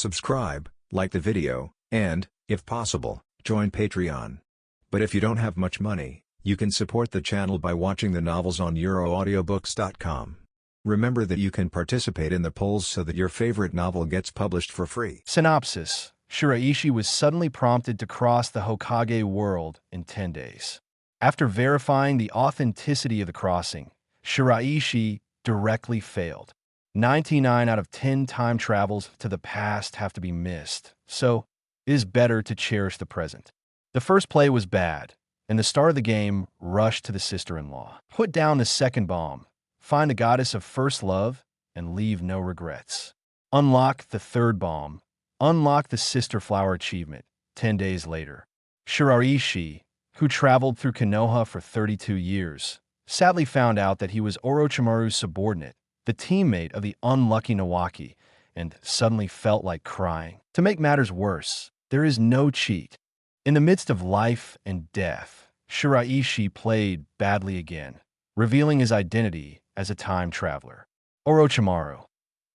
subscribe, like the video, and, if possible, join Patreon. But if you don't have much money, you can support the channel by watching the novels on euroaudiobooks.com. Remember that you can participate in the polls so that your favorite novel gets published for free. Synopsis: Shiraishi was suddenly prompted to cross the Hokage world in 10 days. After verifying the authenticity of the crossing, Shiraishi directly failed. 99 out of 10 time travels to the past have to be missed, so it is better to cherish the present. The first play was bad, and the star of the game rushed to the sister-in-law. Put down the second bomb, find the goddess of first love, and leave no regrets. Unlock the third bomb, unlock the sister flower achievement. 10 days later, Shiraishi, who traveled through Konoha for 32 years, sadly found out that he was Orochimaru's subordinate, the teammate of the unlucky Nawaki, and suddenly felt like crying. To make matters worse, there is no cheat. In the midst of life and death, Shiraishi played badly again, revealing his identity as a time traveler. Orochimaru,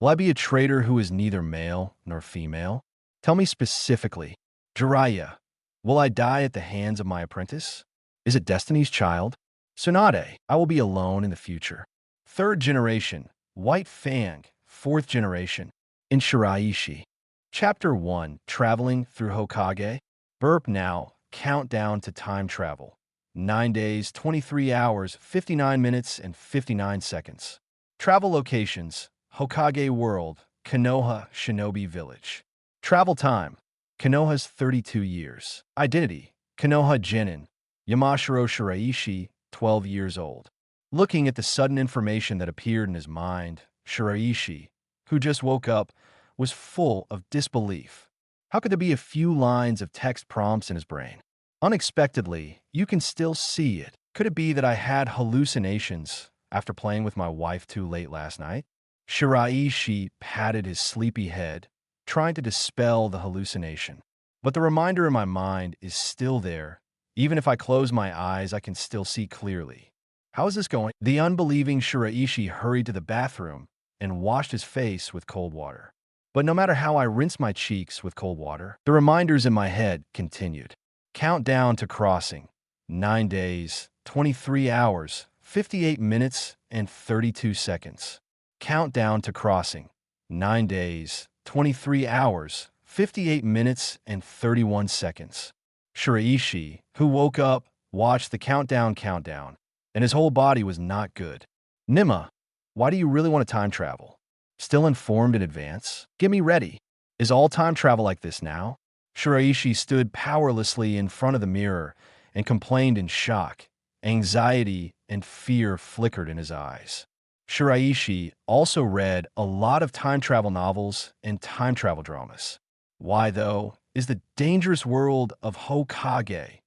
will I be a traitor who is neither male nor female? Tell me specifically. Jiraiya, will I die at the hands of my apprentice? Is it Destiny's Child? Tsunade, I will be alone in the future. Third generation, White Fang. Fourth generation, in Shiraishi. Chapter 1, Traveling Through Hokage. Burp now, countdown to time travel. 9 days, 23 hours, 59 minutes, and 59 seconds. Travel locations: Hokage World, Konoha Shinobi Village. Travel time: Konoha's 32 years. Identity: Konoha Genin, Yamashiro Shiraishi, 12 years old. Looking at the sudden information that appeared in his mind, Shiraishi, who just woke up, was full of disbelief. How could there be a few lines of text prompts in his brain? Unexpectedly, you can still see it. Could it be that I had hallucinations after playing with my wife too late last night? Shiraishi patted his sleepy head, trying to dispel the hallucination. But the reminder in my mind is still there. Even if I close my eyes, I can still see clearly. How is this going? The unbelieving Shiraishi hurried to the bathroom and washed his face with cold water. But no matter how I rinsed my cheeks with cold water, the reminders in my head continued. Countdown to crossing: 9 days, 23 hours, 58 minutes, and 32 seconds. Countdown to crossing: 9 days, 23 hours, 58 minutes, and 31 seconds. Shiraishi, who woke up, watched the countdown, and his whole body was not good. Nima, why do you really want to time travel? Still informed in advance? Get me ready. Is all time travel like this now? Shiraishi stood powerlessly in front of the mirror and complained in shock. Anxiety and fear flickered in his eyes. Shiraishi also read a lot of time travel novels and time travel dramas. Why, though, is the dangerous world of Hokage?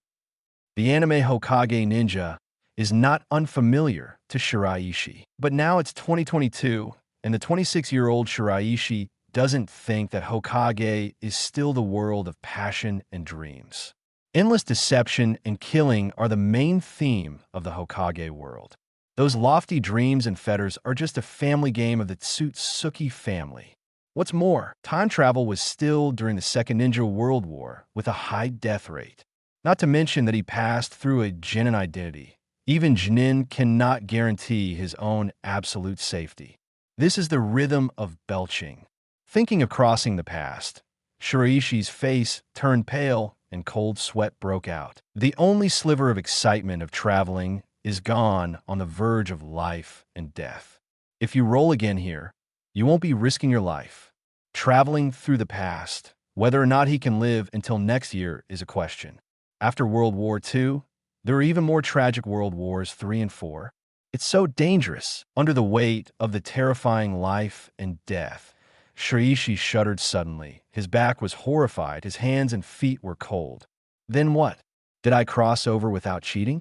The anime Hokage Ninja is not unfamiliar to Shiraishi. But now it's 2022, and the 26-year-old Shiraishi doesn't think that Hokage is still the world of passion and dreams. Endless deception and killing are the main theme of the Hokage world. Those lofty dreams and fetters are just a family game of the Tsutsuki family. What's more, time travel was still during the Second Ninja World War with a high death rate. Not to mention that he passed through a Genin identity. Even Genin cannot guarantee his own absolute safety. This is the rhythm of belching. Thinking of crossing the past, Shiraishi's face turned pale and cold sweat broke out. The only sliver of excitement of traveling is gone on the verge of life and death. If you roll again here, you won't be risking your life. Traveling through the past, whether or not he can live until next year is a question. After World War II, there are even more tragic World Wars III and IV. It's so dangerous. Under the weight of the terrifying life and death, Shiraishi shuddered suddenly. His back was horrified, his hands and feet were cold. Then what? Did I cross over without cheating?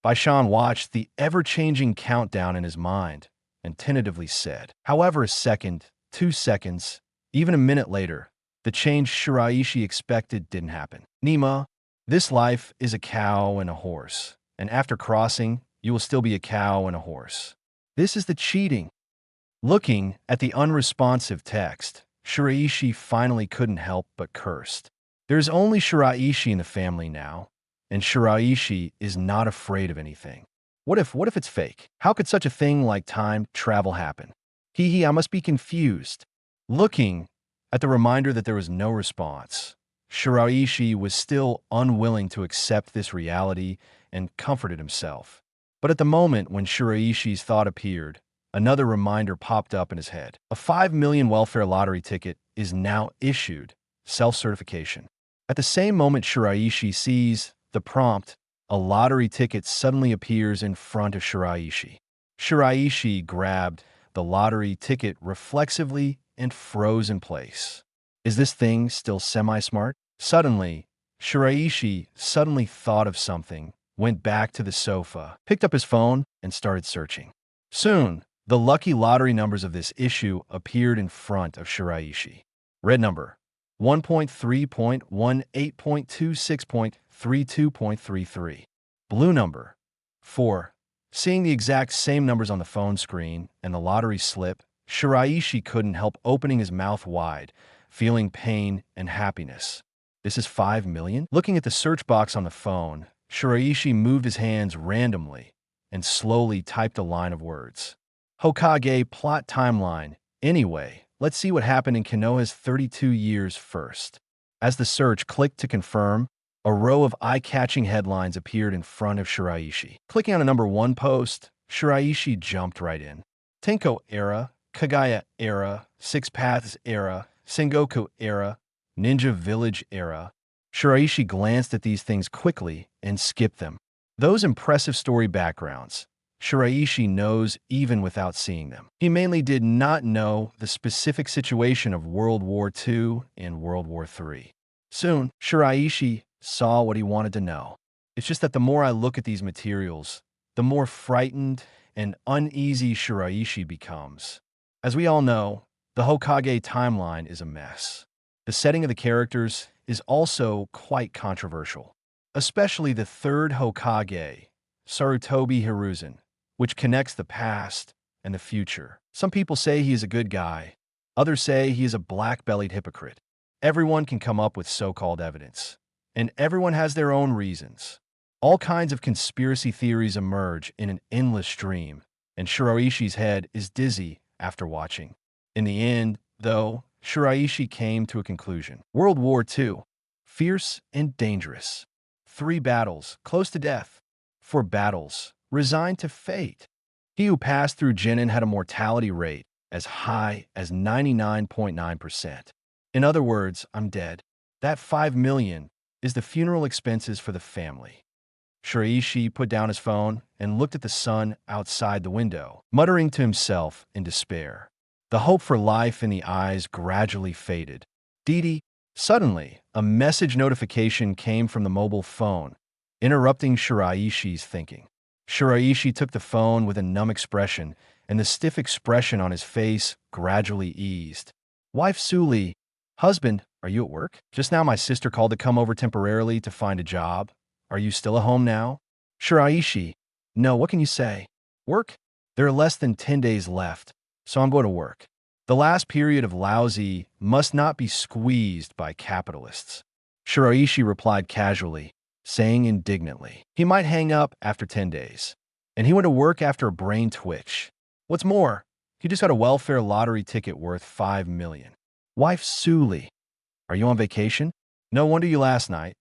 Baishan watched the ever-changing countdown in his mind and tentatively said. However, a second, 2 seconds, even a minute later, the change Shiraishi expected didn't happen. Nima, this life is a cow and a horse, and after crossing, you will still be a cow and a horse. This is the cheating. Looking at the unresponsive text, Shiraishi finally couldn't help but cursed. There's only Shiraishi in the family now, and Shiraishi is not afraid of anything. What if it's fake? How could such a thing like time travel happen? I must be confused. Looking at the reminder that there was no response, Shiraishi was still unwilling to accept this reality and comforted himself. But at the moment when Shiraishi's thought appeared, another reminder popped up in his head. A 5 million welfare lottery ticket is now issued, self-certification. At the same moment Shiraishi sees the prompt, a lottery ticket suddenly appears in front of Shiraishi. Shiraishi grabbed the lottery ticket reflexively and froze in place. Is this thing still semi-smart? Suddenly, Shiraishi thought of something, went back to the sofa, picked up his phone, and started searching. Soon, the lucky lottery numbers of this issue appeared in front of Shiraishi. Red number 1.3.18.26.32.33. Blue number 4. Seeing the exact same numbers on the phone screen and the lottery slip, Shiraishi couldn't help opening his mouth wide, feeling pain and happiness. This is 5 million? Looking at the search box on the phone, Shiraishi moved his hands randomly and slowly typed a line of words. Hokage plot timeline. Anyway, let's see what happened in Konoha's 32 years first. As the search clicked to confirm, a row of eye-catching headlines appeared in front of Shiraishi. Clicking on a number 1 post, Shiraishi jumped right in. Tenko era, Kagaya era, Six Paths era, Sengoku era, Ninja Village era. Shiraishi glanced at these things quickly and skipped them. Those impressive story backgrounds, Shiraishi knows even without seeing them. He mainly did not know the specific situation of World War II and World War III. Soon, Shiraishi saw what he wanted to know. It's just that the more I look at these materials, the more frightened and uneasy Shiraishi becomes. As we all know, the Hokage timeline is a mess. The setting of the characters is also quite controversial, especially the third Hokage, Sarutobi Hiruzen, which connects the past and the future. Some people say he is a good guy. Others say he is a black-bellied hypocrite. Everyone can come up with so-called evidence, and everyone has their own reasons. All kinds of conspiracy theories emerge in an endless stream, and Shiraishi's head is dizzy after watching. In the end, though, Shiraishi came to a conclusion. World War II. Fierce and dangerous. 3 battles, close to death. 4 battles, resigned to fate. He who passed through Genin had a mortality rate as high as 99.9%. In other words, I'm dead. That 5 million is the funeral expenses for the family. Shiraishi put down his phone and looked at the sun outside the window, muttering to himself in despair. The hope for life in the eyes gradually faded. Didi. Suddenly, a message notification came from the mobile phone, interrupting Shiraishi's thinking. Shiraishi took the phone with a numb expression, and the stiff expression on his face gradually eased. Wife Suli. Husband, are you at work? Just now my sister called to come over temporarily to find a job. Are you still at home now? Shiraishi. No, what can you say? Work? There are less than 10 days left, so I'm going to work. The last period of lousy must not be squeezed by capitalists. Shiraishi replied casually, saying indignantly, he might hang up after 10 days. And he went to work after a brain twitch. What's more, he just got a welfare lottery ticket worth 5 million. Wife Suli. Are you on vacation? No wonder you last night.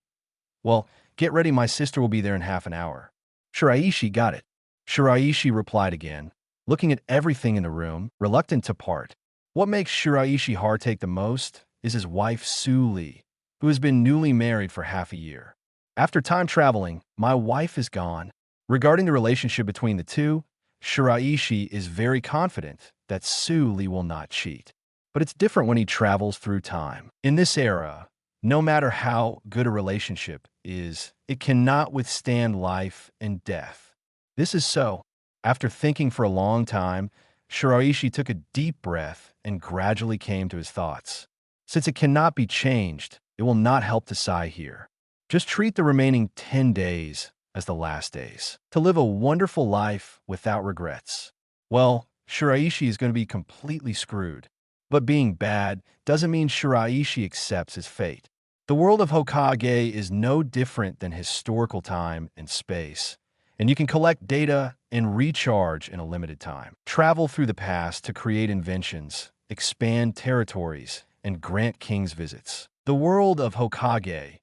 Well, get ready, my sister will be there in half an hour. Shiraishi got it. Shiraishi replied again, looking at everything in the room, reluctant to part. What makes Shiraishi heartache the most is his wife Suli, who has been newly married for half a year. After time traveling, my wife is gone. Regarding the relationship between the two, Shiraishi is very confident that Suli will not cheat. But it's different when he travels through time. In this era, no matter how good a relationship is, it cannot withstand life and death. This is so. After thinking for a long time, Shiraishi took a deep breath and gradually came to his thoughts. Since it cannot be changed, it will not help to sigh here. Just treat the remaining 10 days as the last days, to live a wonderful life without regrets. Well, Shiraishi is going to be completely screwed. But being bad doesn't mean Shiraishi accepts his fate. The world of Hokage is no different than historical time and space, and you can collect data and recharge in a limited time. Travel through the past to create inventions, expand territories, and grant kings visits. The world of Hokage,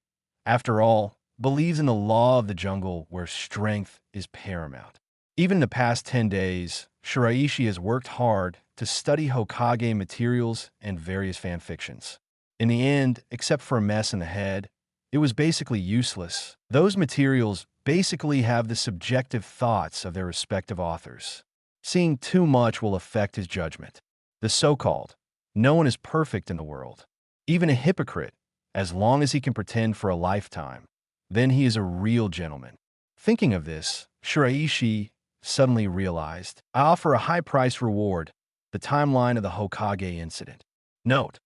after all, believes in the law of the jungle where strength is paramount. Even in the past 10 days, Shiraishi has worked hard to study Hokage materials and various fanfictions. In the end, except for a mess in the head, it was basically useless. Those materials basically have the subjective thoughts of their respective authors. Seeing too much will affect his judgment. The so-called, no one is perfect in the world. Even a hypocrite, as long as he can pretend for a lifetime, then he is a real gentleman. Thinking of this, Shiraishi suddenly realized, I offer a high-price reward, the timeline of the Hokage incident. Note,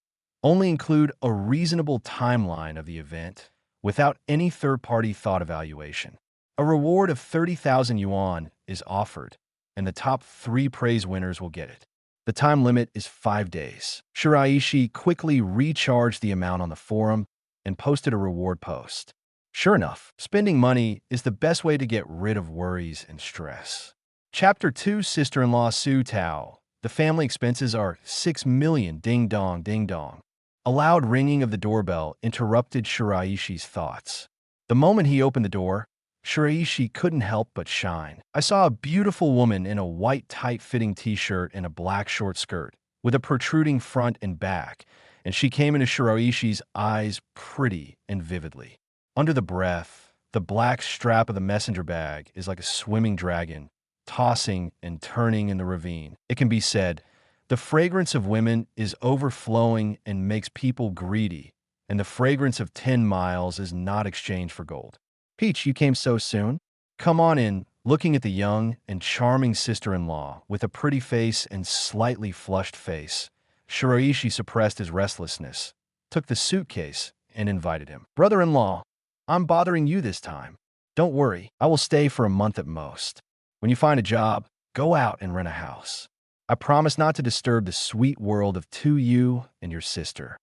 only include a reasonable timeline of the event without any third-party thought evaluation. A reward of 30,000 yuan is offered, and the top 3 prize winners will get it. The time limit is 5 days. Shiraishi quickly recharged the amount on the forum and posted a reward post. Sure enough, spending money is the best way to get rid of worries and stress. Chapter 2, Sister-in-Law Su Tao. The family expenses are 6 million. Ding dong, ding dong. A loud ringing of the doorbell interrupted Shiraishi's thoughts. The moment he opened the door, Shiraishi couldn't help but shine. I saw a beautiful woman in a white tight-fitting t-shirt and a black short skirt, with a protruding front and back, and she came into Shiraishi's eyes pretty and vividly. Under the breath, the black strap of the messenger bag is like a swimming dragon, tossing and turning in the ravine. It can be said, the fragrance of women is overflowing and makes people greedy, and the fragrance of 10 miles is not exchanged for gold. Peach, you came so soon? Come on in. Looking at the young and charming sister-in-law with a pretty face and slightly flushed face, Shiraishi suppressed his restlessness, took the suitcase, and invited him. Brother-in-law, I'm bothering you this time. Don't worry, I will stay for a month at most. When you find a job, go out and rent a house. I promise not to disturb the sweet world of you and your sister.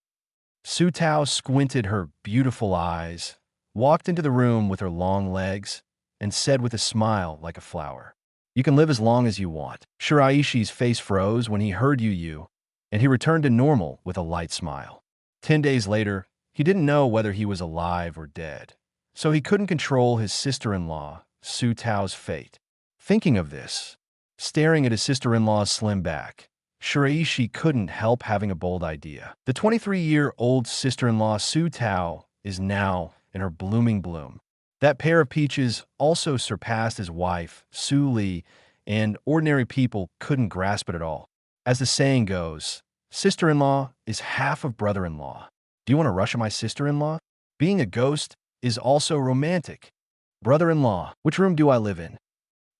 Su Tao squinted her beautiful eyes, walked into the room with her long legs, and said with a smile like a flower, You can live as long as you want. Shiraishi's face froze when he heard you, and he returned to normal with a light smile. 10 days later, he didn't know whether he was alive or dead, so he couldn't control his sister-in-law, Su Tao's fate. Thinking of this, staring at his sister-in-law's slim back, Shiraishi couldn't help having a bold idea. The 23-year-old sister-in-law Su Tao is now in her blooming bloom. That pair of peaches also surpassed his wife, Su Li, and ordinary people couldn't grasp it at all. As the saying goes, sister-in-law is half of brother-in-law. Do you want to rush my sister-in-law? Being a ghost is also romantic. Brother-in-law, which room do I live in?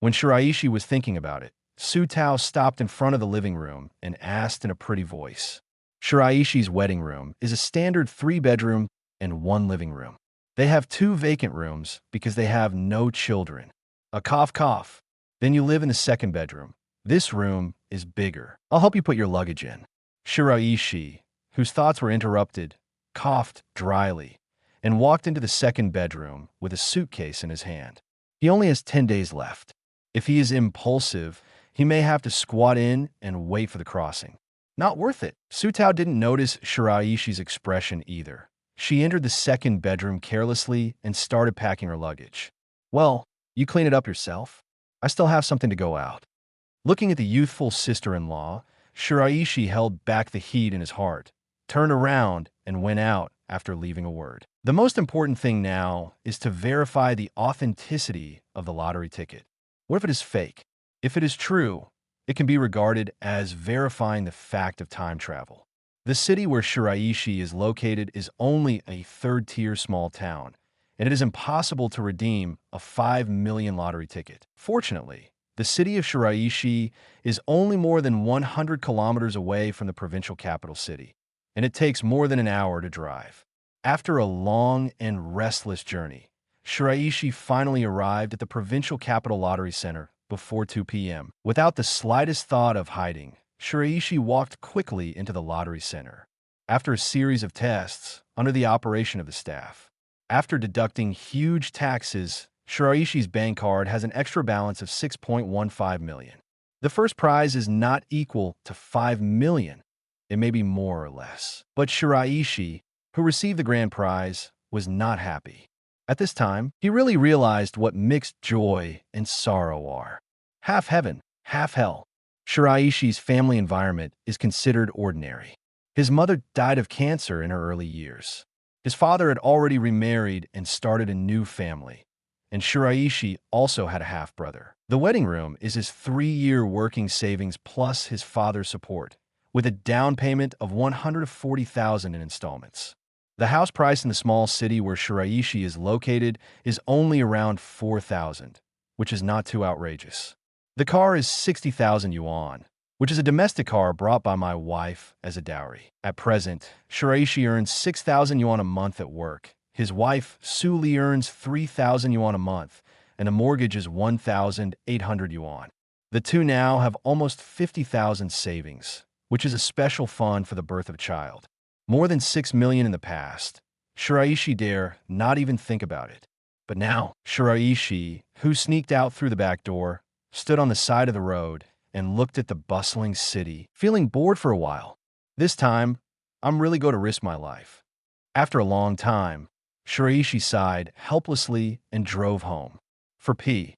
When Shiraishi was thinking about it, Su Tao stopped in front of the living room and asked in a pretty voice. Shiraishi's wedding room is a standard 3-bedroom and 1 living room. They have 2 vacant rooms because they have no children. A cough cough. Then you live in the 2nd bedroom. This room is bigger. I'll help you put your luggage in. Shiraishi, whose thoughts were interrupted, coughed dryly and walked into the 2nd bedroom with a suitcase in his hand. He only has 10 days left. If he is impulsive, he may have to squat in and wait for the crossing. Not worth it. Su Tao didn't notice Shiraishi's expression either. She entered the 2nd bedroom carelessly and started packing her luggage. Well, you clean it up yourself. I still have something to go out. Looking at the youthful sister-in-law, Shiraishi held back the heat in his heart, turned around, and went out after leaving a word. The most important thing now is to verify the authenticity of the lottery ticket. What if it is fake? If it is true, it can be regarded as verifying the fact of time travel. The city where Shiraishi is located is only a 3rd-tier small town, and it is impossible to redeem a 5 million lottery ticket. Fortunately, the city of Shiraishi is only more than 100 kilometers away from the provincial capital city, and it takes more than an hour to drive. After a long and restless journey, Shiraishi finally arrived at the provincial capital lottery center before 2 p.m. Without the slightest thought of hiding, Shiraishi walked quickly into the lottery center. After a series of tests, under the operation of the staff, after deducting huge taxes, Shiraishi's bank card has an extra balance of 6.15 million. The first prize is not equal to 5 million. It may be more or less. But Shiraishi, who received the grand prize, was not happy. At this time, he really realized what mixed joy and sorrow are. Half heaven, half hell. Shiraishi's family environment is considered ordinary. His mother died of cancer in her early years. His father had already remarried and started a new family. And Shiraishi also had a half-brother. The wedding room is his 3-year working savings plus his father's support, with a down payment of 140,000 in installments. The house price in the small city where Shiraishi is located is only around 4,000, which is not too outrageous. The car is 60,000 yuan, which is a domestic car brought by my wife as a dowry. At present, Shiraishi earns 6,000 yuan a month at work. His wife, Su Li, earns 3,000 yuan a month, and the mortgage is 1,800 yuan. The two now have almost 50,000 savings, which is a special fund for the birth of a child. More than 6 million in the past. Shiraishi dare not even think about it. But now, Shiraishi, who sneaked out through the back door, stood on the side of the road and looked at the bustling city, feeling bored for a while. This time, I'm really going to risk my life. After a long time, Shiraishi sighed helplessly and drove home. For P.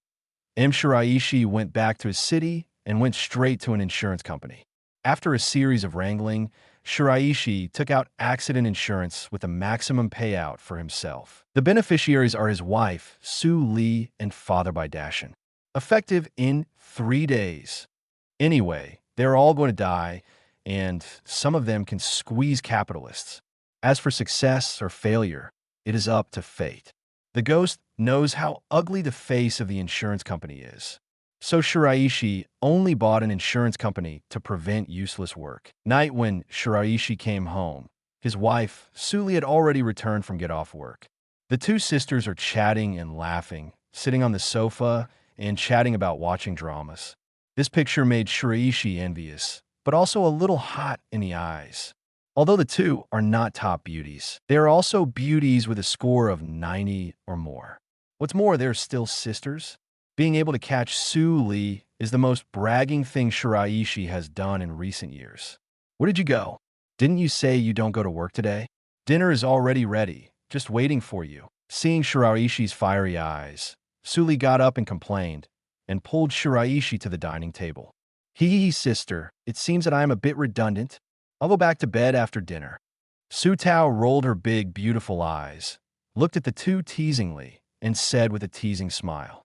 M. Shiraishi went back to his city and went straight to an insurance company. After a series of wrangling, Shiraishi took out accident insurance with a maximum payout for himself. The beneficiaries are his wife, Su Li, and father by Dashin. Effective in 3 days. Anyway, they're all going to die, and some of them can squeeze capitalists. As for success or failure, it is up to fate. The ghost knows how ugly the face of the insurance company is. So Shiraishi only bought an insurance company to prevent useless work. Night when Shiraishi came home, his wife, Suli, had already returned from get-off work. The two sisters are chatting and laughing, sitting on the sofa and chatting about watching dramas. This picture made Shiraishi envious, but also a little hot in the eyes. Although the two are not top beauties, they are also beauties with a score of 90 or more. What's more, they're still sisters. Being able to catch Su Li is the most bragging thing Shiraishi has done in recent years. Where did you go? Didn't you say you don't go to work today? Dinner is already ready, just waiting for you. Seeing Shiraishi's fiery eyes, Su Li got up and complained, and pulled Shiraishi to the dining table. Hee sister, it seems that I am a bit redundant. I'll go back to bed after dinner. Su Tao rolled her big, beautiful eyes, looked at the two teasingly, and said with a teasing smile,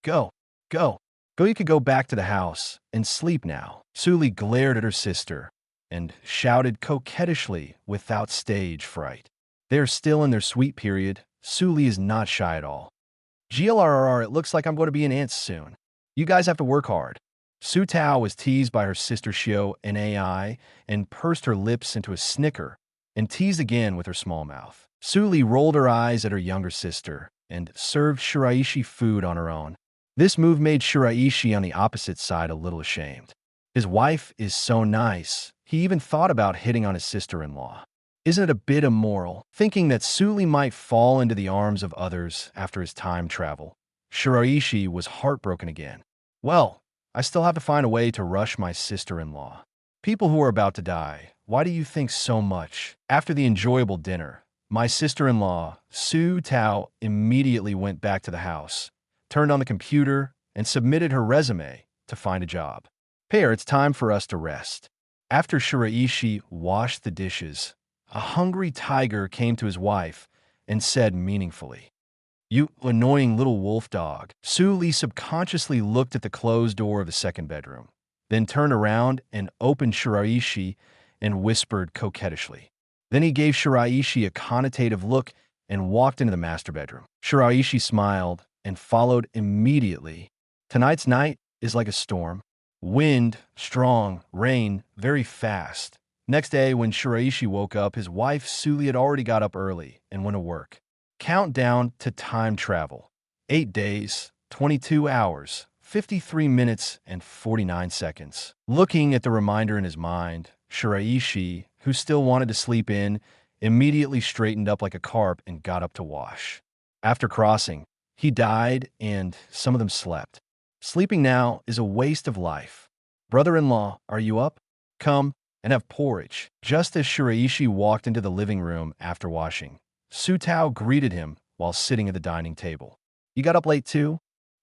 Go, go, go, you could go back to the house and sleep now. Su Li glared at her sister and shouted coquettishly without stage fright. They are still in their sweet period. Su Li is not shy at all. GLRR, it looks like I'm going to be an aunt soon. You guys have to work hard. Su Tao was teased by her sister Shio and AI and pursed her lips into a snicker and teased again with her small mouth. Su Li rolled her eyes at her younger sister and served Shiraishi food on her own. This move made Shiraishi on the opposite side a little ashamed. His wife is so nice, he even thought about hitting on his sister-in-law. Isn't it a bit immoral, thinking that Su Li might fall into the arms of others after his time travel? Shiraishi was heartbroken again. Well, I still have to find a way to rush my sister-in-law. People who are about to die, why do you think so much? After the enjoyable dinner, my sister-in-law, Su Tao, immediately went back to the house, turned on the computer, and submitted her resume to find a job. Pair, it's time for us to rest. After Shiraishi washed the dishes, a hungry tiger came to his wife and said meaningfully, You annoying little wolf dog. Su Li subconsciously looked at the closed door of the second bedroom, then turned around and opened Shiraishi and whispered coquettishly. Then he gave Shiraishi a connotative look and walked into the master bedroom. Shiraishi smiled and followed immediately. Tonight's night is like a storm. Wind, strong, rain, very fast. Next day, when Shiraishi woke up, his wife Suli had already got up early and went to work. Countdown to time travel. 8 days, 22 hours, 53 minutes and 49 seconds. Looking at the reminder in his mind, Shiraishi, who still wanted to sleep in, immediately straightened up like a carp and got up to wash. After crossing, he died and some of them slept. Sleeping now is a waste of life. Brother-in-law, are you up? Come and have porridge. Just as Shiraishi walked into the living room after washing, Sutao greeted him while sitting at the dining table. You got up late too?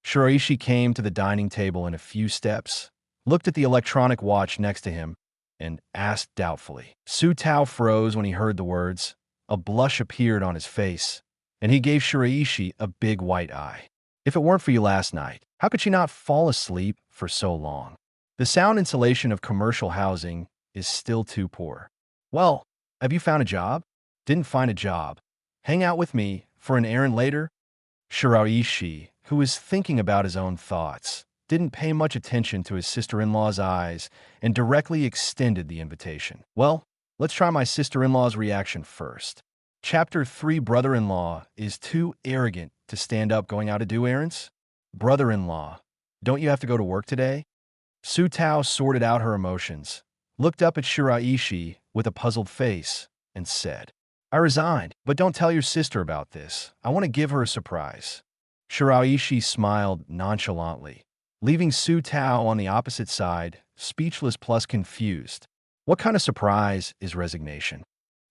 Shiraishi came to the dining table in a few steps, looked at the electronic watch next to him, and asked doubtfully. Sutao froze when he heard the words. A blush appeared on his face, and he gave Shiraishi a big white eye. If it weren't for you last night, how could she not fall asleep for so long? The sound insulation of commercial housing is still too poor. Well, have you found a job? Didn't find a job. Hang out with me for an errand later? Shiraishi, who was thinking about his own thoughts, didn't pay much attention to his sister-in-law's eyes and directly extended the invitation. Well, let's try my sister-in-law's reaction first. Chapter 3 Brother-in-law is too arrogant to stand up going out to do errands? Brother-in-law, don't you have to go to work today? Sutao sorted out her emotions, looked up at Shiraishi with a puzzled face, and said, I resigned, but don't tell your sister about this. I want to give her a surprise. Shiraishi smiled nonchalantly, leaving Sutao on the opposite side, speechless plus confused. What kind of surprise is resignation?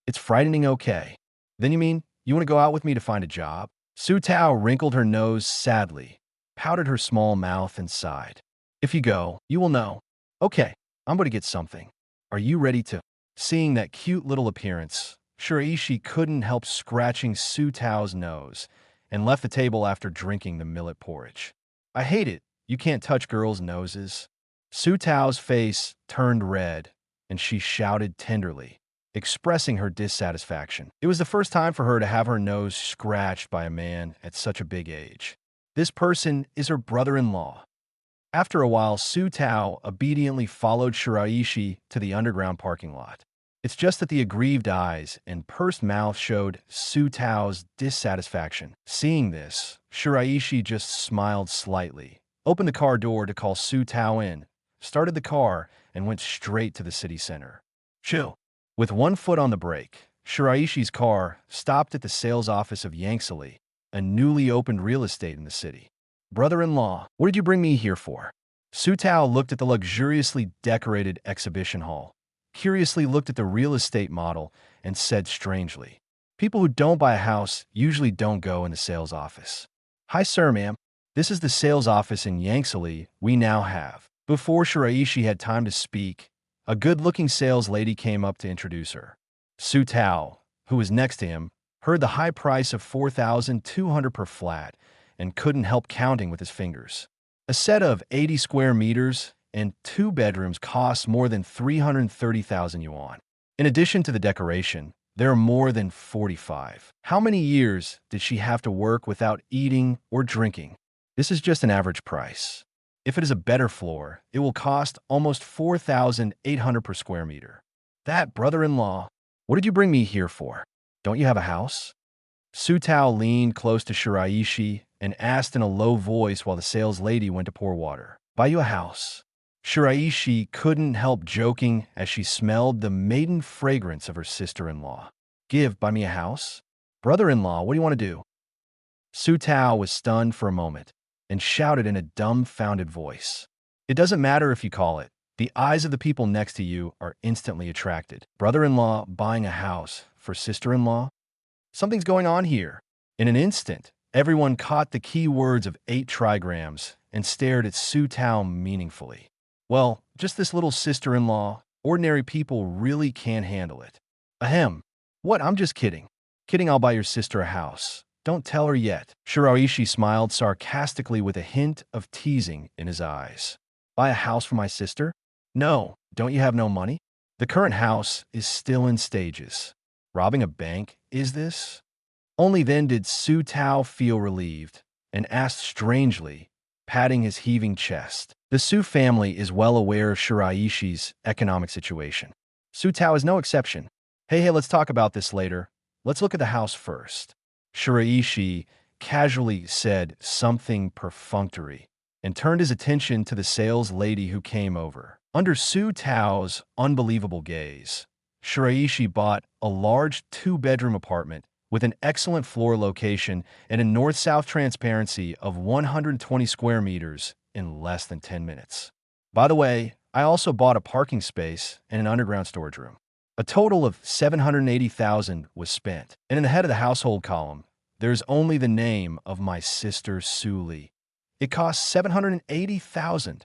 It's frightening, okay. Then you mean you want to go out with me to find a job? Sutao wrinkled her nose sadly, pouted her small mouth, and sighed. If you go, you will know. Okay, I'm going to get something. Are you ready to? Seeing that cute little appearance, Shiraishi couldn't help scratching Sutao's nose and left the table after drinking the millet porridge. I hate it. You can't touch girls' noses. Sutao's face turned red, and she shouted tenderly, expressing her dissatisfaction. It was the first time for her to have her nose scratched by a man at such a big age. This person is her brother-in-law. After a while, Sutao obediently followed Shiraishi to the underground parking lot. It's just that the aggrieved eyes and pursed mouth showed Sutao's dissatisfaction. Seeing this, Shiraishi just smiled slightly, opened the car door to call Sutao in, started the car, and went straight to the city center. Chill. With one foot on the brake, Shiraishi's car stopped at the sales office of Yanxili, a newly opened real estate in the city. Brother-in-law, what did you bring me here for? Sutao looked at the luxuriously decorated exhibition hall, curiously looked at the real estate model, and said strangely, people who don't buy a house usually don't go in the sales office. Hi, sir, ma'am. This is the sales office in Yanxili we now have. Before Shiraishi had time to speak, a good-looking sales lady came up to introduce her. Sutao, who was next to him, heard the high price of $4,200 per flat and couldn't help counting with his fingers. A set of 80 square meters and 2 bedrooms costs more than 330,000 yuan. In addition to the decoration, there are more than 45. How many years did she have to work without eating or drinking? This is just an average price. If it is a better floor, it will cost almost 4,800 per square meter. That, brother-in-law, what did you bring me here for? Don't you have a house? Sutao leaned close to Shiraishi and asked in a low voice while the sales lady went to pour water. Buy you a house. Shiraishi couldn't help joking as she smelled the maiden fragrance of her sister-in-law. Buy me a house? Brother-in-law, what do you want to do? Sutao was stunned for a moment and shouted in a dumbfounded voice. It doesn't matter if you call it. The eyes of the people next to you are instantly attracted. Brother-in-law buying a house for sister-in-law? Something's going on here. In an instant, everyone caught the key words of 8 trigrams and stared at Sutao meaningfully. Well, just this little sister-in-law. Ordinary people really can't handle it. Ahem. What? I'm just kidding. Kidding, I'll buy your sister a house. Don't tell her yet. Shiraishi smiled sarcastically with a hint of teasing in his eyes. Buy a house for my sister? No. Don't you have no money? The current house is still in stages. Robbing a bank, is this? Only then did Sutao feel relieved and asked strangely, patting his heaving chest. The Su family is well aware of Shiraishi's economic situation. Sutao is no exception. Hey, let's talk about this later. Let's look at the house first. Shiraishi casually said something perfunctory, and turned his attention to the sales lady who came over. Under Su Tao's unbelievable gaze, Shiraishi bought a large two-bedroom apartment with an excellent floor location and a north-south transparency of 120 square meters in less than 10 minutes. By the way, I also bought a parking space and an underground storage room. A total of $780,000 was spent, and in the head of the household column, there's only the name of my sister Suli. It cost $780,000.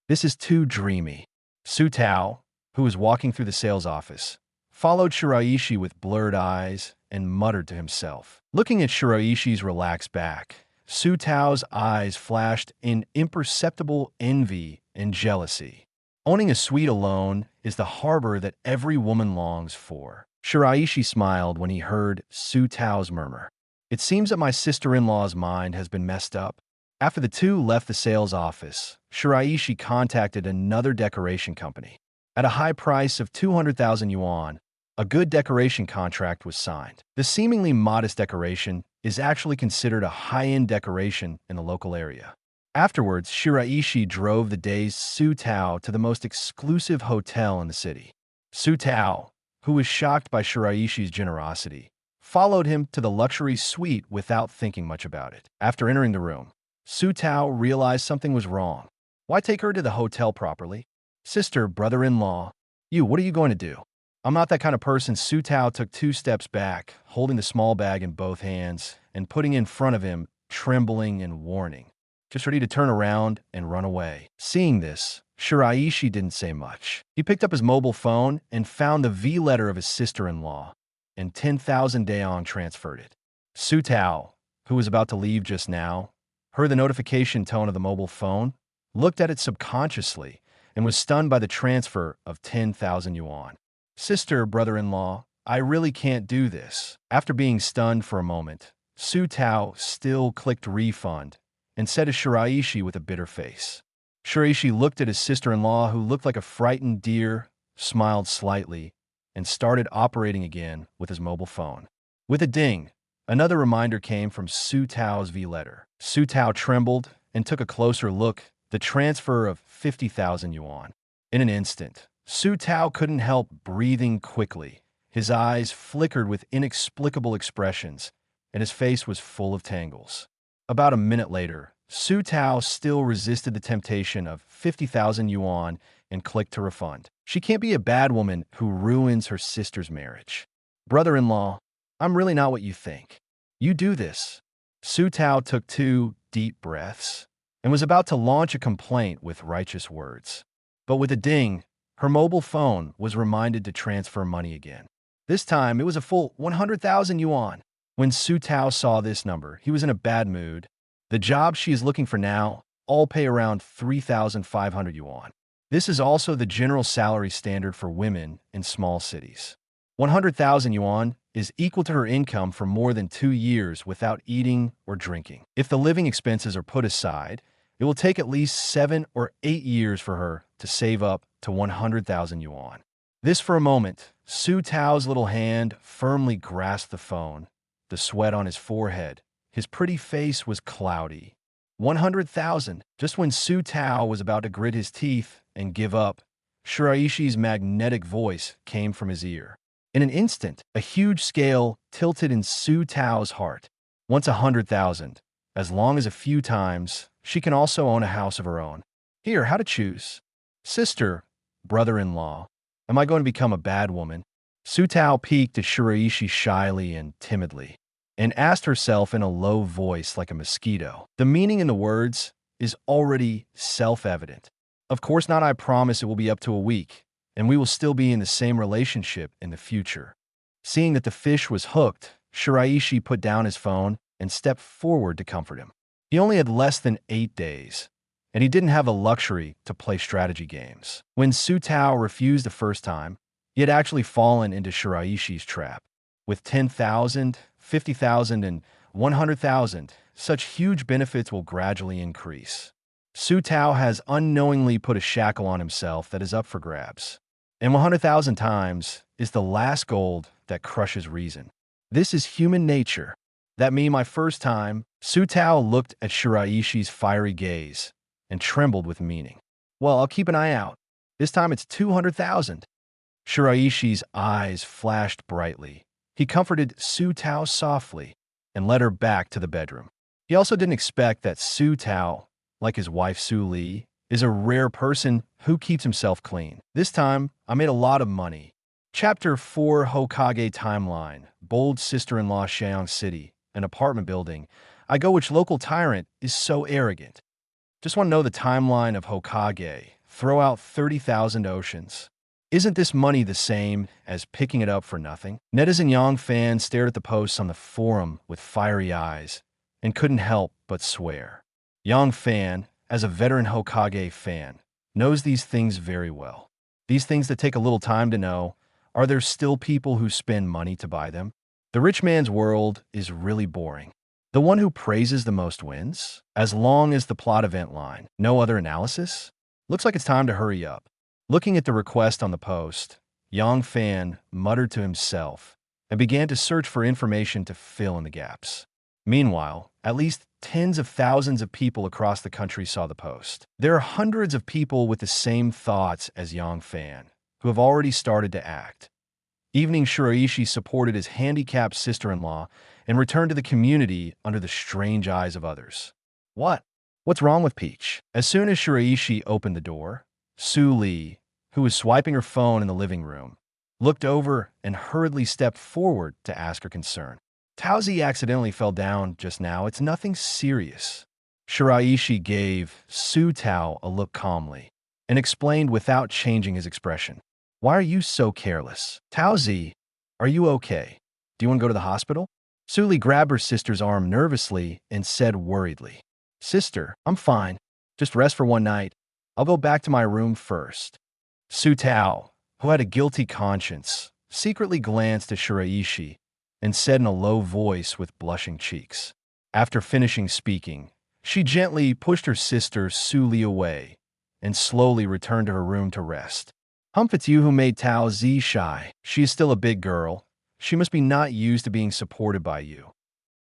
This is too dreamy. Su Tao, who was walking through the sales office, followed Shiraishi with blurred eyes and muttered to himself. Looking at Shiraishi's relaxed back, Su Tao's eyes flashed in imperceptible envy and jealousy. Owning a suite alone is the harbor that every woman longs for. Shiraishi smiled when he heard Su Tao's murmur. It seems that my sister-in-law's mind has been messed up. After the two left the sales office, Shiraishi contacted another decoration company. At a high price of 200,000 yuan, a good decoration contract was signed. The seemingly modest decoration is actually considered a high-end decoration in the local area. Afterwards, Shiraishi drove the dazed Su Tao to the most exclusive hotel in the city. Su Tao, who was shocked by Shiraishi's generosity, followed him to the luxury suite without thinking much about it. After entering the room, Su Tao realized something was wrong. Why take her to the hotel properly? Sister, brother-in-law, what are you going to do? I'm not that kind of person. Su Tao took 2 steps back, holding the small bag in both hands and putting it in front of him, trembling and warning, just ready to turn around and run away. Seeing this, Shiraishi didn't say much. He picked up his mobile phone and found the V letter of his sister-in-law and 10,000 daong transferred it. Su Tao, who was about to leave just now, heard the notification tone of the mobile phone, looked at it subconsciously, and was stunned by the transfer of 10,000 yuan. Sister, brother-in-law, I really can't do this. After being stunned for a moment, Su Tao still clicked refund and said to Shiraishi with a bitter face. Shiraishi looked at his sister-in-law, who looked like a frightened deer, smiled slightly, and started operating again with his mobile phone. With a ding, another reminder came from Su Tao's V letter. Su Tao trembled and took a closer look, the transfer of 50,000 yuan. In an instant, Su Tao couldn't help breathing quickly. His eyes flickered with inexplicable expressions, and his face was full of tangles. About a minute later, Su Tao still resisted the temptation of 50,000 yuan and clicked to refund. She can't be a bad woman who ruins her sister's marriage. Brother-in-law, I'm really not what you think. You do this. Su Tao took 2 deep breaths and was about to launch a complaint with righteous words. But with a ding, her mobile phone was reminded to transfer money again. This time, it was a full 100,000 yuan. When Su Tao saw this number, he was in a bad mood. The job she is looking for now all pay around 3,500 yuan. This is also the general salary standard for women in small cities. 100,000 yuan is equal to her income for more than 2 years without eating or drinking. If the living expenses are put aside, it will take at least 7 or 8 years for her to save up to 100,000 yuan. This for a moment, Su Tao's little hand firmly grasped the phone, the sweat on his forehead. His pretty face was cloudy. 100,000. Just when Su Tao was about to grit his teeth and give up, Shiraishi's magnetic voice came from his ear. In an instant, a huge scale tilted in Su Tao's heart. Once 100,000, as long as a few times, she can also own a house of her own. Here, how to choose. Sister, brother-in-law, am I going to become a bad woman? Su Tao peeked at Shiraishi shyly and timidly, and asked herself in a low voice like a mosquito. The meaning in the words is already self-evident. Of course not. I promise it will be up to a week, and we will still be in the same relationship in the future. Seeing that the fish was hooked, Shiraishi put down his phone and stepped forward to comfort him. He only had less than 8 days, and he didn't have the luxury to play strategy games. When Su Tao refused the first time, he had actually fallen into Shiraishi's trap. With 10,000, 50,000, and 100,000, such huge benefits will gradually increase. Su Tao has unknowingly put a shackle on himself that is up for grabs. And 100,000 times is the last gold that crushes reason. This is human nature. That me my first time, Su Tao looked at Shiraishi's fiery gaze and trembled with meaning. Well, I'll keep an eye out. This time it's 200,000. Shiraishi's eyes flashed brightly. He comforted Su Tao softly and led her back to the bedroom. He also didn't expect that Su Tao, like his wife Su Li, is a rare person who keeps himself clean. This time, I made a lot of money. Chapter 4 Hokage Timeline. Bold sister-in-law Sheong City, an apartment building. I go which local tyrant is so arrogant. Just want to know the timeline of Hokage. Throw out 30,000 oceans. Isn't this money the same as picking it up for nothing? Netizen Yang fans stared at the posts on the forum with fiery eyes and couldn't help but swear. Yang fan, as a veteran Hokage fan, knows these things very well. These things that take a little time to know. Are there still people who spend money to buy them? The rich man's world is really boring. The one who praises the most wins? As long as the plot event line. No other analysis? Looks like it's time to hurry up. Looking at the request on the post, Yang Fan muttered to himself and began to search for information to fill in the gaps. Meanwhile, at least tens of thousands of people across the country saw the post. There are hundreds of people with the same thoughts as Yang Fan, who have already started to act. Evening Shiraishi supported his handicapped sister-in-law and returned to the community under the strange eyes of others. What's wrong with Peach? As soon as Shiraishi opened the door, Su Li, who was swiping her phone in the living room, looked over and hurriedly stepped forward to ask her concern. Taozi accidentally fell down just now. It's nothing serious. Shiraishi gave Su Tao a look calmly and explained without changing his expression. Why are you so careless? Taozi, are you okay? Do you want to go to the hospital? Su Li grabbed her sister's arm nervously and said worriedly, Sister, I'm fine. Just rest for one night. I'll go back to my room first. Su Tao, who had a guilty conscience, secretly glanced at Shiraishi and said in a low voice with blushing cheeks. After finishing speaking, she gently pushed her sister Su Li away and slowly returned to her room to rest. Humph, it's you who made Tao Z shy. She is still a big girl. She must be not used to being supported by you.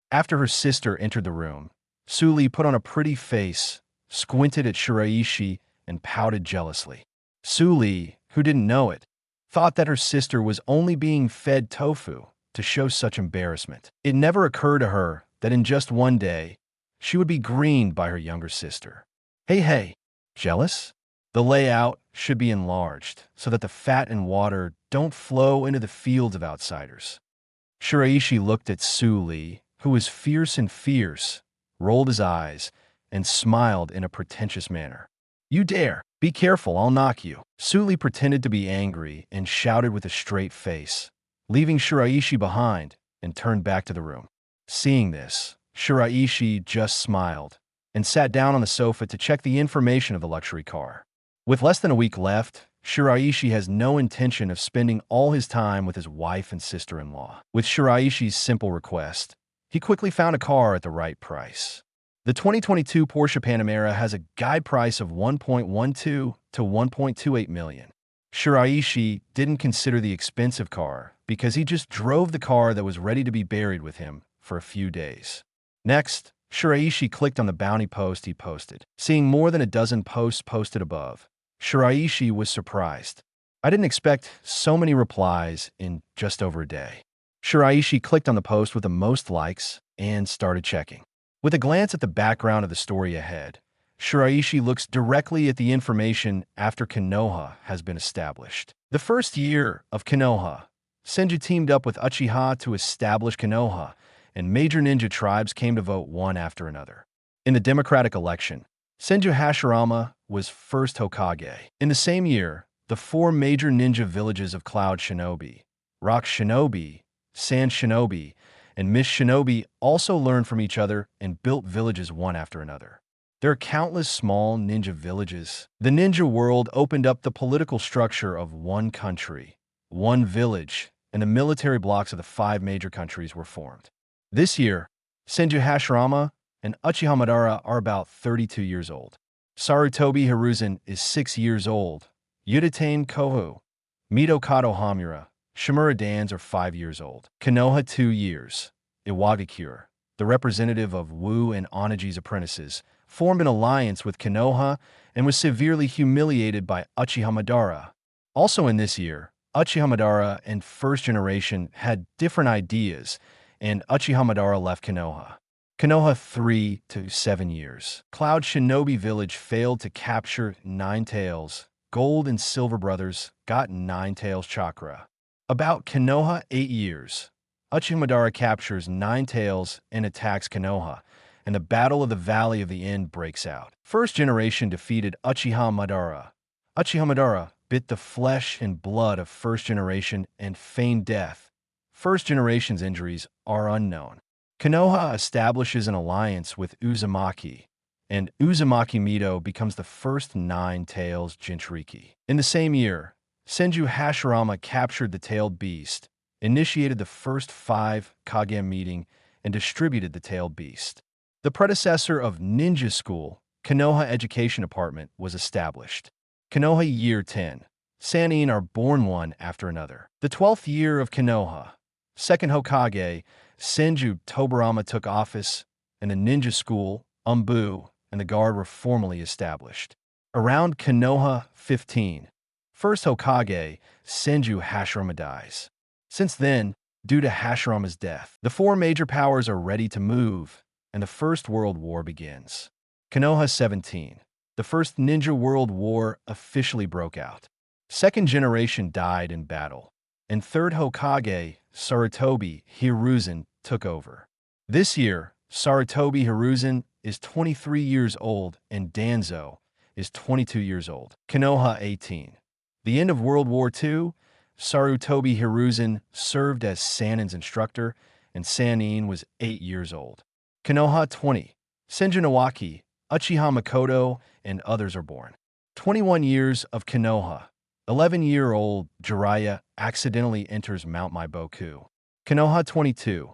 After her sister entered the room, Su Li put on a pretty face, squinted at Shiraishi, and pouted jealously. Su Li, who didn't know it, thought that her sister was only being fed tofu to show such embarrassment. It never occurred to her that in just one day, she would be greened by her younger sister. Hey, jealous? The layout should be enlarged so that the fat and water don't flow into the fields of outsiders. Shiraishi looked at Su Li, who was fierce and fierce, rolled his eyes, and smiled in a pretentious manner. You dare! Be careful, I'll knock you. Su Li pretended to be angry and shouted with a straight face, leaving Shiraishi behind and turned back to the room. Seeing this, Shiraishi just smiled and sat down on the sofa to check the information of the luxury car. With less than a week left, Shiraishi has no intention of spending all his time with his wife and sister-in-law. With Shiraishi's simple request, he quickly found a car at the right price. The 2022 Porsche Panamera has a guide price of $1.12 to $1.28 million. Shiraishi didn't consider the expensive car because he just drove the car that was ready to be buried with him for a few days. Next, Shiraishi clicked on the bounty post he posted. Seeing more than a dozen posts posted above, Shiraishi was surprised. I didn't expect so many replies in just over a day. Shiraishi clicked on the post with the most likes and started checking. With a glance at the background of the story ahead, Shiraishi looks directly at the information after Konoha has been established. The first year of Konoha, Senju teamed up with Uchiha to establish Konoha, and major ninja tribes came to vote one after another. In the democratic election, Senju Hashirama was first Hokage. In the same year, the four major ninja villages of Cloud Shinobi, Rock Shinobi, Sand Shinobi, and Mist Shinobi also learned from each other and built villages one after another. There are countless small ninja villages. The ninja world opened up the political structure of one country, one village, and the military blocks of the 5 major countries were formed. This year, Senju Hashirama and Uchiha Madara are about 32 years old. Sarutobi Hiruzen is 6 years old. Yudatane Kohu, Mito Kato Hamura, Shimura Dans are 5 years old. Konoha 2 years. Iwagakure, the representative of Wu and Onagi's apprentices, formed an alliance with Konoha and was severely humiliated by Uchiha Madara. Also in this year, Uchiha Madara and First Generation had different ideas, and Uchiha Madara left Konoha. Konoha 3 to 7 years. Cloud Shinobi Village failed to capture Nine Tails. Gold and Silver Brothers got Nine Tails chakra. About Konoha 8 years. Uchiha Madara captures Nine Tails and attacks Konoha, and the Battle of the Valley of the End breaks out. First Generation defeated Uchiha Madara. Uchiha Madara bit the flesh and blood of First Generation and feigned death. First Generation's injuries are unknown. Konoha establishes an alliance with Uzumaki, and Uzumaki Mito becomes the first Nine Tails Jinchuriki. In the same year, Senju Hashirama captured the Tailed Beast, initiated the first 5 Kage meeting, and distributed the Tailed Beast. The predecessor of Ninja School, Konoha Education Department, was established. Konoha Year 10. Sannin are born one after another. The 12th year of Konoha. Second Hokage, Senju Tobarama took office, and the Ninja School, Umbu, and the Guard were formally established. Around Konoha 15. First Hokage, Senju Hashirama dies. Since then, due to Hashirama's death, the 4 major powers are ready to move, and the First World War begins. Konoha 17. The First Ninja World War officially broke out. Second Generation died in battle, and Third Hokage, Sarutobi Hiruzen, took over. This year, Sarutobi Hiruzen is 23 years old and Danzo is 22 years old. Konoha 18. The end of World War II, Sarutobi Hiruzen served as Sannin's instructor, and Sannin was 8 years old. Konoha 20. Senju Nawaki, Uchiha Makoto, and others are born. 21 years of Konoha. 11-year-old Jiraiya accidentally enters Mount Maiboku. Konoha 22.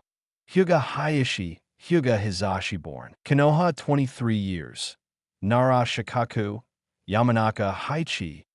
Hyuga Hayashi, Hyuga Hizashi born. Konoha 23 years. Nara Shikaku, Yamanaka Haichi,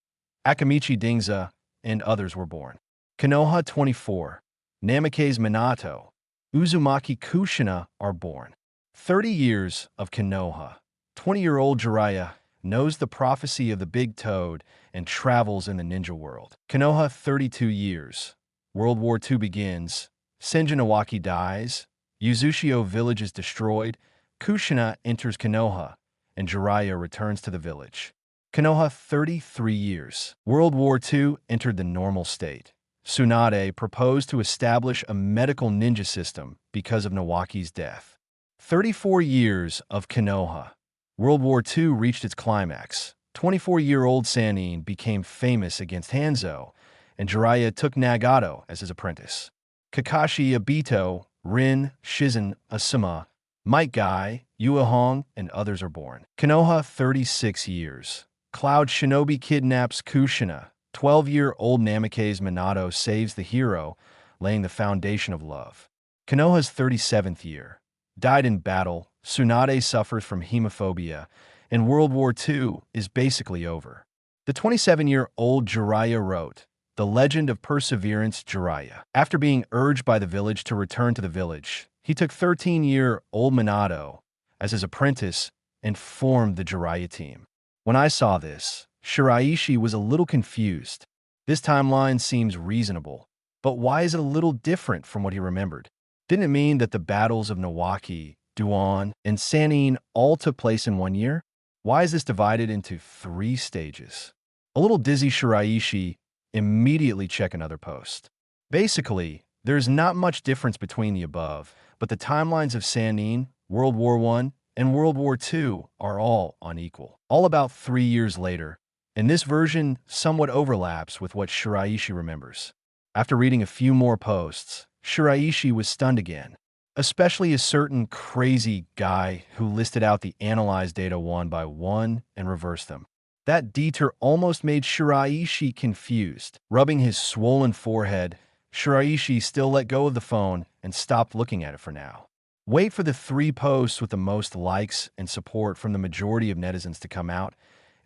Akamichi Dingza, and others were born. Konoha 24. Namikaze Minato, Uzumaki Kushina are born. 30 years of Konoha. 20-year-old Jiraiya knows the prophecy of the Big Toad and travels in the ninja world. Konoha 32 years. World War II begins. Senju Nawaki dies. Yuzushio village is destroyed. Kushina enters Konoha, and Jiraiya returns to the village. Konoha 33 years. World War II entered the normal state. Tsunade proposed to establish a medical ninja system because of Nawaki's death. 34 years of Konoha. World War II reached its climax. 24-year-old Sannin became famous against Hanzo, and Jiraiya took Nagato as his apprentice. Kakashi Obito, Rin, Shizen, Asuma, Might Guy, Yuehong, and others are born. Konoha 36 years. Cloud Shinobi kidnaps Kushina. 12-year-old Namikaze Minato saves the hero, laying the foundation of love. Konoha's 37th year. Died in battle, Tsunade suffers from hemophobia, and World War II is basically over. The 27-year-old Jiraiya wrote, The Legend of Perseverance Jiraiya. After being urged by the village to return to the village, he took 13-year-old Minato as his apprentice and formed the Jiraiya team. When I saw this, Shiraishi was a little confused. This timeline seems reasonable, but why is it a little different from what he remembered? Didn't it mean that the battles of Nawaki, Duan, and Sannin all took place in 1 year? Why is this divided into 3 stages? A little dizzy Shiraishi immediately check another post. Basically, there's not much difference between the above, but the timelines of Sannin, World War I, and World War II are all unequal. All about 3 years later, and this version somewhat overlaps with what Shiraishi remembers. After reading a few more posts, Shiraishi was stunned again, especially a certain crazy guy who listed out the analyzed data one by one and reversed them. That detour almost made Shiraishi confused. Rubbing his swollen forehead, Shiraishi still let go of the phone and stopped looking at it for now. Wait for the 3 posts with the most likes and support from the majority of netizens to come out,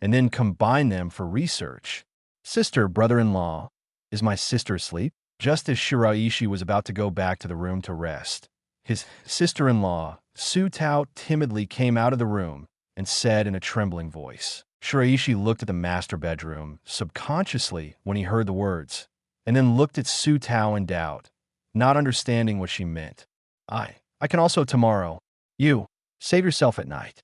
and then combine them for research. Sister, brother-in-law, is my sister asleep? Just as Shiraishi was about to go back to the room to rest, his sister-in-law, Su Tao, timidly came out of the room and said in a trembling voice. Shiraishi looked at the master bedroom subconsciously when he heard the words, and then looked at Su Tao in doubt, not understanding what she meant. I can also tomorrow. You, save yourself at night.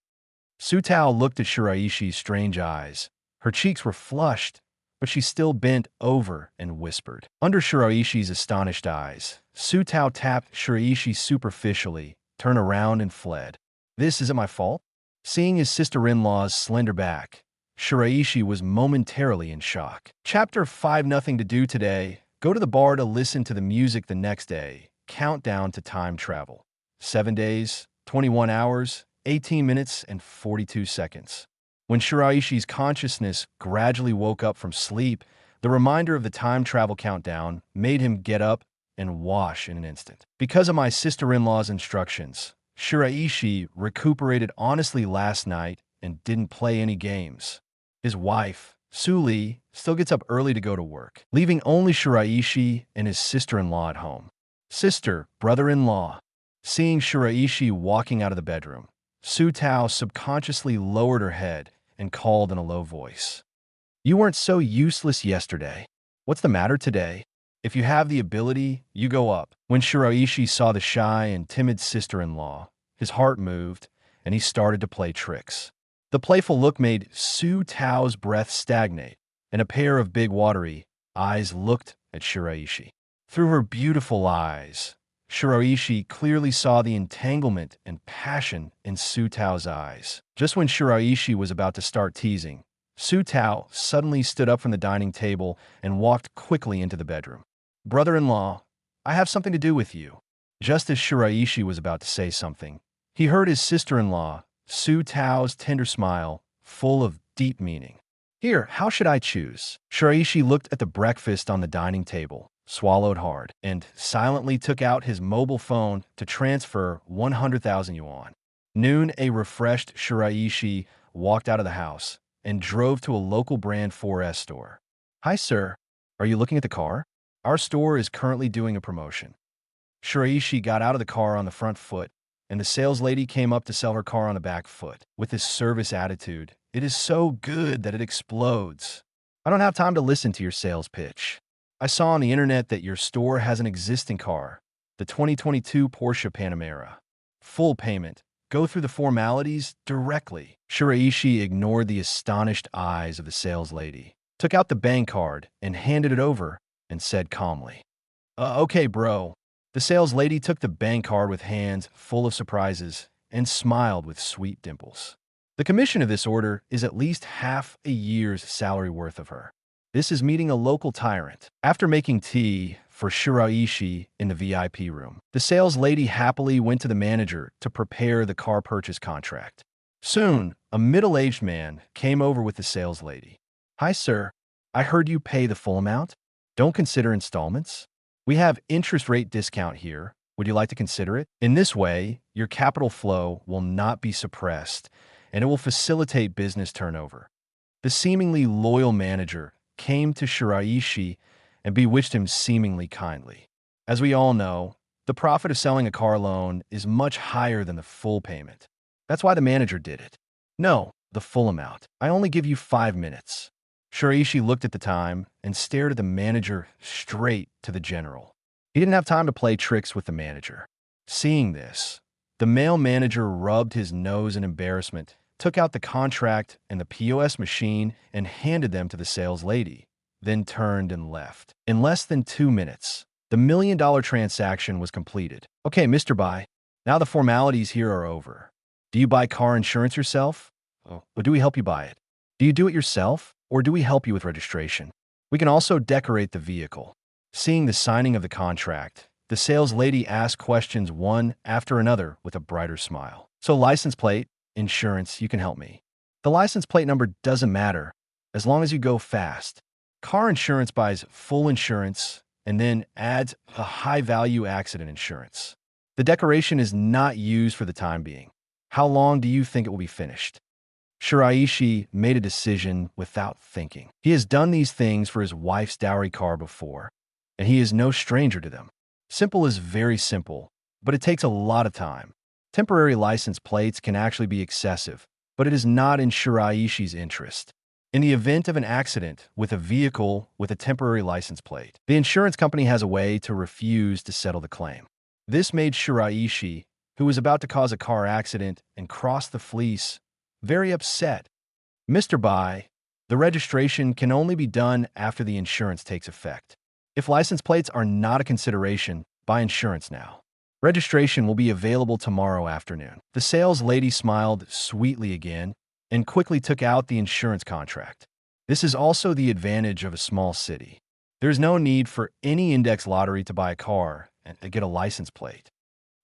Su Tao looked at Shiraishi's strange eyes. Her cheeks were flushed, but she still bent over and whispered. Under Shiraishi's astonished eyes, Su Tao tapped Shiraishi superficially, turned around and fled. This isn't my fault? Seeing his sister-in-law's slender back, Shiraishi was momentarily in shock. Chapter 5. Nothing to do today. Go to the bar to listen to the music the next day. Countdown to time travel. 7 days, 21 hours, 18 minutes, and 42 seconds. When Shiraishi's consciousness gradually woke up from sleep, the reminder of the time travel countdown made him get up and wash in an instant. Because of my sister-in-law's instructions, Shiraishi recuperated honestly last night and didn't play any games. His wife, Suli, still gets up early to go to work, leaving only Shiraishi and his sister-in-law at home. Sister, brother-in-law. Seeing Shiraishi walking out of the bedroom, Su Tao subconsciously lowered her head and called in a low voice. You weren't so useless yesterday. What's the matter today? If you have the ability, you go up. When Shiraishi saw the shy and timid sister-in-law, his heart moved, and he started to play tricks. The playful look made Su Tao's breath stagnate, and a pair of big watery eyes looked at Shiraishi. Through her beautiful eyes, Shiraishi clearly saw the entanglement and passion in Su Tao's eyes. Just when Shiraishi was about to start teasing, Su Tao suddenly stood up from the dining table and walked quickly into the bedroom. Brother-in-law, I have something to do with you. Just as Shiraishi was about to say something, he heard his sister-in-law, Su Tao's tender smile, full of deep meaning. Here, how should I choose? Shiraishi looked at the breakfast on the dining table, swallowed hard, and silently took out his mobile phone to transfer 100,000 yuan. Noon, a refreshed Shiraishi walked out of the house and drove to a local brand 4S store. Hi, sir. Are you looking at the car? Our store is currently doing a promotion. Shiraishi got out of the car on the front foot, and the sales lady came up to sell her car on the back foot. With this service attitude, it is so good that it explodes. I don't have time to listen to your sales pitch. I saw on the internet that your store has an existing car, the 2022 Porsche Panamera. Full payment. Go through the formalities directly. Shiraishi ignored the astonished eyes of the sales lady, took out the bank card, and handed it over, and said calmly, Okay, bro. The sales lady took the bank card with hands full of surprises and smiled with sweet dimples. The commission of this order is at least half a year's salary worth of her. This is meeting a local tyrant. After making tea for Shiraishi in the VIP room, the sales lady happily went to the manager to prepare the car purchase contract. Soon, a middle-aged man came over with the sales lady. Hi, sir. I heard you pay the full amount. Don't consider installments. We have interest rate discount here. Would you like to consider it? In this way, your capital flow will not be suppressed, and it will facilitate business turnover. The seemingly loyal manager came to Shiraishi and bewitched him seemingly kindly. As we all know, the profit of selling a car loan is much higher than the full payment. That's why the manager did it. No, the full amount. I only give you 5 minutes. Shiraishi looked at the time and stared at the manager straight to the general. He didn't have time to play tricks with the manager. Seeing this, the male manager rubbed his nose in embarrassment, took out the contract and the POS machine and handed them to the sales lady, then turned and left. In less than 2 minutes, the $1 million transaction was completed. Okay, Mr. Bai, now the formalities here are over. Do you buy car insurance yourself? Or do we help you buy it? Do you do it yourself, or do we help you with registration? We can also decorate the vehicle. Seeing the signing of the contract, the sales lady asked questions one after another with a brighter smile. So license plate, insurance, you can help me. The license plate number doesn't matter, as long as you go fast. Car insurance buys full insurance and then adds a high-value accident insurance. The decoration is not used for the time being. How long do you think it will be finished? Shiraishi made a decision without thinking. He has done these things for his wife's dowry car before, and he is no stranger to them. Simple is very simple, but it takes a lot of time. Temporary license plates can actually be excessive, but it is not in Shiraishi's interest. In the event of an accident with a vehicle with a temporary license plate, the insurance company has a way to refuse to settle the claim. This made Shiraishi, who was about to cause a car accident and cross the fleece, very upset. Mr. Bai, the registration can only be done after the insurance takes effect. If license plates are not a consideration, buy insurance now. Registration will be available tomorrow afternoon. The sales lady smiled sweetly again and quickly took out the insurance contract. This is also the advantage of a small city. There's no need for any index lottery to buy a car and get a license plate.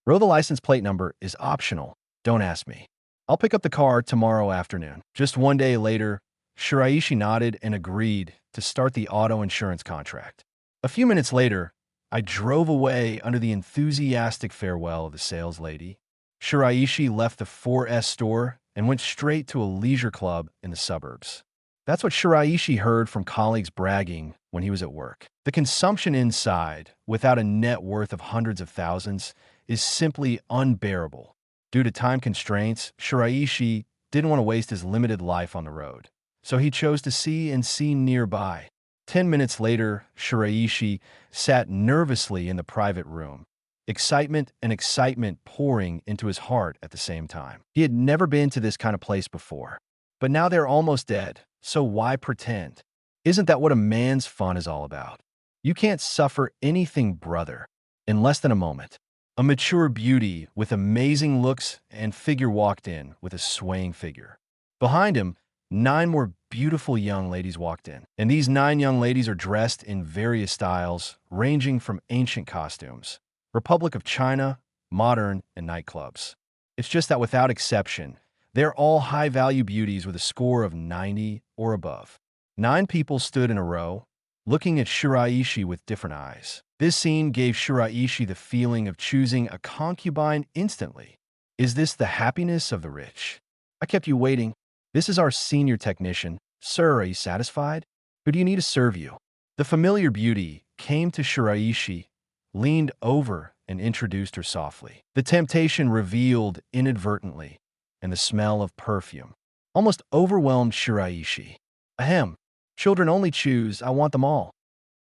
Row the license plate number is optional. Don't ask me. I'll pick up the car tomorrow afternoon. Just one day later, Shiraishi nodded and agreed to start the auto insurance contract. A few minutes later, I drove away under the enthusiastic farewell of the sales lady. Shiraishi left the 4S store and went straight to a leisure club in the suburbs. That's what Shiraishi heard from colleagues bragging when he was at work. The consumption inside, without a net worth of hundreds of thousands, is simply unbearable. Due to time constraints, Shiraishi didn't want to waste his limited life on the road, so he chose to see and see nearby. 10 minutes later, Shiraishi sat nervously in the private room, excitement and excitement pouring into his heart at the same time. He had never been to this kind of place before. But now they're almost dead, so why pretend? Isn't that what a man's fun is all about? You can't suffer anything, brother. In less than a moment, a mature beauty with amazing looks and figure walked in with a swaying figure. Behind him, 9 more beautiful young ladies walked in, and these 9 young ladies are dressed in various styles, ranging from ancient costumes, Republic of China, modern, and nightclubs. It's just that without exception, they're all high-value beauties with a score of 90 or above. 9 people stood in a row, looking at Shiraishi with different eyes. This scene gave Shiraishi the feeling of choosing a concubine instantly. Is this the happiness of the rich? I kept you waiting. This is our senior technician. Sir, are you satisfied? Who do you need to serve you? The familiar beauty came to Shiraishi, leaned over, and introduced her softly. The temptation revealed inadvertently, and the smell of perfume almost overwhelmed Shiraishi. Ahem, children only choose, I want them all.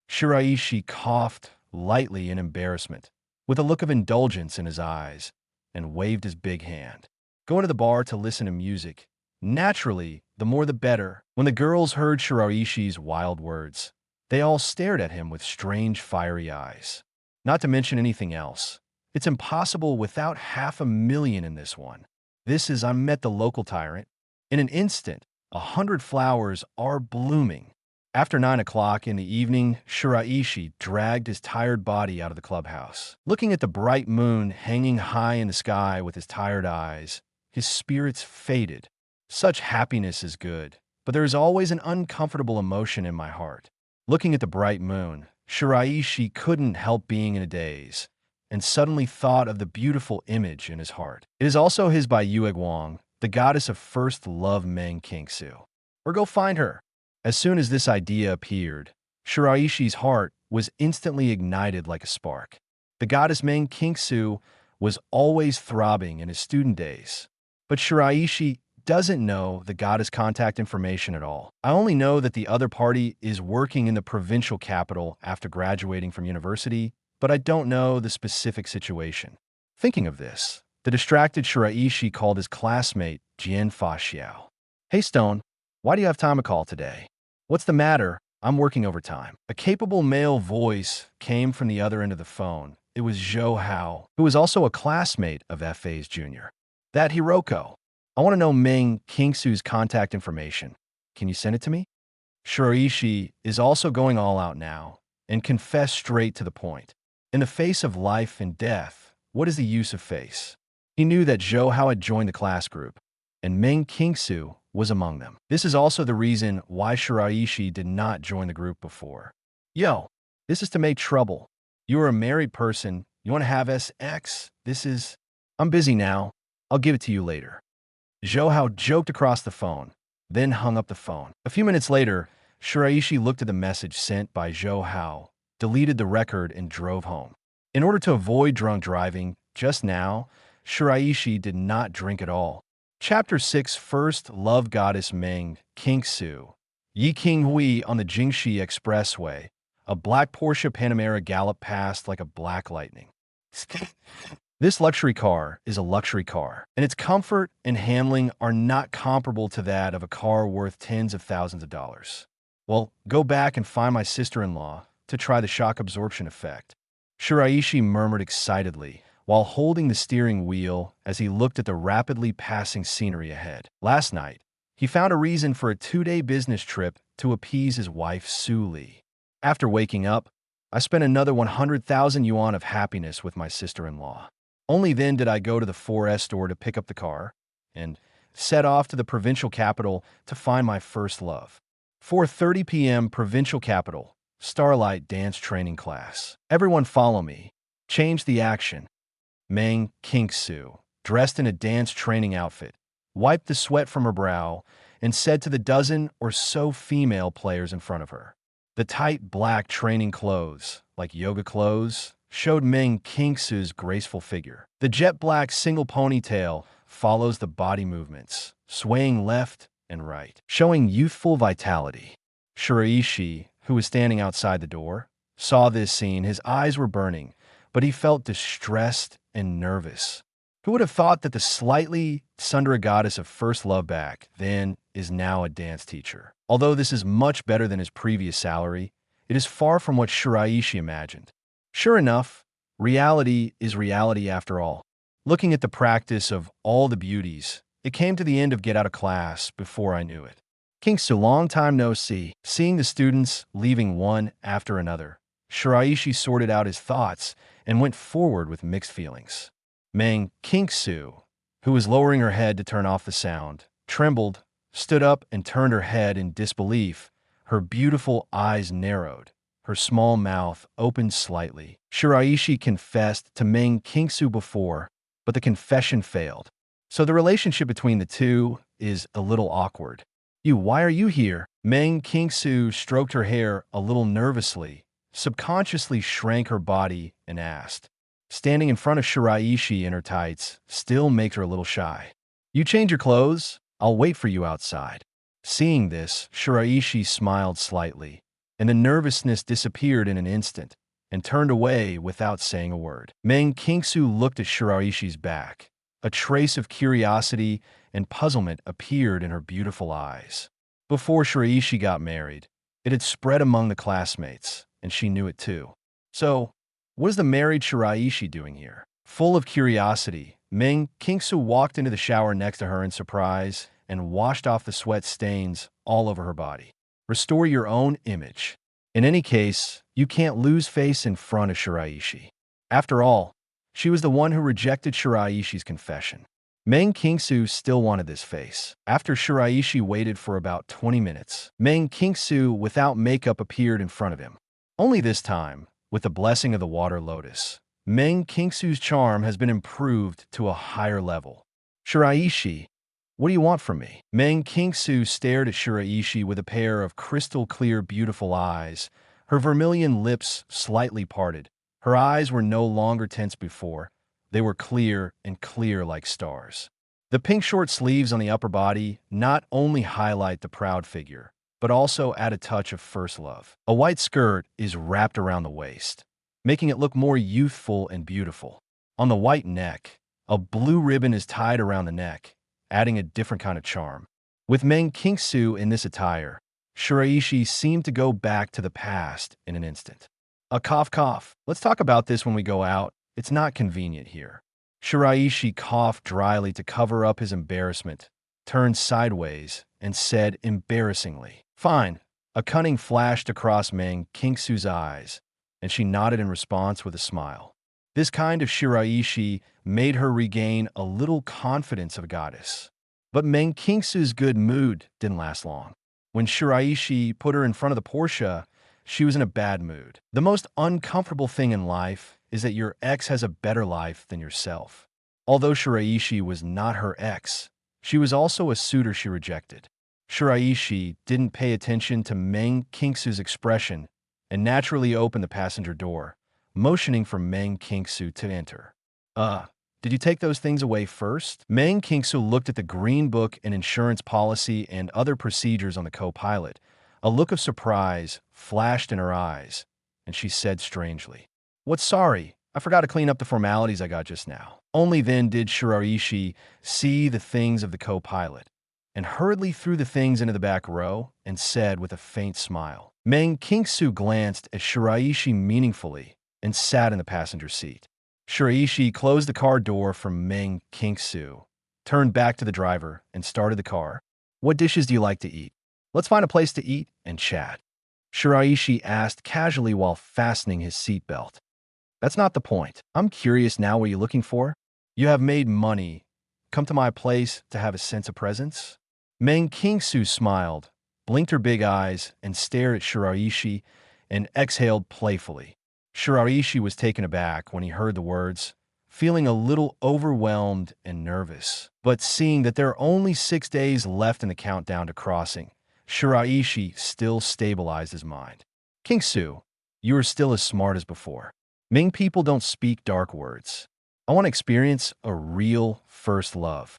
Shiraishi coughed lightly in embarrassment, with a look of indulgence in his eyes, and waved his big hand. Go into the bar to listen to music. Naturally, the more the better. When the girls heard Shiraishi's wild words, they all stared at him with strange, fiery eyes. Not to mention anything else. It's impossible without 500,000 in this one. This is I met the local tyrant. In an instant, 100 flowers are blooming. After 9 o'clock in the evening, Shiraishi dragged his tired body out of the clubhouse. Looking at the bright moon hanging high in the sky with his tired eyes, his spirits faded. Such happiness is good, but there is always an uncomfortable emotion in my heart. Looking at the bright moon, Shiraishi couldn't help being in a daze, and suddenly thought of the beautiful image in his heart. It is also his by Yue Guang, the goddess of first love Meng Qingsu. Or go find her. As soon as this idea appeared, Shiraishi's heart was instantly ignited like a spark. The goddess Meng Qingsu was always throbbing in his student days. But Shiraishi doesn't know the goddess contact information at all. I only know that the other party is working in the provincial capital after graduating from university, but I don't know the specific situation. Thinking of this, the distracted Shiraishi called his classmate, Jian Faxiao. Hey Stone, why do you have time to call today? What's the matter? I'm working overtime. A capable male voice came from the other end of the phone. It was Zhou Hao, who was also a classmate of FA's junior. That Hiroko. I want to know Meng Qingsu's contact information. Can you send it to me? Shiraishi is also going all out now and confessed straight to the point. In the face of life and death, what is the use of face? He knew that Zhou Hao had joined the class group, and Meng Qingsu was among them. This is also the reason why Shiraishi did not join the group before. Yo, this is to make trouble. You are a married person. You want to have SX? I'm busy now. I'll give it to you later. Zhou Hao joked across the phone, then hung up the phone. A few minutes later, Shiraishi looked at the message sent by Zhou Hao, deleted the record, and drove home. In order to avoid drunk driving, just now, Shiraishi did not drink at all. Chapter 6 First Love Goddess Ming, Kingsu. Yi King Hui on the Jingxi Expressway. A black Porsche Panamera galloped past like a black lightning. This luxury car is a luxury car, and its comfort and handling are not comparable to that of a car worth tens of thousands of dollars. Well, go back and find my sister-in-law to try the shock absorption effect. Shiraishi murmured excitedly, while holding the steering wheel as he looked at the rapidly passing scenery ahead. Last night, he found a reason for a 2-day business trip to appease his wife, Su Li. After waking up, I spent another 100,000 yuan of happiness with my sister-in-law. Only then did I go to the 4S store to pick up the car and set off to the provincial capital to find my first love. 4:30 p.m. Provincial Capital, Starlight Dance Training Class. Everyone follow me. Change the action. Meng Kingsu, dressed in a dance training outfit, wiped the sweat from her brow and said to the dozen or so female players in front of her. The tight black training clothes, like yoga clothes, showed Meng Kingsu's graceful figure. The jet black single ponytail follows the body movements, swaying left and right, showing youthful vitality. Shiraishi, who was standing outside the door, saw this scene. His eyes were burning, but he felt distressed and nervous. Who would have thought that the slightly tsundere goddess of first love back then is now a dance teacher? Although this is much better than his previous salary, it is far from what Shiraishi imagined. Sure enough, reality is reality after all. Looking at the practice of all the beauties, it came to the end of get out of class before I knew it. Kingsu, long time no see. Seeing the students leaving one after another, Shiraishi sorted out his thoughts and went forward with mixed feelings. Meng Kingsu, who was lowering her head to turn off the sound, trembled, stood up and turned her head in disbelief. Her beautiful eyes narrowed. Her small mouth opened slightly. Shiraishi confessed to Meng Kingsu before, but the confession failed. So the relationship between the two is a little awkward. Why are you here? Meng Kingsu stroked her hair a little nervously, subconsciously shrank her body and asked. Standing in front of Shiraishi in her tights still makes her a little shy. You change your clothes? I'll wait for you outside. Seeing this, Shiraishi smiled slightly, and the nervousness disappeared in an instant and turned away without saying a word. Meng Kingsu looked at Shiraishi's back. A trace of curiosity and puzzlement appeared in her beautiful eyes. Before Shiraishi got married, it had spread among the classmates, and she knew it too. So, what is the married Shiraishi doing here? Full of curiosity, Meng Kingsu walked into the shower next to her in surprise and washed off the sweat stains all over her body. Restore your own image. In any case, you can't lose face in front of Shiraishi. After all, she was the one who rejected Shiraishi's confession. Meng Kingsu still wanted this face. After Shiraishi waited for about 20 minutes, Meng Kingsu without makeup appeared in front of him. Only this time, with the blessing of the water lotus, Meng Kingsu's charm has been improved to a higher level. Shiraishi, what do you want from me? Meng Kingsu stared at Shiraishi with a pair of crystal-clear, beautiful eyes, her vermilion lips slightly parted. Her eyes were no longer tense before. They were clear and clear like stars. The pink short sleeves on the upper body not only highlight the proud figure, but also add a touch of first love. A white skirt is wrapped around the waist, making it look more youthful and beautiful. On the white neck, a blue ribbon is tied around the neck, adding a different kind of charm. With Meng Kingsu in this attire, Shiraishi seemed to go back to the past in an instant. A cough cough. Let's talk about this when we go out. It's not convenient here. Shiraishi coughed dryly to cover up his embarrassment, turned sideways, and said embarrassingly, Fine. A cunning flashed across Meng Kingsu's eyes, and she nodded in response with a smile. This kind of Shiraishi made her regain a little confidence of a goddess. But Meng Kingsu's good mood didn't last long. When Shiraishi put her in front of the Porsche, she was in a bad mood. The most uncomfortable thing in life is that your ex has a better life than yourself. Although Shiraishi was not her ex, she was also a suitor she rejected. Shiraishi didn't pay attention to Meng Kingsu's expression and naturally opened the passenger door, motioning for Meng Kingsu to enter. Did Did you take those things away first? Meng Qingsu looked at the green book and insurance policy and other procedures on the co-pilot. A look of surprise flashed in her eyes, and she said strangely, "What's sorry? I forgot to clean up the formalities I got just now." Only then did Shiraishi see the things of the co-pilot, and hurriedly threw the things into the back row and said with a faint smile. Meng Qingsu glanced at Shiraishi meaningfully and sat in the passenger seat. Shiraishi closed the car door from Meng Qingsu, turned back to the driver, and started the car. "What dishes do you like to eat? Let's find a place to eat and chat," Shiraishi asked casually while fastening his seatbelt. "That's not the point. I'm curious now, what you're looking for? You have made money. Come to my place to have a sense of presence?" Meng Qingsu smiled, blinked her big eyes, and stared at Shiraishi and exhaled playfully. Shiraishi was taken aback when he heard the words, feeling a little overwhelmed and nervous. But seeing that there are only 6 days left in the countdown to crossing, Shiraishi still stabilized his mind. "Qingsu, you are still as smart as before. Ming people don't speak dark words. I want to experience a real first love."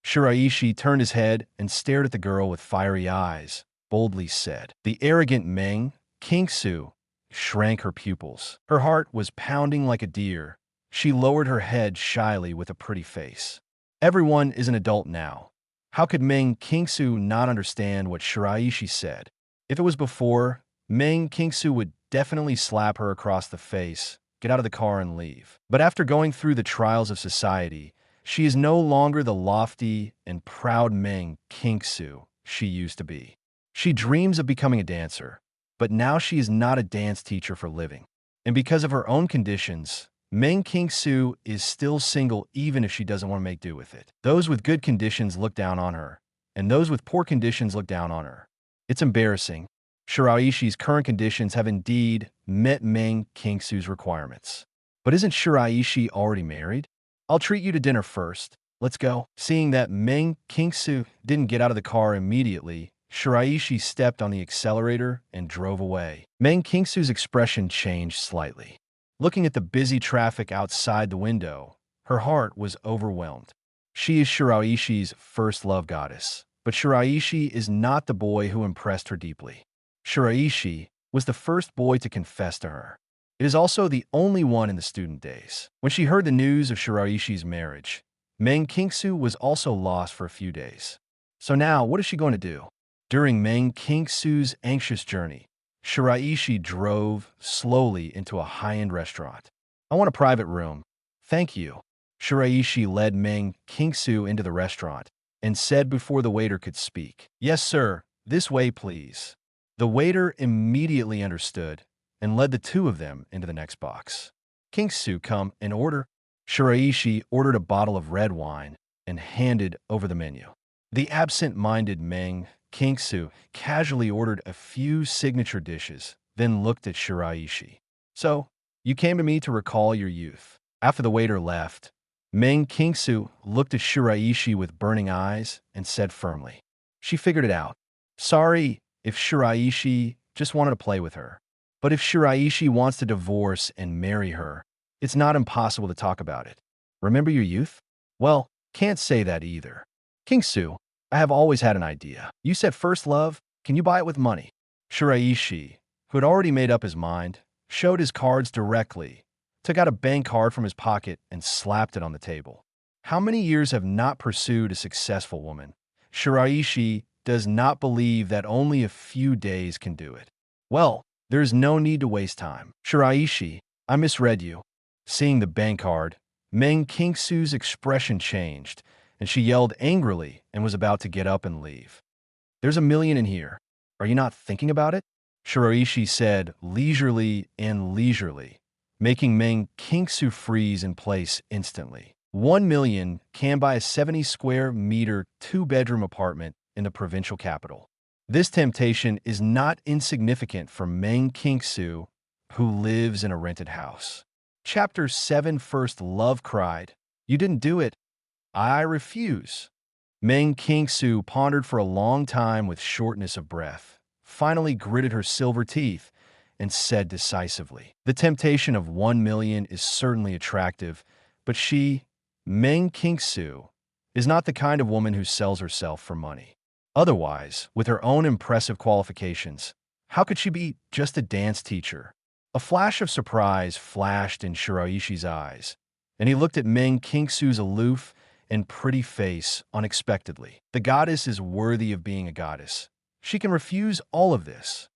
Shiraishi turned his head and stared at the girl with fiery eyes, boldly said. The arrogant Meng Qingsu shrank her pupils. Her heart was pounding like a deer. She lowered her head shyly with a pretty face. Everyone is an adult now. How could Meng Qingsu not understand what Shiraishi said? If it was before, Meng Qingsu would definitely slap her across the face, get out of the car, and leave. But after going through the trials of society, she is no longer the lofty and proud Meng Qingsu she used to be. She dreams of becoming a dancer, but now she is not a dance teacher for a living. And because of her own conditions, Meng Qingsu is still single even if she doesn't want to make do with it. Those with good conditions look down on her, and those with poor conditions look down on her. It's embarrassing. Shiraishi's current conditions have indeed met Meng Qingsu's requirements. But isn't Shiraishi already married? "I'll treat you to dinner first. Let's go." Seeing that Meng Qingsu didn't get out of the car immediately, Shiraishi stepped on the accelerator and drove away. Meng Qingsu's expression changed slightly. Looking at the busy traffic outside the window, her heart was overwhelmed. She is Shiraishi's first love goddess, but Shiraishi is not the boy who impressed her deeply. Shiraishi was the first boy to confess to her. It is also the only one in the student days. When she heard the news of Shiraishi's marriage, Meng Qingsu was also lost for a few days. So now, what is she going to do? During Meng Qingsu's anxious journey, Shiraishi drove slowly into a high-end restaurant. "I want a private room. Thank you." Shiraishi led Meng Qingsu into the restaurant and said before the waiter could speak, "Yes, sir. This way, please." The waiter immediately understood and led the two of them into the next box. "Qingsu, come and order." Shiraishi ordered a bottle of red wine and handed over the menu. The absent-minded Meng Qingsu casually ordered a few signature dishes, then looked at Shiraishi. "So, you came to me to recall your youth." After the waiter left, Meng Qingsu looked at Shiraishi with burning eyes and said firmly, "She figured it out. Sorry if Shiraishi just wanted to play with her. But if Shiraishi wants to divorce and marry her, it's not impossible to talk about it. Remember your youth? Well, can't say that either. Qingsu, I have always had an idea. You said first love, can you buy it with money?" Shiraishi, who had already made up his mind, showed his cards directly, took out a bank card from his pocket, and slapped it on the table. How many years have not pursued a successful woman? Shiraishi does not believe that only a few days can do it. Well, there is no need to waste time. Shiraishi, I misread you. Seeing the bank card, Meng Qingsu's expression changed, and she yelled angrily and was about to get up and leave. "There's $1 million in here. Are you not thinking about it?" Shiraishi said leisurely and leisurely, making Meng Qingsu freeze in place instantly. $1 million can buy a 70-square-meter, 2-bedroom apartment in the provincial capital. This temptation is not insignificant for Meng Qingsu, who lives in a rented house. Chapter 7 First Love cried, "You didn't do it. I refuse." Meng Qingsu pondered for a long time with shortness of breath, finally gritted her silver teeth, and said decisively, "The temptation of $1 million is certainly attractive, but she Meng Qingsu is not the kind of woman who sells herself for money. Otherwise, with her own impressive qualifications, how could she be just a dance teacher? A flash of surprise flashed in Shiraishi's eyes, and he looked at Meng Qingsu's aloof and pretty face unexpectedly. The goddess is worthy of being a goddess. She can refuse all of this.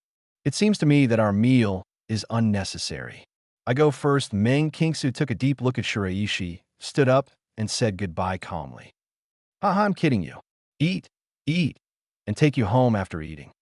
It seems to me that our meal is unnecessary. I go first. Meng Qingsu took a deep look at Shiraishi, stood up, and said goodbye calmly. Haha, I'm kidding you. Eat, and take you home after eating.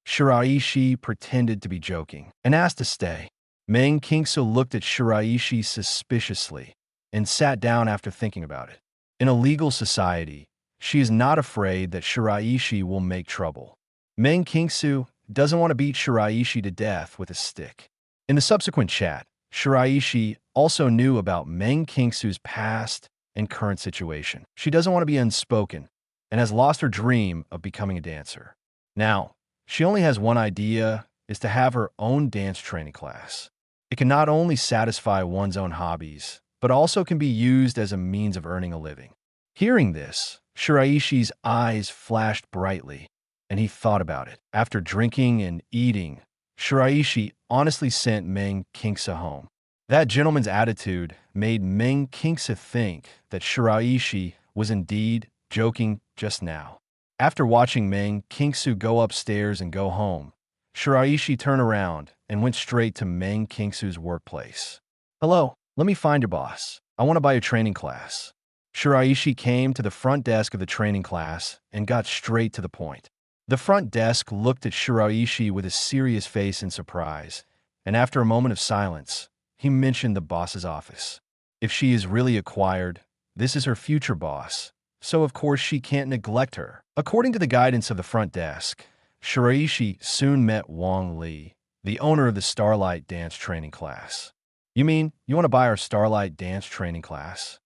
Shiraishi pretended to be joking and asked to stay. Meng Qingsu looked at Shiraishi suspiciously and sat down after thinking about it. In a legal society, she is not afraid that Shiraishi will make trouble. Meng Qingsu doesn't want to beat Shiraishi to death with a stick. In the subsequent chat, Shiraishi also knew about Meng Qingsu's past and current situation. She doesn't want to be unspoken and has lost her dream of becoming a dancer. Now, she only has one idea, is to have her own dance training class. It can not only satisfy one's own hobbies, but also can be used as a means of earning a living. Hearing this, Shiraishi's eyes flashed brightly, and he thought about it. After drinking and eating, Shiraishi honestly sent Meng Qingsu home. That gentleman's attitude made Meng Qingsu think that Shiraishi was indeed joking just now. After watching Meng Qingsu go upstairs and go home, Shiraishi turned around and went straight to Meng Qingsu's workplace. Hello, let me find your boss. I want to buy your training class. Shiraishi came to the front desk of the training class and got straight to the point. The front desk looked at Shiraishi with a serious face in surprise, and after a moment of silence, he mentioned the boss's office. If she is really acquired, this is her future boss, so of course she can't neglect her. According to the guidance of the front desk, Shiraishi soon met Wang Li, the owner of the Starlight Dance Training Class. You mean you want to buy our Starlight Dance Training Class?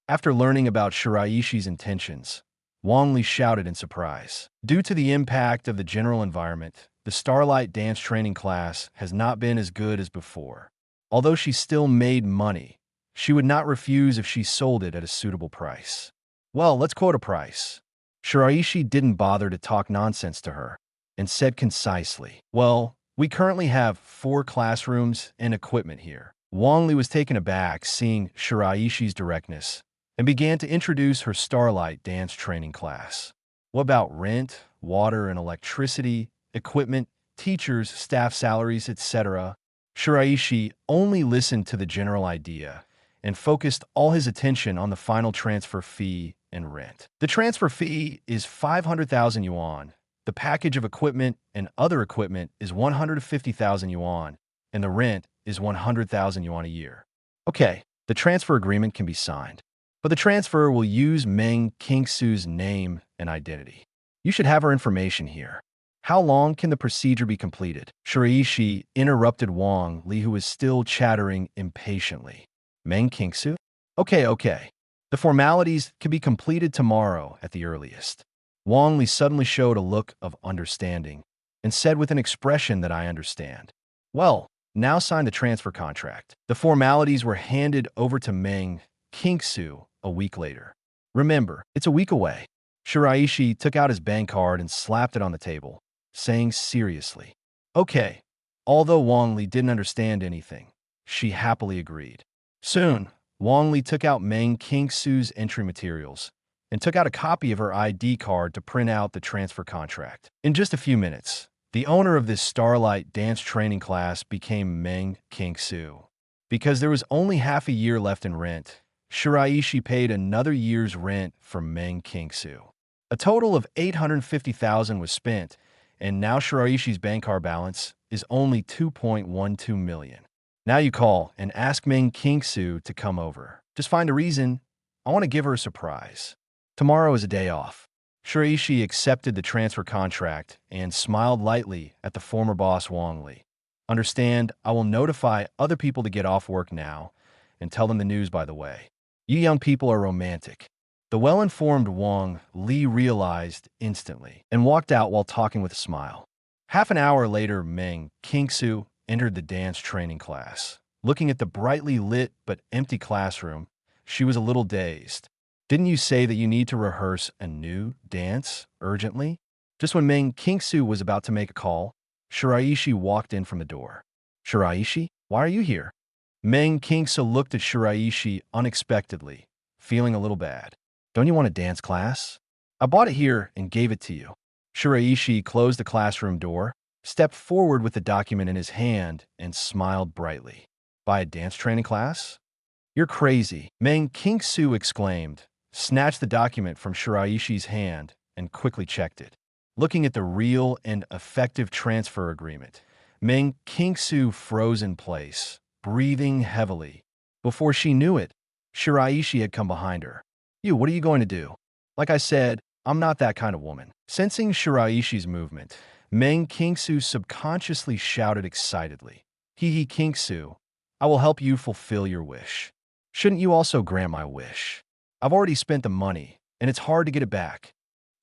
After learning about Shiraishi's intentions, Wang Li shouted in surprise. Due to the impact of the general environment, the Starlight Dance Training Class has not been as good as before. Although she still made money, she would not refuse if she sold it at a suitable price. Well, let's quote a price. Shiraishi didn't bother to talk nonsense to her and said concisely, well, we currently have 4 classrooms and equipment here. Wang Li was taken aback seeing Shiraishi's directness and began to introduce her Starlight Dance Training Class. What about rent, water and electricity, equipment, teachers, staff salaries, etc.? Shiraishi only listened to the general idea and focused all his attention on the final transfer fee and rent. The transfer fee is 500,000 yuan. The package of equipment and other equipment is 150,000 yuan, and the rent is 100,000 yuan a year. Okay, the transfer agreement can be signed, but the transfer will use Meng Qingsu's name and identity. You should have her information here. How long can the procedure be completed? Shiraishi interrupted Wang Li, who was still chattering impatiently. Meng Qingsu? Okay. The formalities can be completed tomorrow at the earliest. Wang Li suddenly showed a look of understanding and said with an expression that I understand. Well, now sign the transfer contract. The formalities were handed over to Meng Qingsu a week later. Remember, it's a week away. Shiraishi took out his bank card and slapped it on the table, saying seriously, okay. Although Wang Li didn't understand anything, she happily agreed. Soon, Wang Li took out Meng Qingsu's entry materials and took out a copy of her ID card to print out the transfer contract. In just a few minutes, the owner of this Starlight Dance Training Class became Meng Qingsu. Because there was only half a year left in rent, Shiraishi paid another year's rent for Meng Qingsu. A total of 850,000 was spent, and now Shiraishi's bank card balance is only 2.12 million. Now you call and ask Meng Qingsu to come over. Just find a reason. I want to give her a surprise. Tomorrow is a day off. Shiraishi accepted the transfer contract and smiled lightly at the former boss Wang Li. Understand, I will notify other people to get off work now and tell them the news by the way. You young people are romantic. The well-informed Wang Li realized instantly and walked out while talking with a smile. Half an hour later, Meng Qingsu entered the dance training class. Looking at the brightly lit but empty classroom, She was a little dazed. Didn't you say that you need to rehearse a new dance urgently? Just when Ming Kingsu was about to make a call, Shiraishi walked in from the door. Shiraishi, why are you here? Ming Kingsu looked at Shiraishi unexpectedly, feeling a little bad. Don't you want a dance class? I bought it here and gave it to you. Shiraishi closed the classroom door, stepped forward with the document in his hand, and smiled brightly. Buy a dance training class? You're crazy, Ming Kingsu exclaimed, snatched the document from Shiraishi's hand, and quickly checked it. Looking at the real and effective transfer agreement, Ming Kingsu froze in place, breathing heavily. Before she knew it, Shiraishi had come behind her. What are you going to do? Like I said, I'm not that kind of woman. Sensing Shiraishi's movement, Ming Kingsu subconsciously shouted excitedly. Hee Kingsu, I will help you fulfill your wish. Shouldn't you also grant my wish? I've already spent the money, and it's hard to get it back.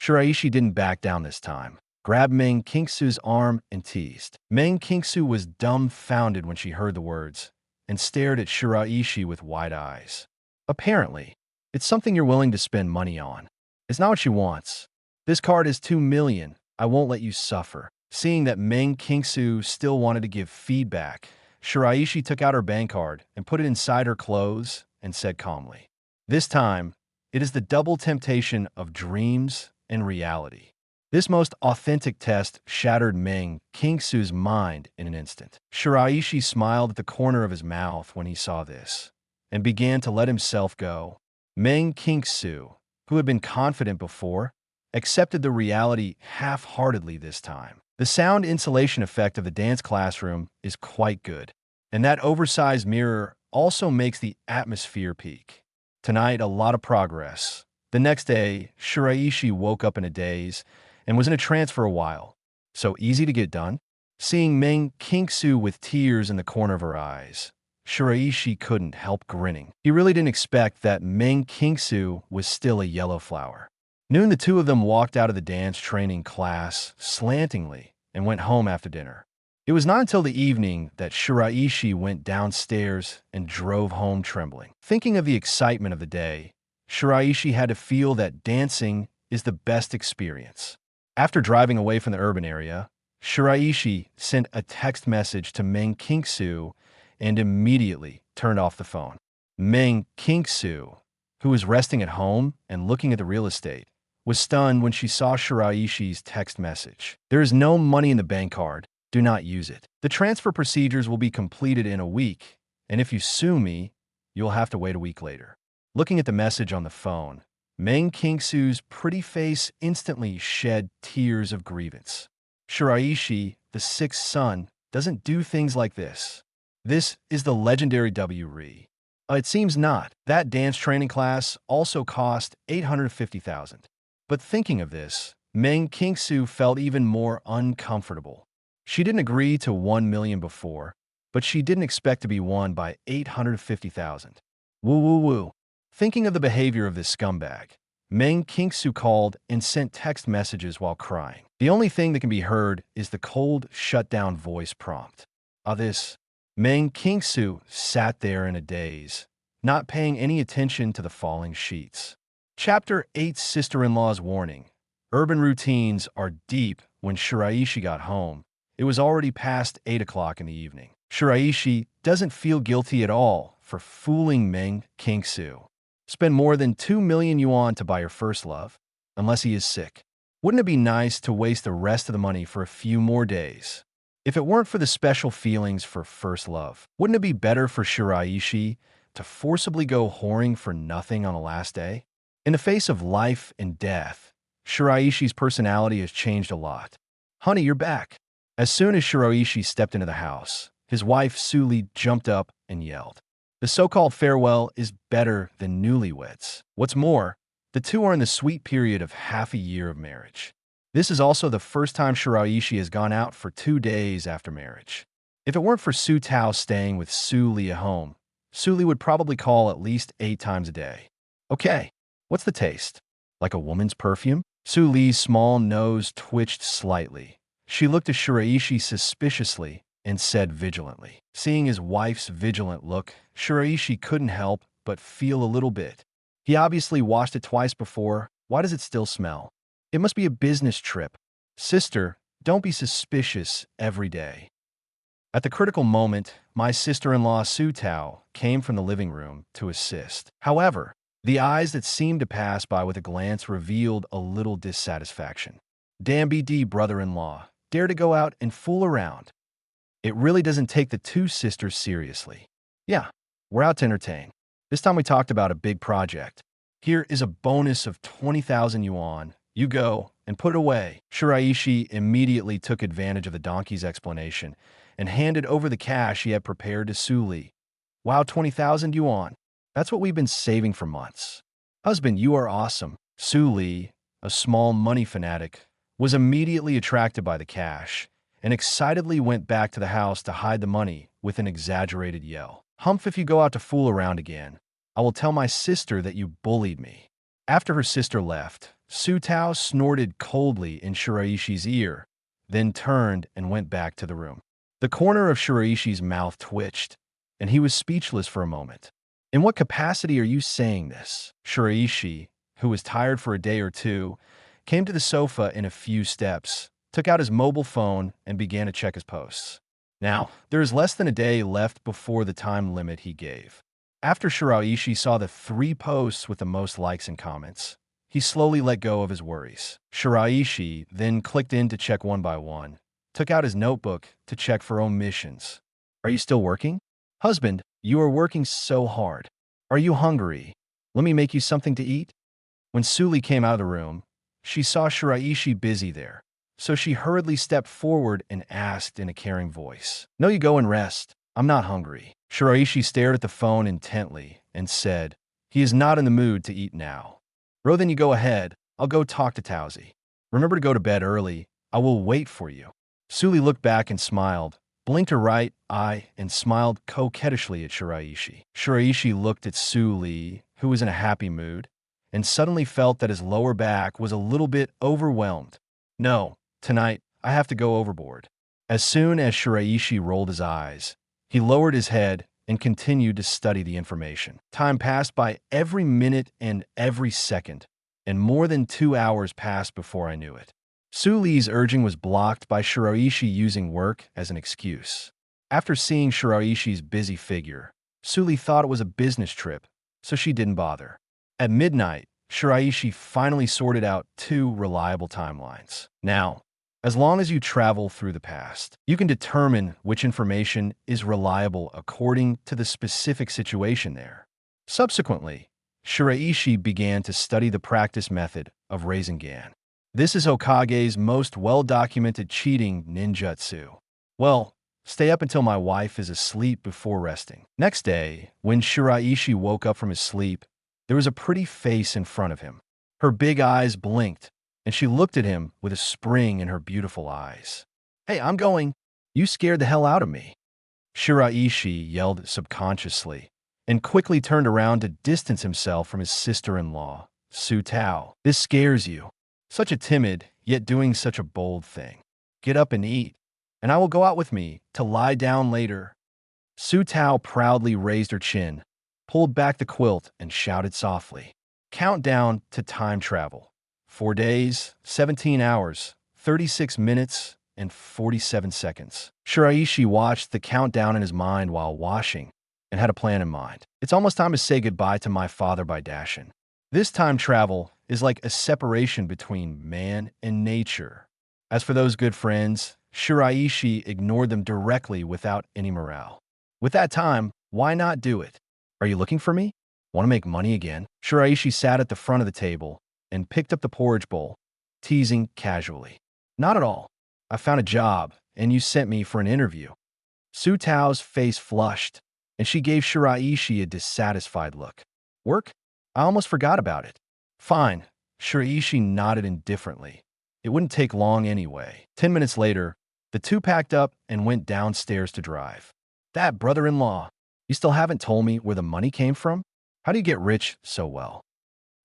Shiraishi didn't back down this time, grabbed Ming Kingsu's arm and teased. Ming Kingsu was dumbfounded when she heard the words, and stared at Shiraishi with wide eyes. Apparently, it's something you're willing to spend money on. It's not what she wants. This card is 2 million. I won't let you suffer. Seeing that Ming Kingsu still wanted to give feedback, Shiraishi took out her bank card and put it inside her clothes and said calmly, this time, it is the double temptation of dreams and reality. This most authentic test shattered Ming Kingsu's mind in an instant. Shiraishi smiled at the corner of his mouth when he saw this, and began to let himself go. Ming Kingsu, who had been confident before, accepted the reality half-heartedly this time. The sound insulation effect of the dance classroom is quite good, and that oversized mirror also makes the atmosphere peak. Tonight, a lot of progress. The next day, Shiraishi woke up in a daze and was in a trance for a while. So easy to get done? Seeing Ming Kingsu with tears in the corner of her eyes, Shiraishi couldn't help grinning. He really didn't expect that Ming Kingsu was still a yellow flower. Noon, the two of them walked out of the dance training class slantingly and went home after dinner. It was not until the evening that Shiraishi went downstairs and drove home trembling. Thinking of the excitement of the day, Shiraishi had to feel that dancing is the best experience. After driving away from the urban area, Shiraishi sent a text message to Ming Kingsu and immediately turned off the phone. Ming Kingsu, who was resting at home and looking at the real estate, was stunned when she saw Shiraishi's text message. There is no money in the bank card. Do not use it. The transfer procedures will be completed in a week, and if you sue me, you'll have to wait a week later. Looking at the message on the phone, Ming Kingsu's pretty face instantly shed tears of grievance. Shiraishi, the sixth son, doesn't do things like this. This is the legendary W.R.E. It seems not. That dance training class also cost $850,000. But thinking of this, Ming Kingsu felt even more uncomfortable. She didn't agree to $1 million before, but she didn't expect to be won by $850,000. Woo woo woo. Thinking of the behavior of this scumbag, Ming Kingsu called and sent text messages while crying. The only thing that can be heard is the cold, shut-down voice prompt. Ming Kingsu sat there in a daze, not paying any attention to the falling sheets. Chapter 8 Sister-in-Law's Warning. Urban routines are deep. When Shiraishi got home, it was already past 8 o'clock in the evening. Shiraishi doesn't feel guilty at all for fooling Ming Kingsu. Spend more than 2 million yuan to buy your first love, unless he is sick. Wouldn't it be nice to waste the rest of the money for a few more days? If it weren't for the special feelings for first love, wouldn't it be better for Shiraishi to forcibly go whoring for nothing on the last day? In the face of life and death, Shiraishi's personality has changed a lot. Honey, you're back. As soon as Shiraishi stepped into the house, his wife Suli jumped up and yelled. The so-called farewell is better than newlyweds. What's more, the two are in the sweet period of half a year of marriage. This is also the first time Shiraishi has gone out for 2 days after marriage. If it weren't for Su Tao staying with Su Li at home, Su Li would probably call at least 8 times a day. Okay, what's the taste? Like a woman's perfume? Su Li's small nose twitched slightly. She looked at Shiraishi suspiciously and said vigilantly. Seeing his wife's vigilant look, Shiraishi couldn't help but feel a little bit. He obviously washed it twice before. Why does it still smell? It must be a business trip. Sister, don't be suspicious every day. At the critical moment, my sister-in-law Su Tao came from the living room to assist. However, the eyes that seemed to pass by with a glance revealed a little dissatisfaction. Damn BD brother-in-law, dare to go out and fool around. It really doesn't take the two sisters seriously. Yeah, we're out to entertain. This time we talked about a big project. Here is a bonus of 20,000 yuan. You go and put it away. Shiraishi immediately took advantage of the donkey's explanation and handed over the cash he had prepared to Su Li. Wow, 20,000 yuan. That's what we've been saving for months. Husband, you are awesome. Su Li, a small money fanatic, was immediately attracted by the cash and excitedly went back to the house to hide the money with an exaggerated yell. Humph, if you go out to fool around again, I will tell my sister that you bullied me. After her sister left, Su Tao snorted coldly in Shiraishi's ear, then turned and went back to the room. The corner of Shiraishi's mouth twitched, and he was speechless for a moment. In what capacity are you saying this? Shiraishi, who was tired for a day or two, came to the sofa in a few steps, took out his mobile phone, and began to check his posts. Now, there is less than a day left before the time limit he gave. After Shiraishi saw the 3 posts with the most likes and comments, he slowly let go of his worries. Shiraishi then clicked in to check one by one, took out his notebook to check for omissions. Are you still working? Husband, you are working so hard. Are you hungry? Let me make you something to eat. When Su Li came out of the room, she saw Shiraishi busy there, so she hurriedly stepped forward and asked in a caring voice, "No, you go and rest. I'm not hungry." Shiraishi stared at the phone intently and said, "He is not in the mood to eat now." "Ro, then you go ahead. I'll go talk to Tauzi. Remember to go to bed early. I will wait for you." Su Li looked back and smiled, blinked her right eye, and smiled coquettishly at Shiraishi. Shiraishi looked at Su Li, who was in a happy mood, and suddenly felt that his lower back was a little bit overwhelmed. "No, tonight, I have to go overboard." As soon as Shiraishi rolled his eyes, he lowered his head and continued to study the information. Time passed by every minute and every second, and more than 2 hours passed before I knew it. Su Li's urging was blocked by Shiraishi using work as an excuse. After seeing Shiraishi's busy figure, Su Li thought it was a business trip, so she didn't bother. At midnight, Shiraishi finally sorted out 2 reliable timelines. Now, as long as you travel through the past, you can determine which information is reliable according to the specific situation there. Subsequently, Shiraishi began to study the practice method of Rasengan. This is Hokage's most well-documented cheating ninjutsu. Well, stay up until my wife is asleep before resting. Next day, when Shiraishi woke up from his sleep, there was a pretty face in front of him. Her big eyes blinked, and she looked at him with a spring in her beautiful eyes. "Hey, I'm going. You scared the hell out of me." Shiraishi yelled subconsciously, and quickly turned around to distance himself from his sister-in-law, Su Tao. "This scares you. Such a timid, yet doing such a bold thing. Get up and eat, and I will go out with me to lie down later." Su Tao proudly raised her chin, pulled back the quilt, and shouted softly. Countdown to time travel. 4 days, 17 hours, 36 minutes, and 47 seconds. Shiraishi watched the countdown in his mind while washing and had a plan in mind. "It's almost time to say goodbye to my father by dashing." This time travel is like a separation between man and nature. As for those good friends, Shiraishi ignored them directly without any morale. With that time, why not do it? "Are you looking for me? Want to make money again?" Shiraishi sat at the front of the table and picked up the porridge bowl, teasing casually. "Not at all. I found a job, and you sent me for an interview." Su Tao's face flushed, and she gave Shiraishi a dissatisfied look. "Work? I almost forgot about it." "Fine." Shiraishi nodded indifferently. It wouldn't take long anyway. 10 minutes later, the two packed up and went downstairs to drive. "That brother-in-law, you still haven't told me where the money came from? How do you get rich so well?"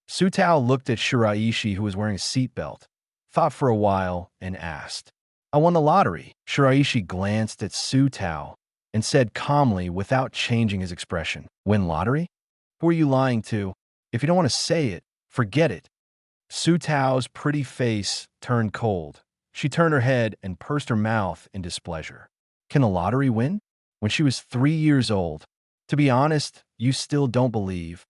Su Tao looked at Shiraishi, who was wearing a seatbelt, thought for a while, and asked, "I won the lottery." Shiraishi glanced at Su Tao and said calmly without changing his expression, "Win lottery? Who are you lying to? If you don't want to say it, forget it. Su Tao's pretty face turned cold. She turned her head and pursed her mouth in displeasure. Can the lottery win? When she was 3 years old. To be honest, you still don't believe.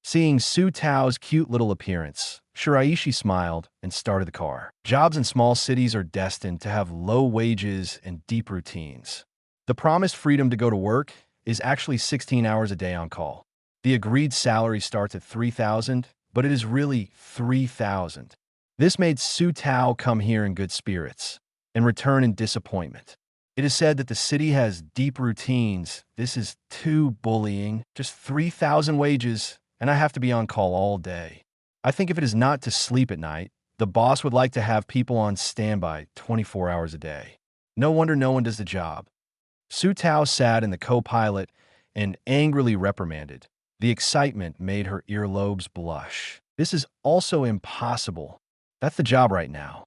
Seeing Su Tao's cute little appearance, Shiraishi smiled and started the car. Jobs in small cities are destined to have low wages and deep routines. The promised freedom to go to work is actually 16 hours a day on call. The agreed salary starts at 3,000, but it is really 3,000. This made Su Tao come here in good spirits and return in disappointment. It is said that the city has deep routines. This is too bullying. Just 3,000 wages, and I have to be on call all day. I think if it is not to sleep at night, the boss would like to have people on standby 24 hours a day. No wonder no one does the job. Su Tao sat in the co-pilot and angrily reprimanded. The excitement made her earlobes blush. This is also impossible. That's the job right now.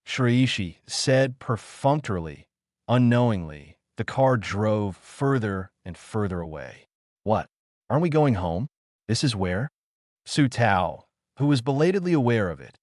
Shiraishi said perfunctorily. Unknowingly, the car drove further and further away. What? Aren't we going home? This is where? Su Tao, who was belatedly aware of it,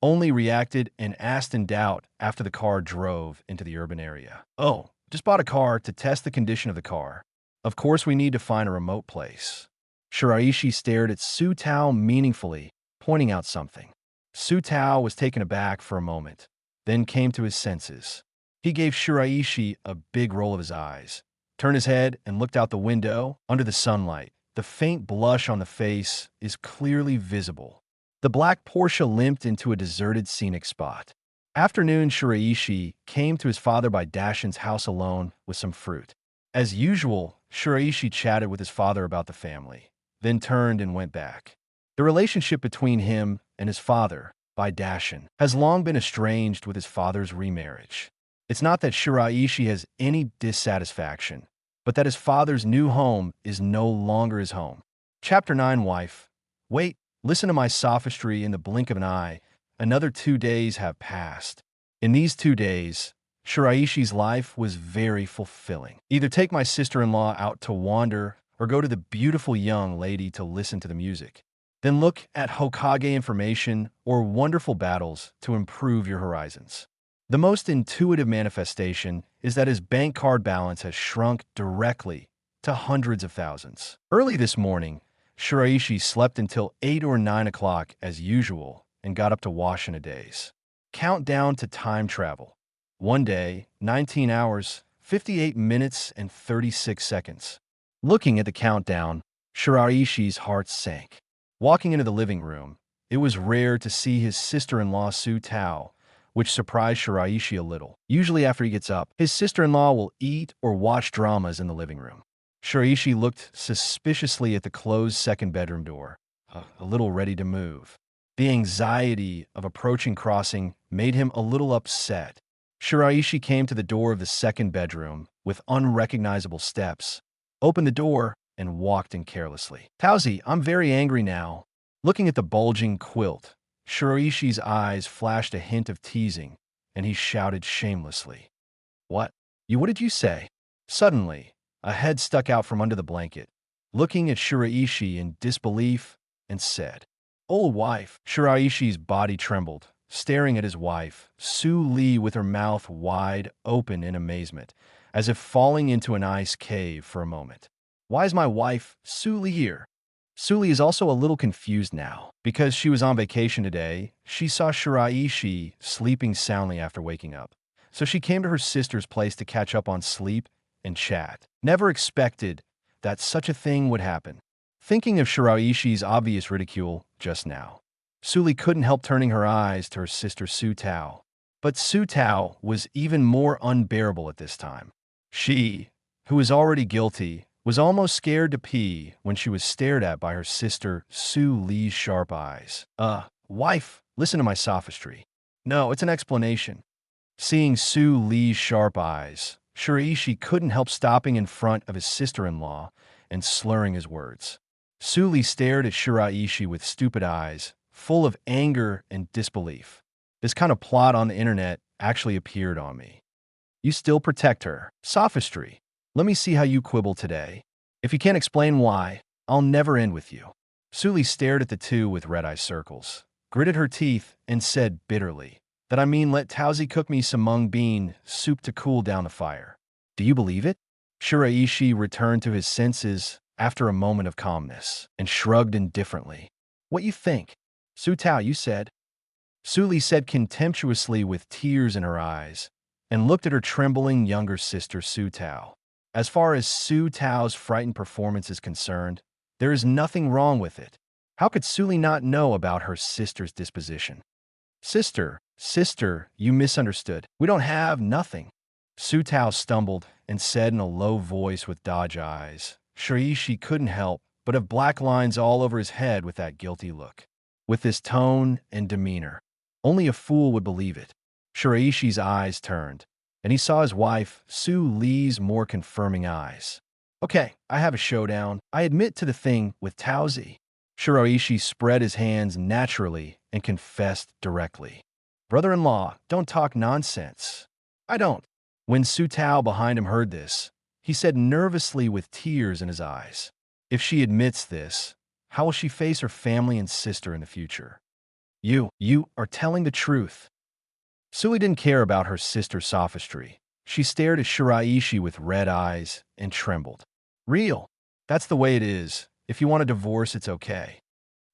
only reacted and asked in doubt after the car drove into the urban area. Oh, just bought a car to test the condition of the car. Of course we need to find a remote place. Shiraishi stared at Su Tao meaningfully, pointing out something. Su Tao was taken aback for a moment, then came to his senses. He gave Shiraishi a big roll of his eyes, turned his head and looked out the window under the sunlight. The faint blush on the face is clearly visible. The black Porsche limped into a deserted scenic spot. Afternoon, Shiraishi came to his father by Dashin's house alone with some fruit. As usual, Shiraishi chatted with his father about the family, then turned and went back. The relationship between him and his father, by Dashin, has long been estranged with his father's remarriage. It's not that Shiraishi has any dissatisfaction, but that his father's new home is no longer his home. Chapter 9, Wife. Wait, listen to my sophistry in the blink of an eye. Another 2 days have passed. In these 2 days, Shiraishi's life was very fulfilling. Either take my sister-in-law out to wander or go to the beautiful young lady to listen to the music. Then look at Hokage information or wonderful battles to improve your horizons. The most intuitive manifestation is that his bank card balance has shrunk directly to hundreds of thousands. Early this morning, Shiraishi slept until 8 or 9 o'clock as usual and got up to wash in a daze. Countdown to time travel. 1 day, 19 hours, 58 minutes, and 36 seconds. Looking at the countdown, Shiraishi's heart sank. Walking into the living room, it was rare to see his sister-in-law Su Tao, which surprised Shiraishi a little. Usually after he gets up, his sister-in-law will eat or watch dramas in the living room. Shiraishi looked suspiciously at the closed second bedroom door, a little ready to move. The anxiety of approaching crossing made him a little upset. Shiraishi came to the door of the second bedroom with unrecognizable steps, opened the door, and walked in carelessly. Taozi, I'm very angry now. Looking at the bulging quilt, Shiraishi's eyes flashed a hint of teasing, and he shouted shamelessly. What? What did you say? Suddenly, a head stuck out from under the blanket, looking at Shiraishi in disbelief, and said, "Old wife." Shiraishi's body trembled, staring at his wife, Su Li, with her mouth wide open in amazement, as if falling into an ice cave for a moment. Why is my wife, Su Li, here? Su Li is also a little confused now. Because she was on vacation today, she saw Shiraishi sleeping soundly after waking up. So she came to her sister's place to catch up on sleep and chat. Never expected that such a thing would happen. Thinking of Shiraishi's obvious ridicule just now, Su Li couldn't help turning her eyes to her sister Su Tao. But Su Tao was even more unbearable at this time. She, who was already guilty, was almost scared to pee when she was stared at by her sister Su Li's sharp eyes. Wife, listen to my sophistry. No, it's an explanation. Seeing Su Li's sharp eyes, Shiraishi couldn't help stopping in front of his sister-in-law and slurring his words. Su Li stared at Shiraishi with stupid eyes, full of anger and disbelief. This kind of plot on the internet actually appeared on me. You still protect her. Sophistry. Let me see how you quibble today. If you can't explain why, I'll never end with you. Suli stared at the two with red eye circles, gritted her teeth, and said bitterly, that I mean let Taozi cook me some mung bean soup to cool down the fire. Do you believe it? Shiraishi returned to his senses after a moment of calmness and shrugged indifferently. What you think? Su Tao, you said. Suli said contemptuously with tears in her eyes and looked at her trembling younger sister Su Tao. As far as Su Tao's frightened performance is concerned, there is nothing wrong with it. How could Suli not know about her sister's disposition? Sister, you misunderstood. We don't have nothing. Su Tao stumbled and said in a low voice with dodge eyes. Shiraishi couldn't help but have black lines all over his head with that guilty look. With this tone and demeanor, only a fool would believe it. Shiraishi's eyes turned, and he saw his wife, Su Li's more confirming eyes. Okay, I have a showdown. I admit to the thing with Taozi. Shiraishi spread his hands naturally and confessed directly. Brother-in-law, don't talk nonsense. I don't. When Su Tao behind him heard this, he said nervously with tears in his eyes, if she admits this, how will she face her family and sister in the future? You are telling the truth. Suli didn't care about her sister's sophistry. She stared at Shiraishi with red eyes and trembled. Real. That's the way it is. If you want a divorce, it's okay.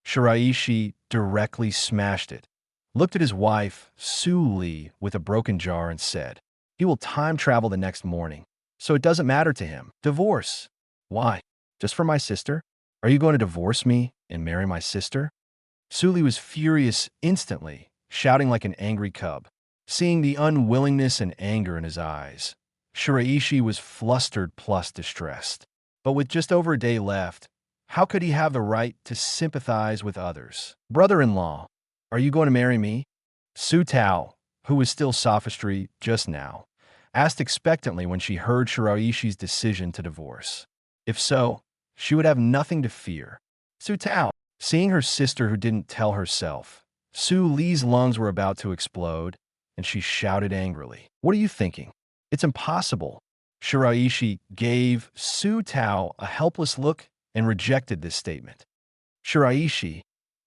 Shiraishi directly smashed it, looked at his wife, Su Li, with a broken jar and said, he will time travel the next morning, so it doesn't matter to him. Divorce. Why? Just for my sister? Are you going to divorce me and marry my sister? Su Li was furious instantly, shouting like an angry cub. Seeing the unwillingness and anger in his eyes, Shiraishi was flustered plus distressed. But with just over a day left, how could he have the right to sympathize with others? Brother-in-law, are you going to marry me? Su Tao, who was still sophistry just now, asked expectantly when she heard Shiraishi's decision to divorce. If so, she would have nothing to fear. Su Tao, seeing her sister who didn't tell herself, Su Li's lungs were about to explode, and she shouted angrily, what are you thinking? It's impossible. Shiraishi gave Su Tao a helpless look and rejected this statement. Shiraishi,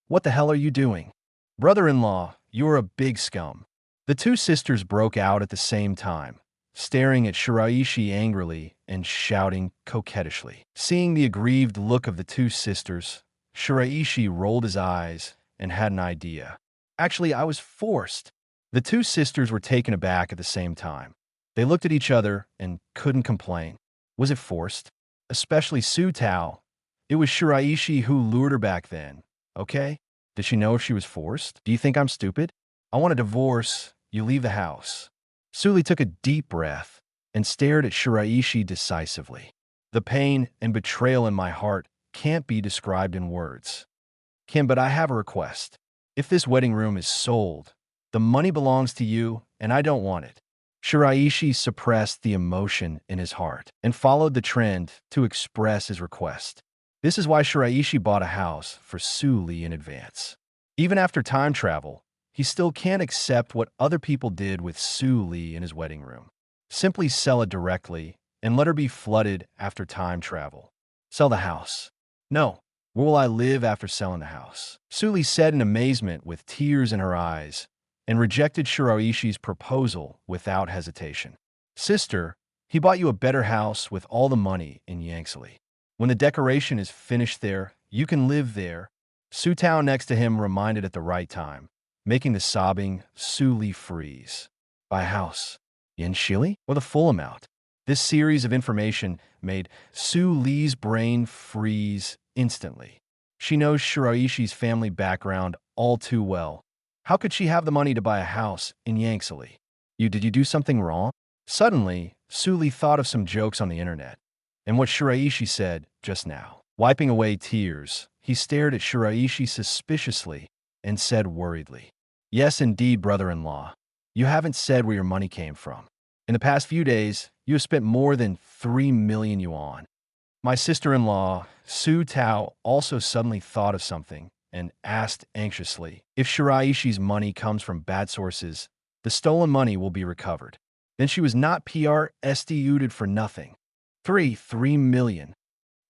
what the hell are you doing? Brother-in-law, you're a big scum. The two sisters broke out at the same time, staring at Shiraishi angrily and shouting coquettishly. Seeing the aggrieved look of the two sisters, Shiraishi rolled his eyes and had an idea. Actually, I was forced. The two sisters were taken aback at the same time. They looked at each other and couldn't complain. Was it forced? Especially Su Tao. It was Shiraishi who lured her back then, okay? Did she know if she was forced? Do you think I'm stupid? I want a divorce. You leave the house. Suli took a deep breath and stared at Shiraishi decisively. The pain and betrayal in my heart can't be described in words. But I have a request. If this wedding room is sold, the money belongs to you, and I don't want it. Shiraishi suppressed the emotion in his heart and followed the trend to express his request. This is why Shiraishi bought a house for Su Li in advance. Even after time travel, he still can't accept what other people did with Su Li in his wedding room. Simply sell it directly and let her be flooded after time travel. Sell the house. No. Where will I live after selling the house? Su Li said in amazement with tears in her eyes, and rejected Shiraishi's proposal without hesitation. Sister, he bought you a better house with all the money in Yangtze. When the decoration is finished there, you can live there. Su Tao next to him reminded at the right time, making the sobbing Su Li freeze. Buy a house. Yen Shili? Or the full amount? This series of information made Su Li's brain freeze instantly. She knows Shiraishi's family background all too well. How could she have the money to buy a house in Yangtze? Did you do something wrong? Suddenly, Su Li thought of some jokes on the internet, and what Shiraishi said just now. Wiping away tears, he stared at Shiraishi suspiciously and said worriedly, yes, indeed, brother-in-law. You haven't said where your money came from. In the past few days, you have spent more than 3 million yuan. My sister-in-law, Su Tao, also suddenly thought of something and asked anxiously, if Shiraishi's money comes from bad sources, the stolen money will be recovered. Then she was not PRSDU'd for nothing. 3 million.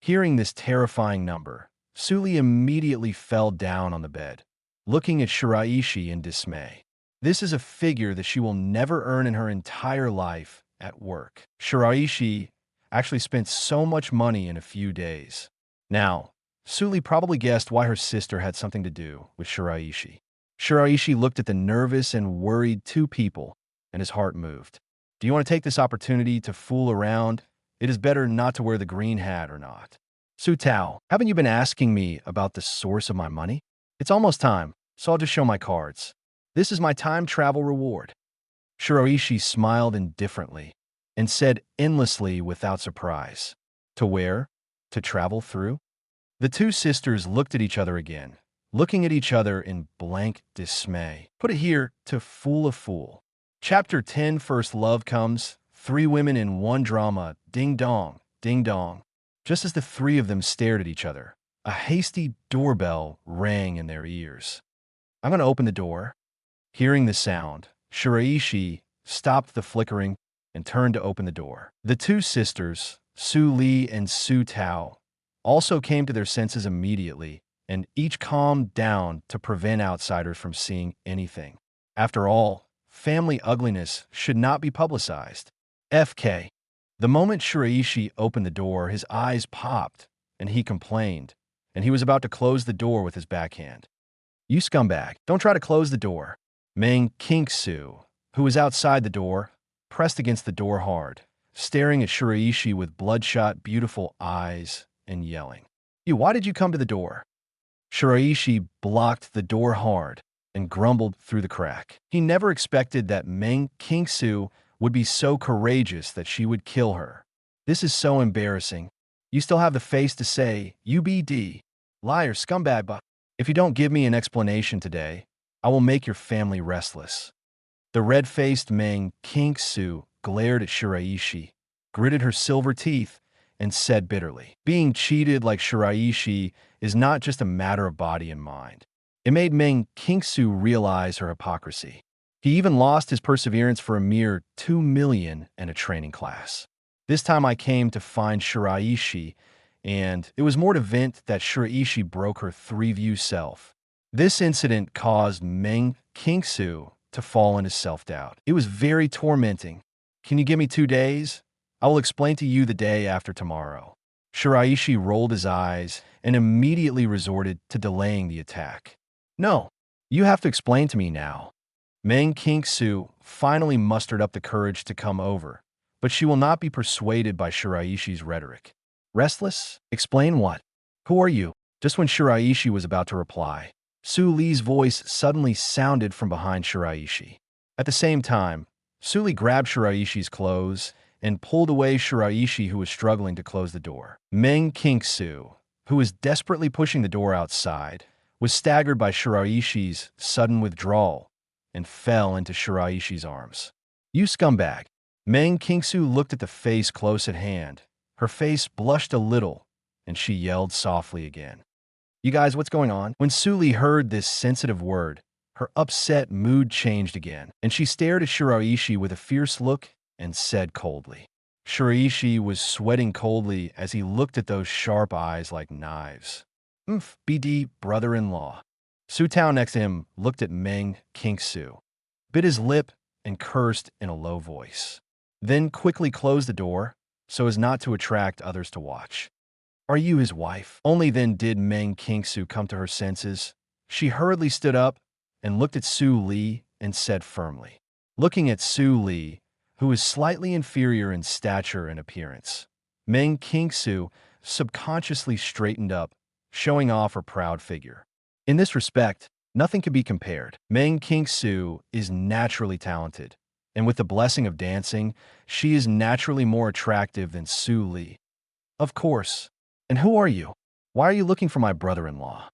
Hearing this terrifying number, Su Li immediately fell down on the bed, looking at Shiraishi in dismay. This is a figure that she will never earn in her entire life at work. Shiraishi actually spent so much money in a few days. Now, Su Li probably guessed why her sister had something to do with Shiraishi. Shiraishi looked at the nervous and worried two people, and his heart moved. Do you want to take this opportunity to fool around? It is better not to wear the green hat or not. Su Tao, haven't you been asking me about the source of my money? It's almost time, so I'll just show my cards. This is my time travel reward. Shiraishi smiled indifferently and said endlessly without surprise. To where? To travel through? The two sisters looked at each other again, looking at each other in blank dismay. Put it here to fool a fool. Chapter 10, First Love comes. 3 women in one drama. Ding dong, ding dong. Just as the 3 of them stared at each other, a hasty doorbell rang in their ears. I'm going to open the door. Hearing the sound, Shiraishi stopped the flickering and turned to open the door. The two sisters, Su Li and Su Tao, also came to their senses immediately, and each calmed down to prevent outsiders from seeing anything. After all, family ugliness should not be publicized. FK. The moment Shiraishi opened the door, his eyes popped, and he complained, and he was about to close the door with his backhand. You scumbag, don't try to close the door. Meng Kinksu, who was outside the door, pressed against the door hard, staring at Shiraishi with bloodshot, beautiful eyes and yelling. Why did you come to the door? Shiraishi blocked the door hard and grumbled through the crack. He never expected that Meng Kinksu would be so courageous that she would kill her. This is so embarrassing. You still have the face to say, UBD, liar, scumbag, but if you don't give me an explanation today, I will make your family restless. The red-faced Meng Kinksu glared at Shiraishi, gritted her silver teeth, and said bitterly, being cheated like Shiraishi is not just a matter of body and mind. It made Meng Kinksu realize her hypocrisy. He even lost his perseverance for a mere 2 million and a training class. This time I came to find Shiraishi, and it was more to vent that Shiraishi broke her 3-view self. This incident caused Meng Kinksu to fall into self-doubt. It was very tormenting. Can you give me 2 days? I will explain to you the day after tomorrow. Shiraishi rolled his eyes and immediately resorted to delaying the attack. No, you have to explain to me now. Meng Kinksu finally mustered up the courage to come over, but she will not be persuaded by Shiraishi's rhetoric. Restless? Explain what? Who are you? Just when Shiraishi was about to reply, Su Li's voice suddenly sounded from behind Shiraishi. At the same time, Su Li grabbed Shiraishi's clothes and pulled away Shiraishi, who was struggling to close the door. Meng Kinksu, who was desperately pushing the door outside, was staggered by Shiraishi's sudden withdrawal and fell into Shiraishi's arms. You scumbag. Meng Kinksu looked at the face close at hand. Her face blushed a little, and she yelled softly again. You guys, what's going on? When Su Li heard this sensitive word, her upset mood changed again, and she stared at Shiraishi with a fierce look and said coldly. Shiraishi was sweating coldly as he looked at those sharp eyes like knives. BD, brother-in-law. Su Tao next to him looked at Meng Kinksu, bit his lip, and cursed in a low voice. Then quickly closed the door so as not to attract others to watch. Are you his wife? Only then did Meng Kinksu come to her senses. She hurriedly stood up and looked at Su Li and said firmly, looking at Su Li, who is slightly inferior in stature and appearance. Meng Kinksu subconsciously straightened up, showing off her proud figure. In this respect, nothing can be compared. Meng Kinksu is naturally talented, and with the blessing of dancing, she is naturally more attractive than Su Li. Of course. And who are you? Why are you looking for my brother-in-law?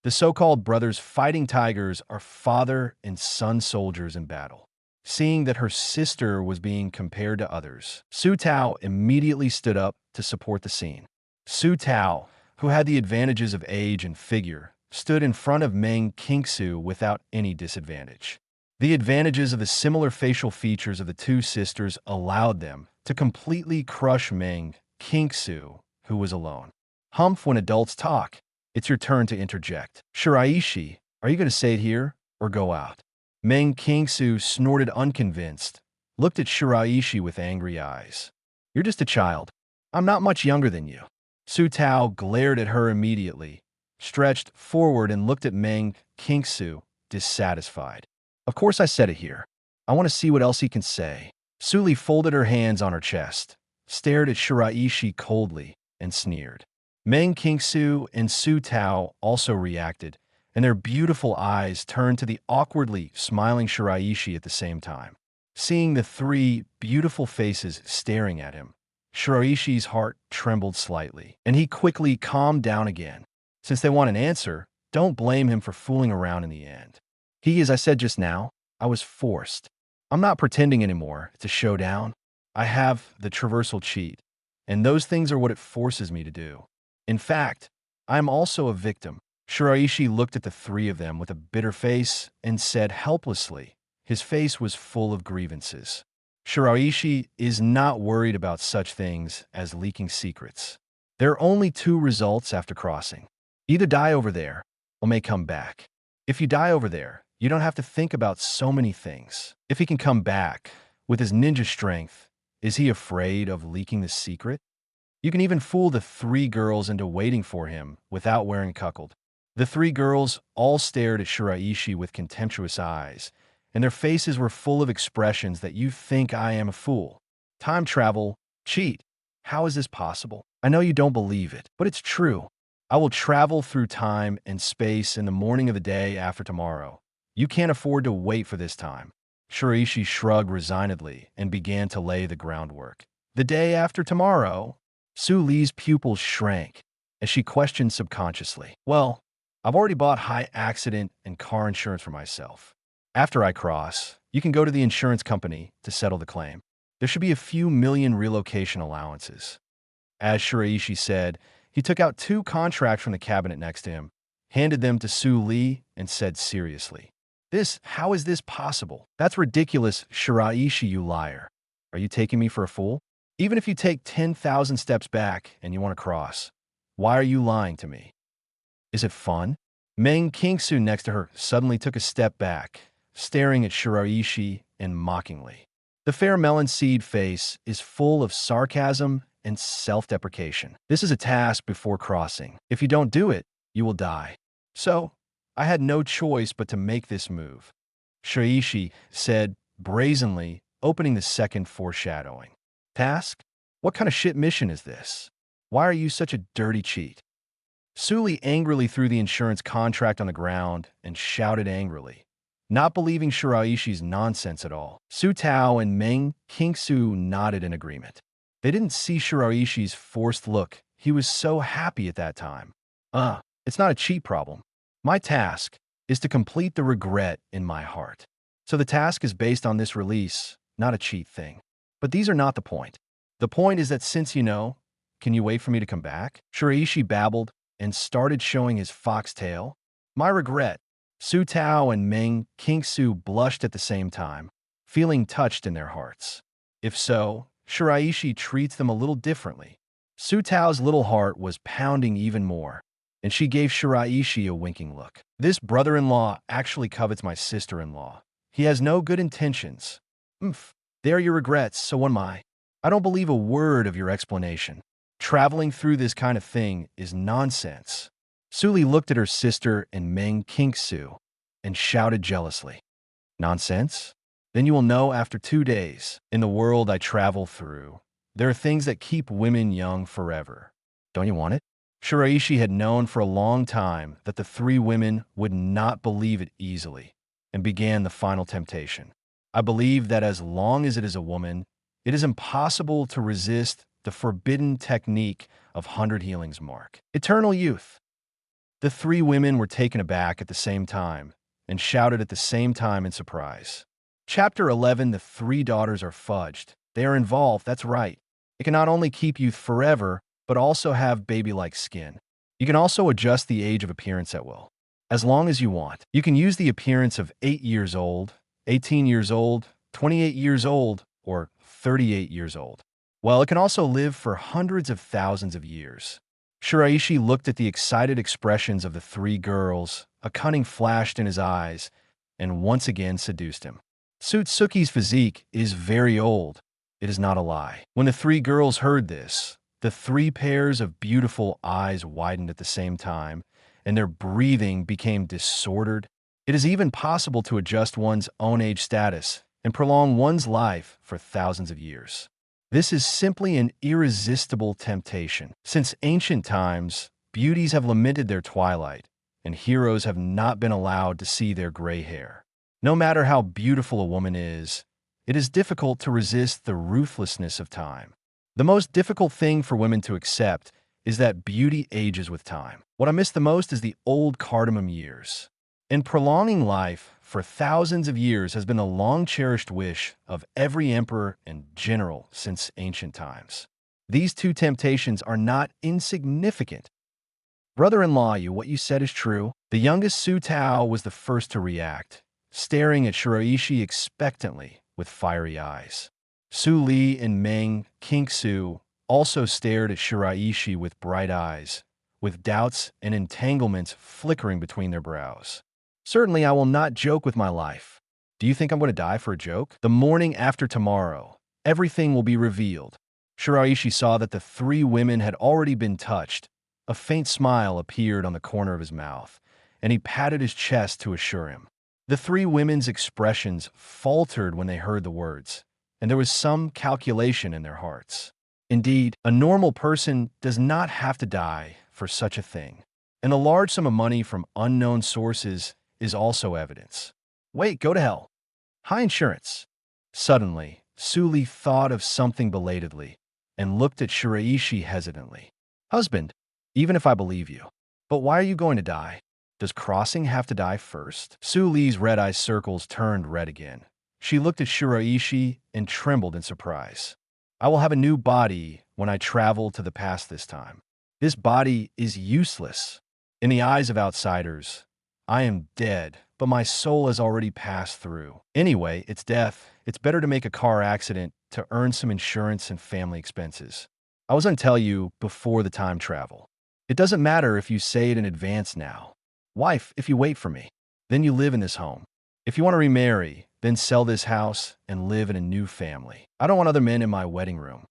The so-called brothers fighting tigers are father and son soldiers in battle. Seeing that her sister was being compared to others, Su Tao immediately stood up to support the scene. Su Tao, who had the advantages of age and figure, stood in front of Meng Kinksu without any disadvantage. The advantages of the similar facial features of the two sisters allowed them to completely crush Meng Kinksu, who was alone. Humph when adults talk. It's your turn to interject. Shiraishi, are you going to say it here or go out? Meng Kingsu snorted unconvinced, looked at Shiraishi with angry eyes. You're just a child. I'm not much younger than you. Su Tao glared at her immediately, stretched forward and looked at Meng Kingsu, dissatisfied. Of course I said it here. I want to see what else he can say. Suli folded her hands on her chest, stared at Shiraishi coldly, and sneered. Meng Kingsu and Su Tao also reacted, and their beautiful eyes turned to the awkwardly smiling Shiraishi at the same time. Seeing the three beautiful faces staring at him, Shiraishi's heart trembled slightly, and he quickly calmed down again. Since they want an answer, don't blame him for fooling around in the end. As I said just now, I was forced. I'm not pretending anymore. It's a showdown. I have the traversal cheat, and those things are what it forces me to do. In fact, I am also a victim. Shiraishi looked at the three of them with a bitter face and said helplessly. His face was full of grievances. Shiraishi is not worried about such things as leaking secrets. There are only two results after crossing. Either die over there, or may come back. If you die over there, you don't have to think about so many things. If he can come back, with his ninja strength, is he afraid of leaking the secret? You can even fool the three girls into waiting for him without wearing cuckold. The three girls all stared at Shiraishi with contemptuous eyes, and their faces were full of expressions that you think I am a fool. Time travel, cheat. How is this possible? I know you don't believe it, but it's true. I will travel through time and space in the morning of the day after tomorrow. You can't afford to wait for this time. Shiraishi shrugged resignedly and began to lay the groundwork. The day after tomorrow? Su Li's pupils shrank as she questioned subconsciously. Well, I've already bought high accident and car insurance for myself. After I cross, you can go to the insurance company to settle the claim. There should be a few million relocation allowances. As Shiraishi said, he took out 2 contracts from the cabinet next to him, handed them to Su Li, and said seriously, how is this possible? That's ridiculous, Shiraishi, you liar. Are you taking me for a fool? Even if you take 10,000 steps back and you want to cross, why are you lying to me? Is it fun? Meng Kingsu next to her suddenly took a step back, staring at Shiraishi and mockingly. The fair melon seed face is full of sarcasm and self-deprecation. This is a task before crossing. If you don't do it, you will die. So, I had no choice but to make this move. Shiraishi said brazenly, opening the second foreshadowing. Task? What kind of shit mission is this? Why are you such a dirty cheat? Suli angrily threw the insurance contract on the ground and shouted angrily, not believing Shiraishi's nonsense at all. Su Tao and Meng Kingsu nodded in agreement. They didn't see Shiraishi's forced look. He was so happy at that time. It's not a cheat problem. My task is to complete the regret in my heart. So the task is based on this release, not a cheat thing. But these are not the point. The point is that since you know, can you wait for me to come back? Shiraishi babbled and started showing his foxtail. My regret. Su Tao and Meng Kingsu blushed at the same time, feeling touched in their hearts. If so, Shiraishi treats them a little differently. Su Tao's little heart was pounding even more, and she gave Shiraishi a winking look. This brother-in-law actually covets my sister-in-law. He has no good intentions. They are your regrets, so am I. I don't believe a word of your explanation. Traveling through this kind of thing is nonsense. Suli looked at her sister and Meng Kingsu and shouted jealously. Nonsense? Then you will know after 2 days. In the world I travel through, there are things that keep women young forever. Don't you want it? Shiraishi had known for a long time that the 3 women would not believe it easily, and began the final temptation. I believe that as long as it is a woman, it is impossible to resist the forbidden technique of 100 healings mark. Eternal youth. The 3 women were taken aback at the same time and shouted at the same time in surprise. Chapter 11. The 3 daughters are fudged. They are involved, that's right. It can not only keep youth forever, but also have baby-like skin. You can also adjust the age of appearance at will, as long as you want. You can use the appearance of 8 years old, 18 years old, 28 years old, or 38 years old. Well, it can also live for hundreds of thousands of years. Shiraishi looked at the excited expressions of the three girls, a cunning flashed in his eyes, and once again seduced him. Tsutsuki's physique is very old. It is not a lie. When the three girls heard this, the three pairs of beautiful eyes widened at the same time, and their breathing became disordered. It is even possible to adjust one's own age status and prolong one's life for thousands of years. This is simply an irresistible temptation. Since ancient times, beauties have lamented their twilight, and heroes have not been allowed to see their gray hair. No matter how beautiful a woman is, it is difficult to resist the ruthlessness of time. The most difficult thing for women to accept is that beauty ages with time. What I miss the most is the old cardamom years. And prolonging life for thousands of years has been a long-cherished wish of every emperor and general since ancient times. These two temptations are not insignificant. Brother-in-law, what you said is true. The youngest Su Tao was the first to react, staring at Shiraishi expectantly with fiery eyes. Su Li and Meng Qingsu also stared at Shiraishi with bright eyes, with doubts and entanglements flickering between their brows. Certainly, I will not joke with my life. Do you think I'm going to die for a joke? The morning after tomorrow, everything will be revealed. Shiraishi saw that the three women had already been touched. A faint smile appeared on the corner of his mouth, and he patted his chest to assure him. The three women's expressions faltered when they heard the words, and there was some calculation in their hearts. Indeed, a normal person does not have to die for such a thing, and a large sum of money from unknown sources is also evidence. Wait, go to hell. High insurance. Suddenly, Su Li thought of something belatedly and looked at Shiraishi hesitantly. Husband, even if I believe you, but why are you going to die? Does crossing have to die first? Su Li's red-eye circles turned red again. She looked at Shiraishi and trembled in surprise. I will have a new body when I travel to the past this time. This body is useless. In the eyes of outsiders, I am dead, but my soul has already passed through. Anyway, it's death. It's better to make a car accident to earn some insurance and family expenses. I was going to tell you before the time travel. It doesn't matter if you say it in advance now. Wife, if you wait for me, then you live in this home. If you want to remarry, then sell this house and live in a new family. I don't want other men in my wedding room.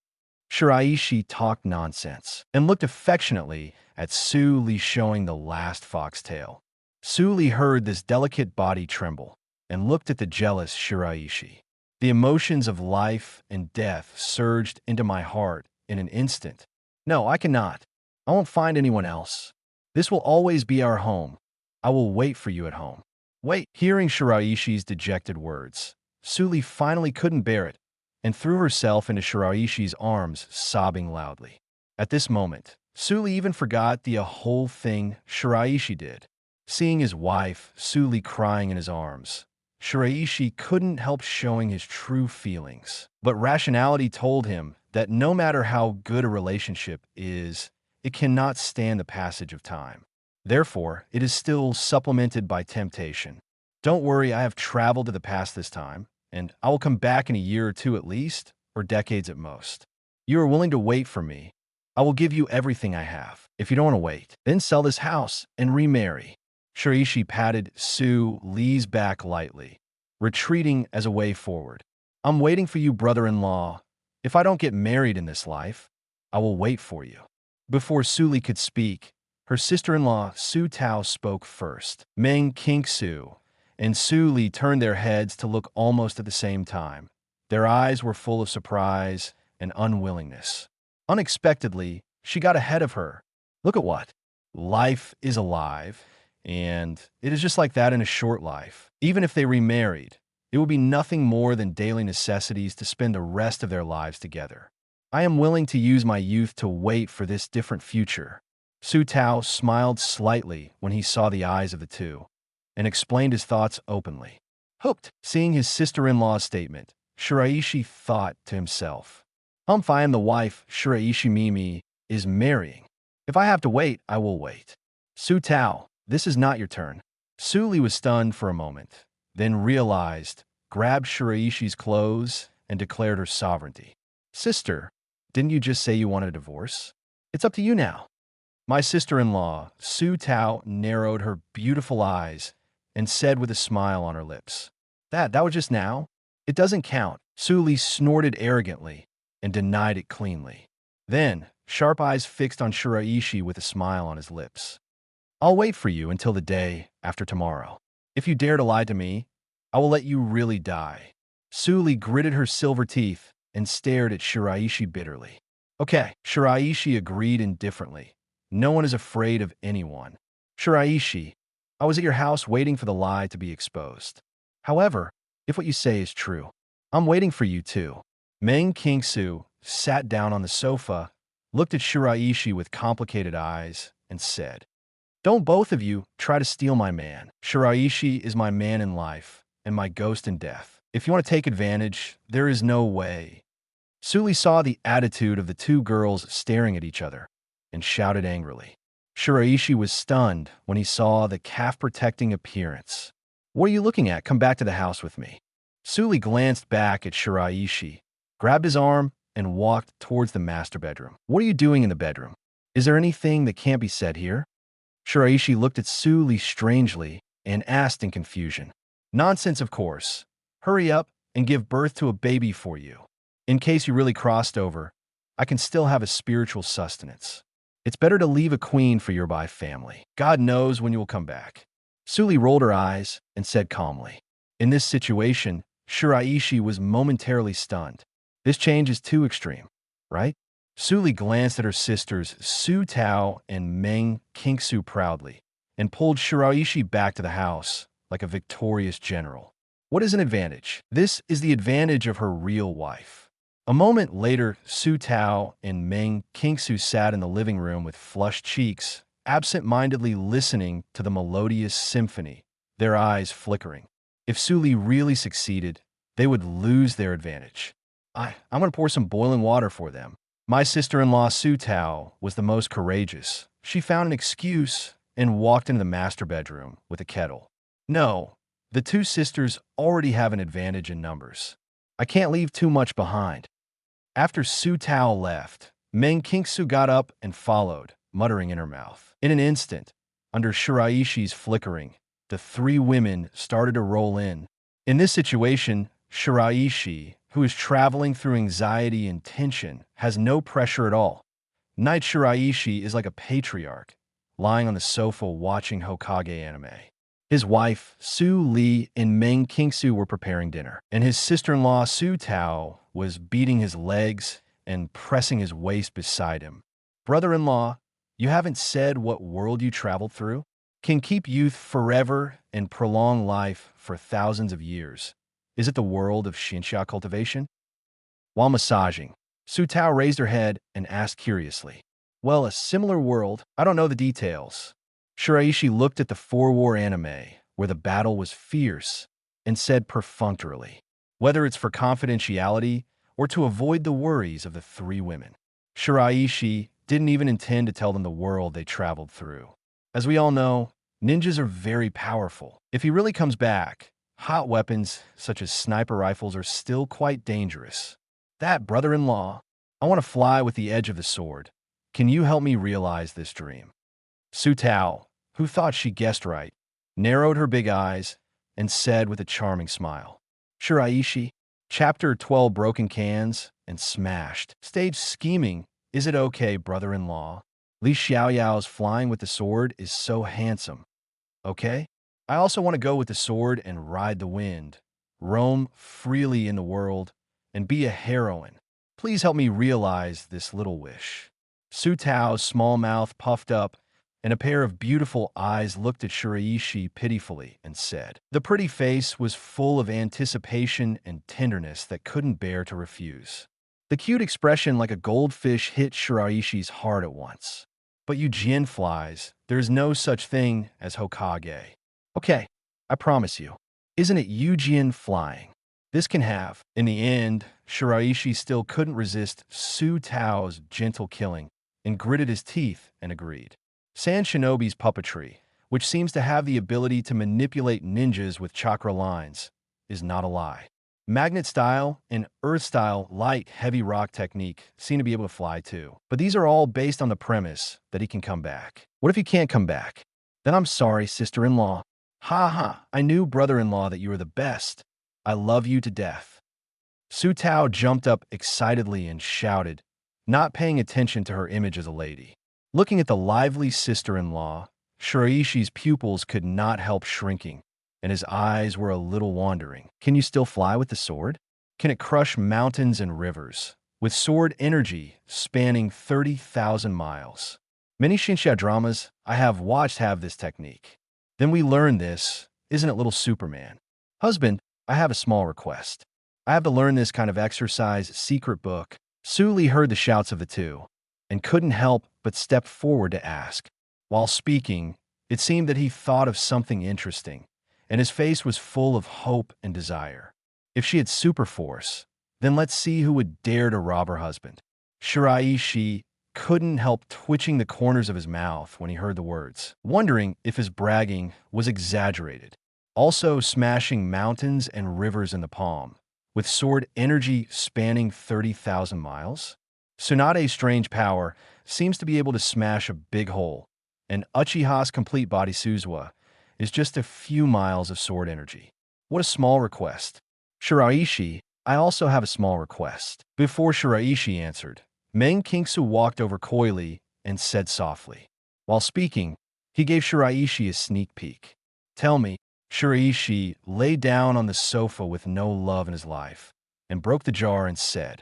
Shiraishi talked nonsense and looked affectionately at Su Li showing the last foxtail. Su Li heard this delicate body tremble and looked at the jealous Shiraishi. The emotions of life and death surged into my heart in an instant. No, I cannot. I won't find anyone else. This will always be our home. I will wait for you at home. Wait. Hearing Shiraishi's dejected words, Su Li finally couldn't bear it and threw herself into Shiraishi's arms, sobbing loudly. At this moment, Su Li even forgot the whole thing Shiraishi did. Seeing his wife, Su Li, crying in his arms, Shiraishi couldn't help showing his true feelings. But rationality told him that no matter how good a relationship is, it cannot stand the passage of time. Therefore, it is still supplemented by temptation. Don't worry, I have traveled to the past this time, and I will come back in a year or two at least, or decades at most. You are willing to wait for me. I will give you everything I have. If you don't want to wait, then sell this house and remarry. Shiraishi patted Su Li's back lightly, retreating as a way forward. I'm waiting for you, brother-in-law. If I don't get married in this life, I will wait for you. Before Su Li could speak, her sister-in-law Su Tao spoke first. Meng Qingsu and Su Li turned their heads to look almost at the same time. Their eyes were full of surprise and unwillingness. Unexpectedly, she got ahead of her. Look at what? Life is alive, and it is just like that in a short life. Even if they remarried, it would be nothing more than daily necessities to spend the rest of their lives together. I am willing to use my youth to wait for this different future. Su Tao smiled slightly when he saw the eyes of the two, and explained his thoughts openly. Hooked. Seeing his sister-in-law's statement, Shiraishi thought to himself, I am the wife Shiraishi Mimi is marrying. If I have to wait, I will wait. Su Tao, this is not your turn. Su Li was stunned for a moment, then realized, grabbed Shiraishi's clothes, and declared her sovereignty. Sister, didn't you just say you wanted a divorce? It's up to you now. My sister-in-law, Su Tao, narrowed her beautiful eyes and said with a smile on her lips, That was just now? It doesn't count. Su Li snorted arrogantly and denied it cleanly. Then, sharp eyes fixed on Shiraishi with a smile on his lips. I'll wait for you until the day after tomorrow. If you dare to lie to me, I will let you really die. Su Li gritted her silver teeth and stared at Shiraishi bitterly. Okay, Shiraishi agreed indifferently. No one is afraid of anyone. Shiraishi, I was at your house waiting for the lie to be exposed. However, if what you say is true, I'm waiting for you too. Meng Qingsu sat down on the sofa, looked at Shiraishi with complicated eyes, and said, Don't both of you try to steal my man. Shiraishi is my man in life and my ghost in death. If you want to take advantage, there is no way. Su Li saw the attitude of the two girls staring at each other and shouted angrily. Shiraishi was stunned when he saw the calf-protecting appearance. What are you looking at? Come back to the house with me. Su Li glanced back at Shiraishi, grabbed his arm, and walked towards the master bedroom. What are you doing in the bedroom? Is there anything that can't be said here? Shiraishi looked at Su Li strangely and asked in confusion. Nonsense, of course. Hurry up and give birth to a baby for you. In case you really crossed over, I can still have a spiritual sustenance. It's better to leave a queen for your by family. God knows when you will come back. Su Li rolled her eyes and said calmly. In this situation, Shiraishi was momentarily stunned. This change is too extreme, right? Su Li glanced at her sisters Su Tao and Meng Qingsu proudly and pulled Shiraishi back to the house like a victorious general. What is an advantage? This is the advantage of her real wife. A moment later, Su Tao and Meng Qingsu sat in the living room with flushed cheeks, absent-mindedly listening to the melodious symphony, their eyes flickering. If Su Li really succeeded, they would lose their advantage. I'm going to pour some boiling water for them. My sister-in-law Su Tao was the most courageous. She found an excuse and walked into the master bedroom with a kettle. No, the two sisters already have an advantage in numbers. I can't leave too much behind. After Su Tao left, Meng Qingsu got up and followed, muttering in her mouth. In an instant, under Shiraishi's flickering, the three women started to roll in. In this situation, Shiraishi, who is traveling through anxiety and tension, has no pressure at all. Knight Shiraishi is like a patriarch, lying on the sofa watching Hokage anime. His wife, Su Li, and Meng Qingsu were preparing dinner, and his sister-in-law, Su Tao, was beating his legs and pressing his waist beside him. Brother-in-law, you haven't said what world you traveled through? Can keep youth forever and prolong life for thousands of years. Is it the world of Xinxia cultivation? While massaging, Su Tao raised her head and asked curiously, Well, a similar world, I don't know the details. Shiraishi looked at the four-war anime, where the battle was fierce, and said perfunctorily, whether it's for confidentiality or to avoid the worries of the three women. Shiraishi didn't even intend to tell them the world they traveled through. As we all know, ninjas are very powerful. If he really comes back, hot weapons such as sniper rifles are still quite dangerous. That, brother-in-law, I want to fly with the edge of the sword. Can you help me realize this dream? Su Tao, who thought she guessed right, narrowed her big eyes and said with a charming smile, Shiraishi, Chapter 12 Broken Cans and Smashed. Stage scheming. Is it okay, brother-in-law? Li Xiaoyao's flying with the sword is so handsome. Okay? I also want to go with the sword and ride the wind, roam freely in the world, and be a heroine. Please help me realize this little wish. Su Tao's small mouth puffed up, and a pair of beautiful eyes looked at Shiraishi pitifully and said, the pretty face was full of anticipation and tenderness that couldn't bear to refuse. The cute expression like a goldfish hit Shiraishi's heart at once. But you Jin flies, there's no such thing as Hokage. Okay, I promise you. Isn't it Eugean flying? This can have. In the end, Shiraishi still couldn't resist Su Tao's gentle killing and gritted his teeth and agreed. San Shinobi's puppetry, which seems to have the ability to manipulate ninjas with chakra lines, is not a lie. Magnet style and earth style light heavy rock technique seem to be able to fly too. But these are all based on the premise that he can come back. What if he can't come back? Then I'm sorry, sister-in-law. Ha ha, I knew, brother-in-law, that you were the best. I love you to death. Su Tao jumped up excitedly and shouted, not paying attention to her image as a lady. Looking at the lively sister-in-law, Shiraishi's pupils could not help shrinking, and his eyes were a little wandering. Can you still fly with the sword? Can it crush mountains and rivers, with sword energy spanning 30,000 miles? Many Shinsha dramas I have watched have this technique. Then we learn this, isn't it, little Superman? Husband, I have a small request. I have to learn this kind of exercise secret book. Su Li heard the shouts of the two, and couldn't help but step forward to ask. While speaking, it seemed that he thought of something interesting, and his face was full of hope and desire. If she had super force, then let's see who would dare to rob her husband. Shiraishi couldn't help twitching the corners of his mouth when he heard the words, wondering if his bragging was exaggerated. Also smashing mountains and rivers in the palm, with sword energy spanning 30,000 miles? Tsunade's strange power seems to be able to smash a big hole, and Uchiha's complete body Suzuwa is just a few miles of sword energy. What a small request. Shiraishi, I also have a small request. Before Shiraishi answered, Meng Kingsu walked over coyly and said softly. While speaking, he gave Shiraishi a sneak peek. Tell me. Shiraishi lay down on the sofa with no love in his life and broke the jar and said,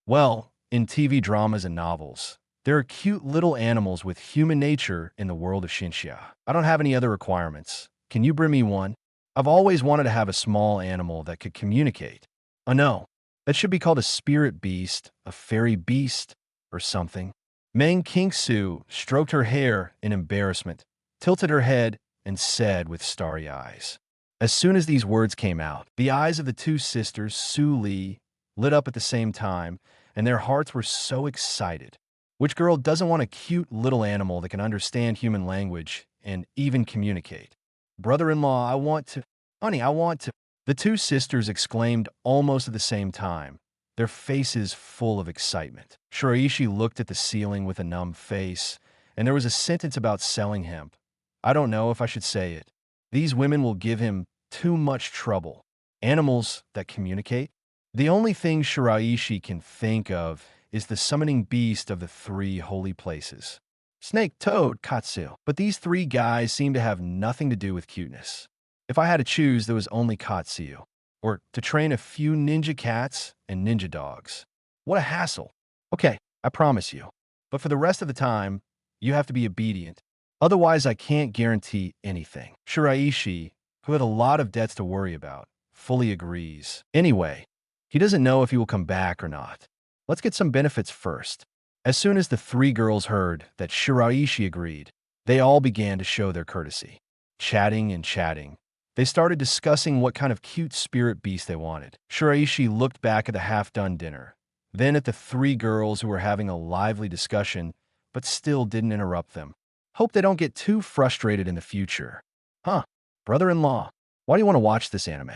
well, in TV dramas and novels, there are cute little animals with human nature in the world of Shinsha. I don't have any other requirements. Can you bring me one? I've always wanted to have a small animal that could communicate. Oh no, that should be called a spirit beast, a fairy beast, or something. Meng Kingsu stroked her hair in embarrassment, tilted her head, and said with starry eyes. As soon as these words came out, the eyes of the two sisters, Su Li, lit up at the same time, and their hearts were so excited. Which girl doesn't want a cute little animal that can understand human language and even communicate? Brother-in-law, I want to. Honey, I want to. The two sisters exclaimed almost at the same time, their faces full of excitement. Shiraishi looked at the ceiling with a numb face, and there was a sentence about selling hemp. I don't know if I should say it. These women will give him too much trouble. Animals that communicate? The only thing Shiraishi can think of is the summoning beast of the three holy places. Snake, toad, katsu. But these three guys seem to have nothing to do with cuteness. If I had to choose, there was only katsu, or to train a few ninja cats and ninja dogs. What a hassle. Okay, I promise you. But for the rest of the time, you have to be obedient. Otherwise, I can't guarantee anything. Shiraishi, who had a lot of debts to worry about, fully agrees. Anyway, he doesn't know if he will come back or not. Let's get some benefits first. As soon as the three girls heard that Shiraishi agreed, they all began to show their courtesy. Chatting and chatting, they started discussing what kind of cute spirit beast they wanted. Shiraishi looked back at the half-done dinner, then at the three girls who were having a lively discussion, but still didn't interrupt them. Hope they don't get too frustrated in the future. Huh, brother-in-law, why do you want to watch this anime?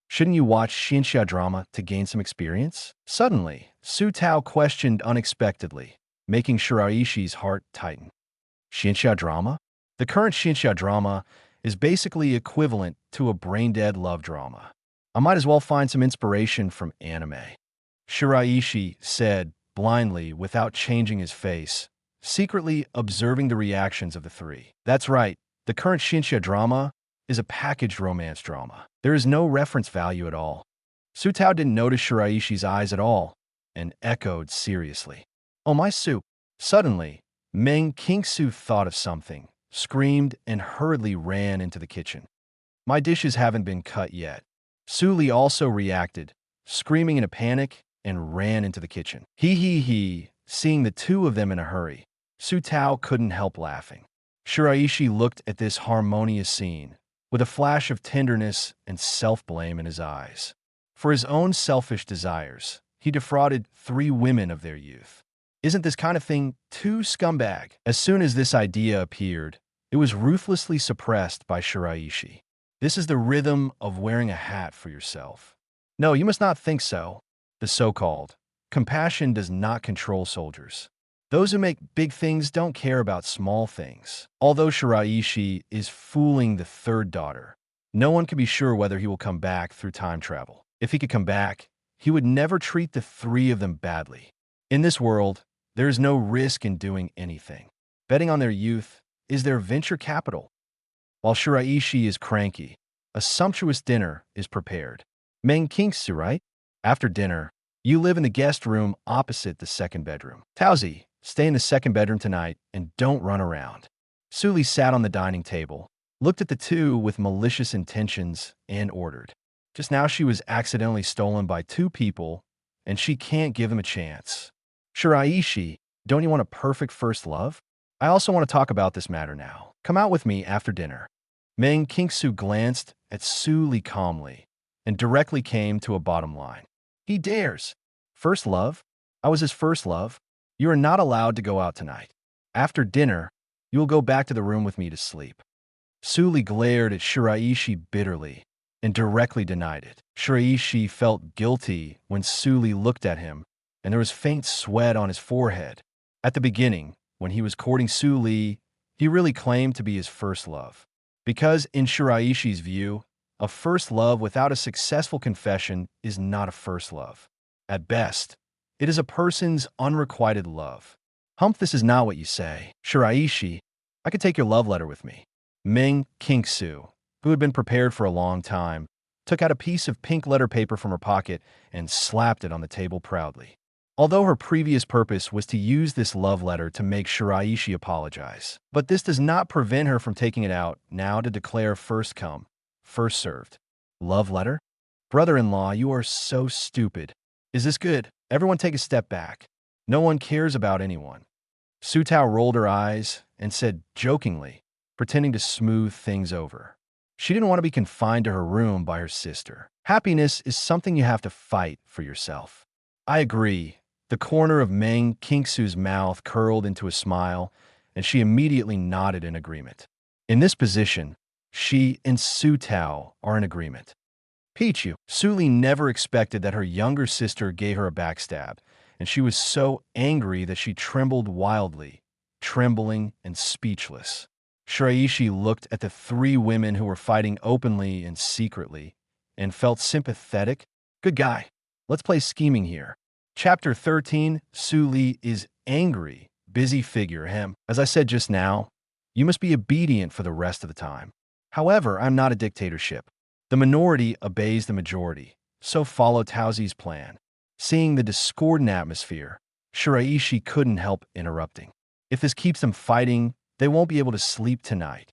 Shouldn't you watch Shinsha drama to gain some experience? Suddenly, Su Tao questioned unexpectedly, making Shiraishi's heart tighten. Shinsha drama? The current Shinsha drama is basically equivalent to a brain-dead love drama. I might as well find some inspiration from anime. Shiraishi said, blindly, without changing his face, secretly observing the reactions of the three. That's right, the current Shinsha drama is a packaged romance drama. There is no reference value at all. Su Tao didn't notice Shiraishi's eyes at all, and echoed seriously. Oh my Su. Suddenly, Meng Kingsu thought of something, screamed, and hurriedly ran into the kitchen. My dishes haven't been cut yet. Su Li also reacted, screaming in a panic, and ran into the kitchen. He. Seeing the two of them in a hurry, Su Tao couldn't help laughing. Shiraishi looked at this harmonious scene, with a flash of tenderness and self-blame in his eyes. For his own selfish desires, he defrauded three women of their youth. Isn't this kind of thing too scumbag? As soon as this idea appeared, it was ruthlessly suppressed by Shiraishi. This is the rhythm of wearing a hat for yourself. No, you must not think so. The so-called compassion does not control soldiers. Those who make big things don't care about small things. Although Shiraishi is fooling the third daughter, no one can be sure whether he will come back through time travel. If he could come back, he would never treat the three of them badly. In this world, there is no risk in doing anything. Betting on their youth is their venture capital. While Shiraishi is cranky, a sumptuous dinner is prepared. Meng Kingsu, right? After dinner, you live in the guest room opposite the second bedroom. Taozi, stay in the second bedroom tonight and don't run around. Suli sat on the dining table, looked at the two with malicious intentions, and ordered. Just now she was accidentally stolen by two people, and she can't give them a chance. Shiraishi, don't you want a perfect first love? I also want to talk about this matter now. Come out with me after dinner. Meng Kingsu glanced at Suli calmly and directly came to a bottom line. He dares. First love? I was his first love. You are not allowed to go out tonight. After dinner, you will go back to the room with me to sleep. Suli glared at Shiraishi bitterly and directly denied it. Shiraishi felt guilty when Suli looked at him, and there was faint sweat on his forehead. At the beginning, when he was courting Suli, he really claimed to be his first love. Because in Shiraishi's view, a first love without a successful confession is not a first love. At best, it is a person's unrequited love. Humph, this is not what you say. Shiraishi, I could take your love letter with me. Meng Kingsu, who had been prepared for a long time, took out a piece of pink letter paper from her pocket and slapped it on the table proudly. Although her previous purpose was to use this love letter to make Shiraishi apologize. But this does not prevent her from taking it out now to declare first come, first served. Love letter? Brother-in-law, you are so stupid. Is this good? Everyone take a step back. No one cares about anyone. Su Tao rolled her eyes and said jokingly, pretending to smooth things over. She didn't want to be confined to her room by her sister. Happiness is something you have to fight for yourself. I agree. The corner of Meng Kingsu's mouth curled into a smile, and she immediately nodded in agreement. In this position, she and Su Tao are in agreement. Pichu, Suli never expected that her younger sister gave her a backstab, and she was so angry that she trembled wildly, trembling and speechless. Shiraishi looked at the three women who were fighting openly and secretly, and felt sympathetic. Good guy. Let's play scheming here. Chapter 13, Suli is angry, busy figure him. As I said just now, you must be obedient for the rest of the time. However, I'm not a dictatorship. The minority obeys the majority, so follow Taozi's plan. Seeing the discordant atmosphere, Shiraishi couldn't help interrupting. If this keeps them fighting, they won't be able to sleep tonight.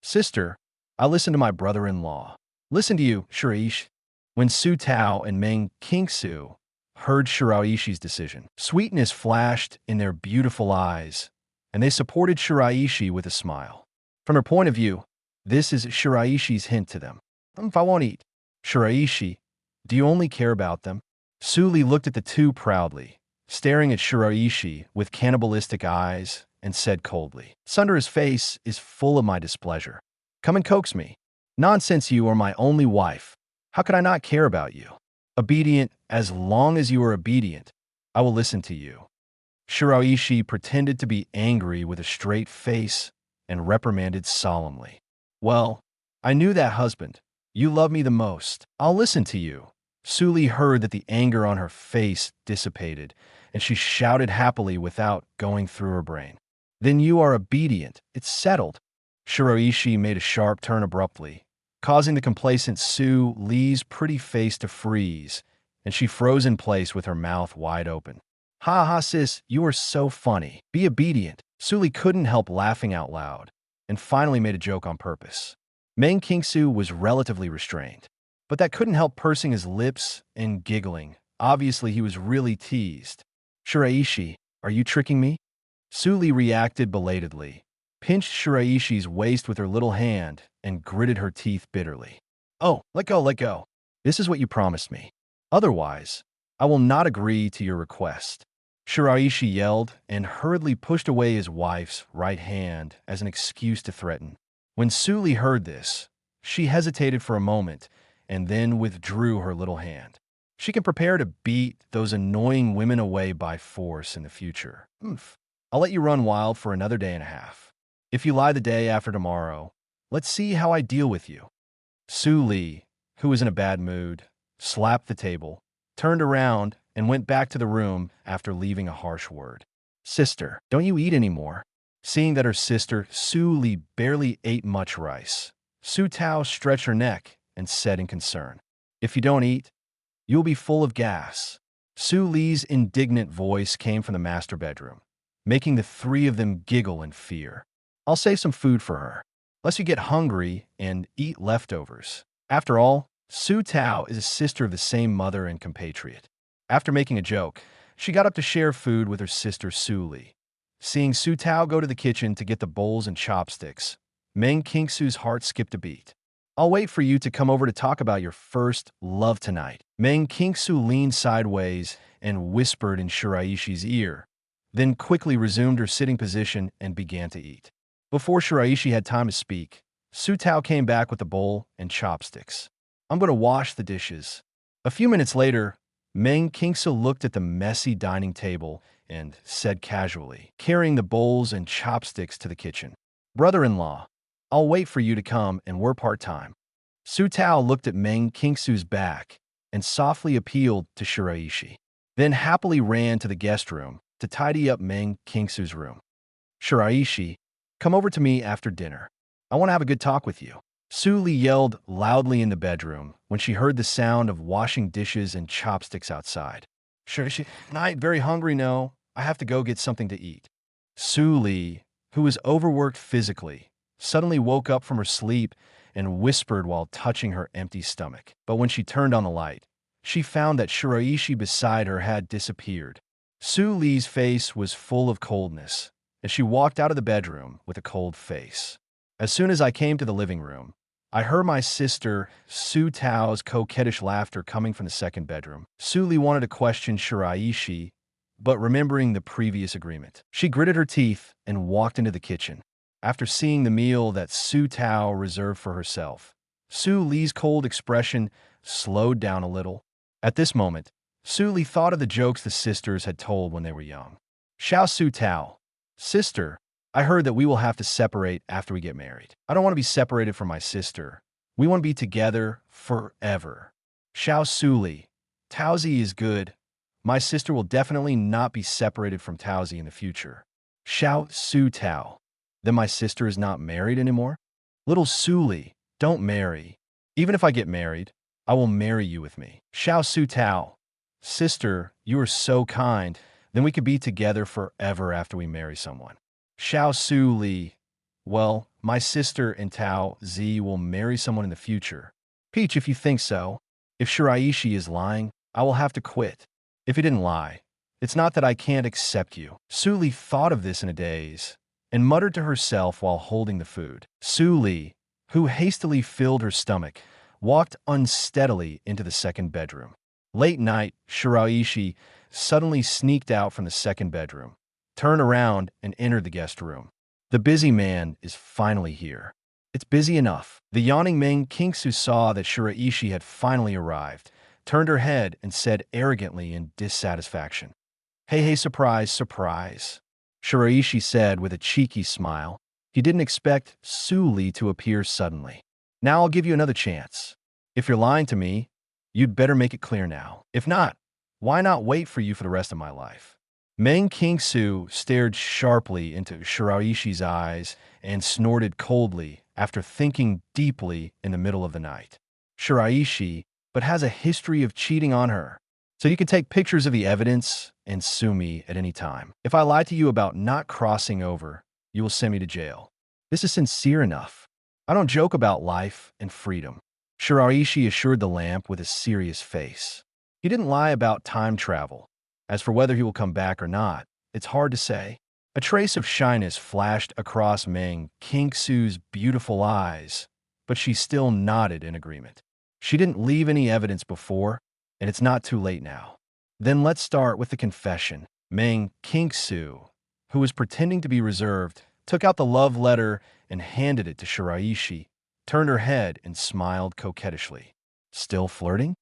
Sister, I'll listen to my brother-in-law. Listen to you, Shiraishi. When Su Tao and Meng Kingsu heard Shiraishi's decision, sweetness flashed in their beautiful eyes, and they supported Shiraishi with a smile. From her point of view, this is Shiraishi's hint to them. If I won't eat. Shiraishi, do you only care about them? Suli looked at the two proudly, staring at Shiraishi with cannibalistic eyes, and said coldly, Sundara's face is full of my displeasure. Come and coax me. Nonsense, you are my only wife. How could I not care about you? Obedient, as long as you are obedient, I will listen to you. Shiraishi pretended to be angry with a straight face and reprimanded solemnly. Well, I knew that, husband. You love me the most. I'll listen to you. Suli heard that the anger on her face dissipated, and she shouted happily without going through her brain. Then you are obedient. It's settled. Shiraishi made a sharp turn abruptly, causing the complacent Su Li's pretty face to freeze, and she froze in place with her mouth wide open. Ha ha, sis, you are so funny. Be obedient. Suli couldn't help laughing out loud, and finally made a joke on purpose. Meng Kingsu was relatively restrained, but that couldn't help pursing his lips and giggling. Obviously, he was really teased. Shiraishi, are you tricking me? Suli reacted belatedly, pinched Shiraishi's waist with her little hand, and gritted her teeth bitterly. Oh, let go, let go. This is what you promised me. Otherwise, I will not agree to your request. Shiraishi yelled and hurriedly pushed away his wife's right hand as an excuse to threaten. When Suli heard this, she hesitated for a moment and then withdrew her little hand. She can prepare to beat those annoying women away by force in the future. Oof. I'll let you run wild for another day and a half. If you lie the day after tomorrow, let's see how I deal with you. Su Li, who was in a bad mood, slapped the table, turned around, and went back to the room after leaving a harsh word. Sister, don't you eat anymore? Seeing that her sister, Su Li, barely ate much rice, Su Tao stretched her neck and said in concern, If you don't eat, you'll be full of gas. Su Li's indignant voice came from the master bedroom, making the three of them giggle in fear. I'll save some food for her, lest you get hungry and eat leftovers. After all, Su Tao is a sister of the same mother and compatriot. After making a joke, she got up to share food with her sister Su Li. Seeing Su Tao go to the kitchen to get the bowls and chopsticks, Meng Qingsu's heart skipped a beat. I'll wait for you to come over to talk about your first love tonight. Meng Qingsu leaned sideways and whispered in Shiraishi's ear, then quickly resumed her sitting position and began to eat. Before Shiraishi had time to speak, Su Tao came back with the bowl and chopsticks. I'm going to wash the dishes. A few minutes later, Meng Qingsu looked at the messy dining table and said casually, carrying the bowls and chopsticks to the kitchen, Brother-in-law, I'll wait for you to come and we're part-time. Su Tao looked at Meng Qingsu's back and softly appealed to Shiraishi, then happily ran to the guest room to tidy up Meng Qingsu's room. Shiraishi, come over to me after dinner. I want to have a good talk with you. Su Li yelled loudly in the bedroom when she heard the sound of washing dishes and chopsticks outside. Shiraishi, I'm very hungry now. I have to go get something to eat. Su Li, who was overworked physically, suddenly woke up from her sleep and whispered while touching her empty stomach. But when she turned on the light, she found that Shiraishi beside her had disappeared. Su Li's face was full of coldness as she walked out of the bedroom with a cold face. As soon as I came to the living room, I heard my sister Su Tao's coquettish laughter coming from the second bedroom. Su Li wanted to question Shiraishi, but remembering the previous agreement, she gritted her teeth and walked into the kitchen. After seeing the meal that Su Tao reserved for herself, Su Li's cold expression slowed down a little. At this moment, Su Li thought of the jokes the sisters had told when they were young. Xiao Su Tao, sister, I heard that we will have to separate after we get married. I don't want to be separated from my sister. We want to be together forever. Xiao Su Li, Taozi is good. My sister will definitely not be separated from Taozi in the future. Xiao Su Tao, then my sister is not married anymore? Little Su Li, don't marry. Even if I get married, I will marry you with me. Xiao Su Tao, sister, you are so kind. Then we could be together forever after we marry someone. Xiao Su Li, well, my sister and Tao Zi will marry someone in the future. Peach, if you think so. If Shiraishi is lying, I will have to quit. If he didn't lie, it's not that I can't accept you. Su Li thought of this in a daze and muttered to herself while holding the food. Su Li, who hastily filled her stomach, walked unsteadily into the second bedroom. Late night, Shiraishi suddenly sneaked out from the second bedroom, turned around, and entered the guest room. The busy man is finally here. It's busy enough. The yawning Meng Qingsu saw that Shiraishi had finally arrived, turned her head, and said arrogantly in dissatisfaction, Hey, surprise, surprise. Shiraishi said with a cheeky smile. He didn't expect Su Li to appear suddenly. Now I'll give you another chance. If you're lying to me, you'd better make it clear now. If not, why not wait for you for the rest of my life? Meng Qingsu stared sharply into Shiraishi's eyes and snorted coldly after thinking deeply in the middle of the night. Shiraishi, but has a history of cheating on her. So you can take pictures of the evidence and sue me at any time. If I lie to you about not crossing over, you will send me to jail. This is sincere enough. I don't joke about life and freedom. Shiraishi assured the lamp with a serious face. He didn't lie about time travel. As for whether he will come back or not, it's hard to say. A trace of shyness flashed across Meng Qingsu's beautiful eyes, but she still nodded in agreement. She didn't leave any evidence before, and it's not too late now. Then let's start with the confession. Meng Qingsu, who was pretending to be reserved, took out the love letter and handed it to Shiraishi, turned her head and smiled coquettishly. Still flirting?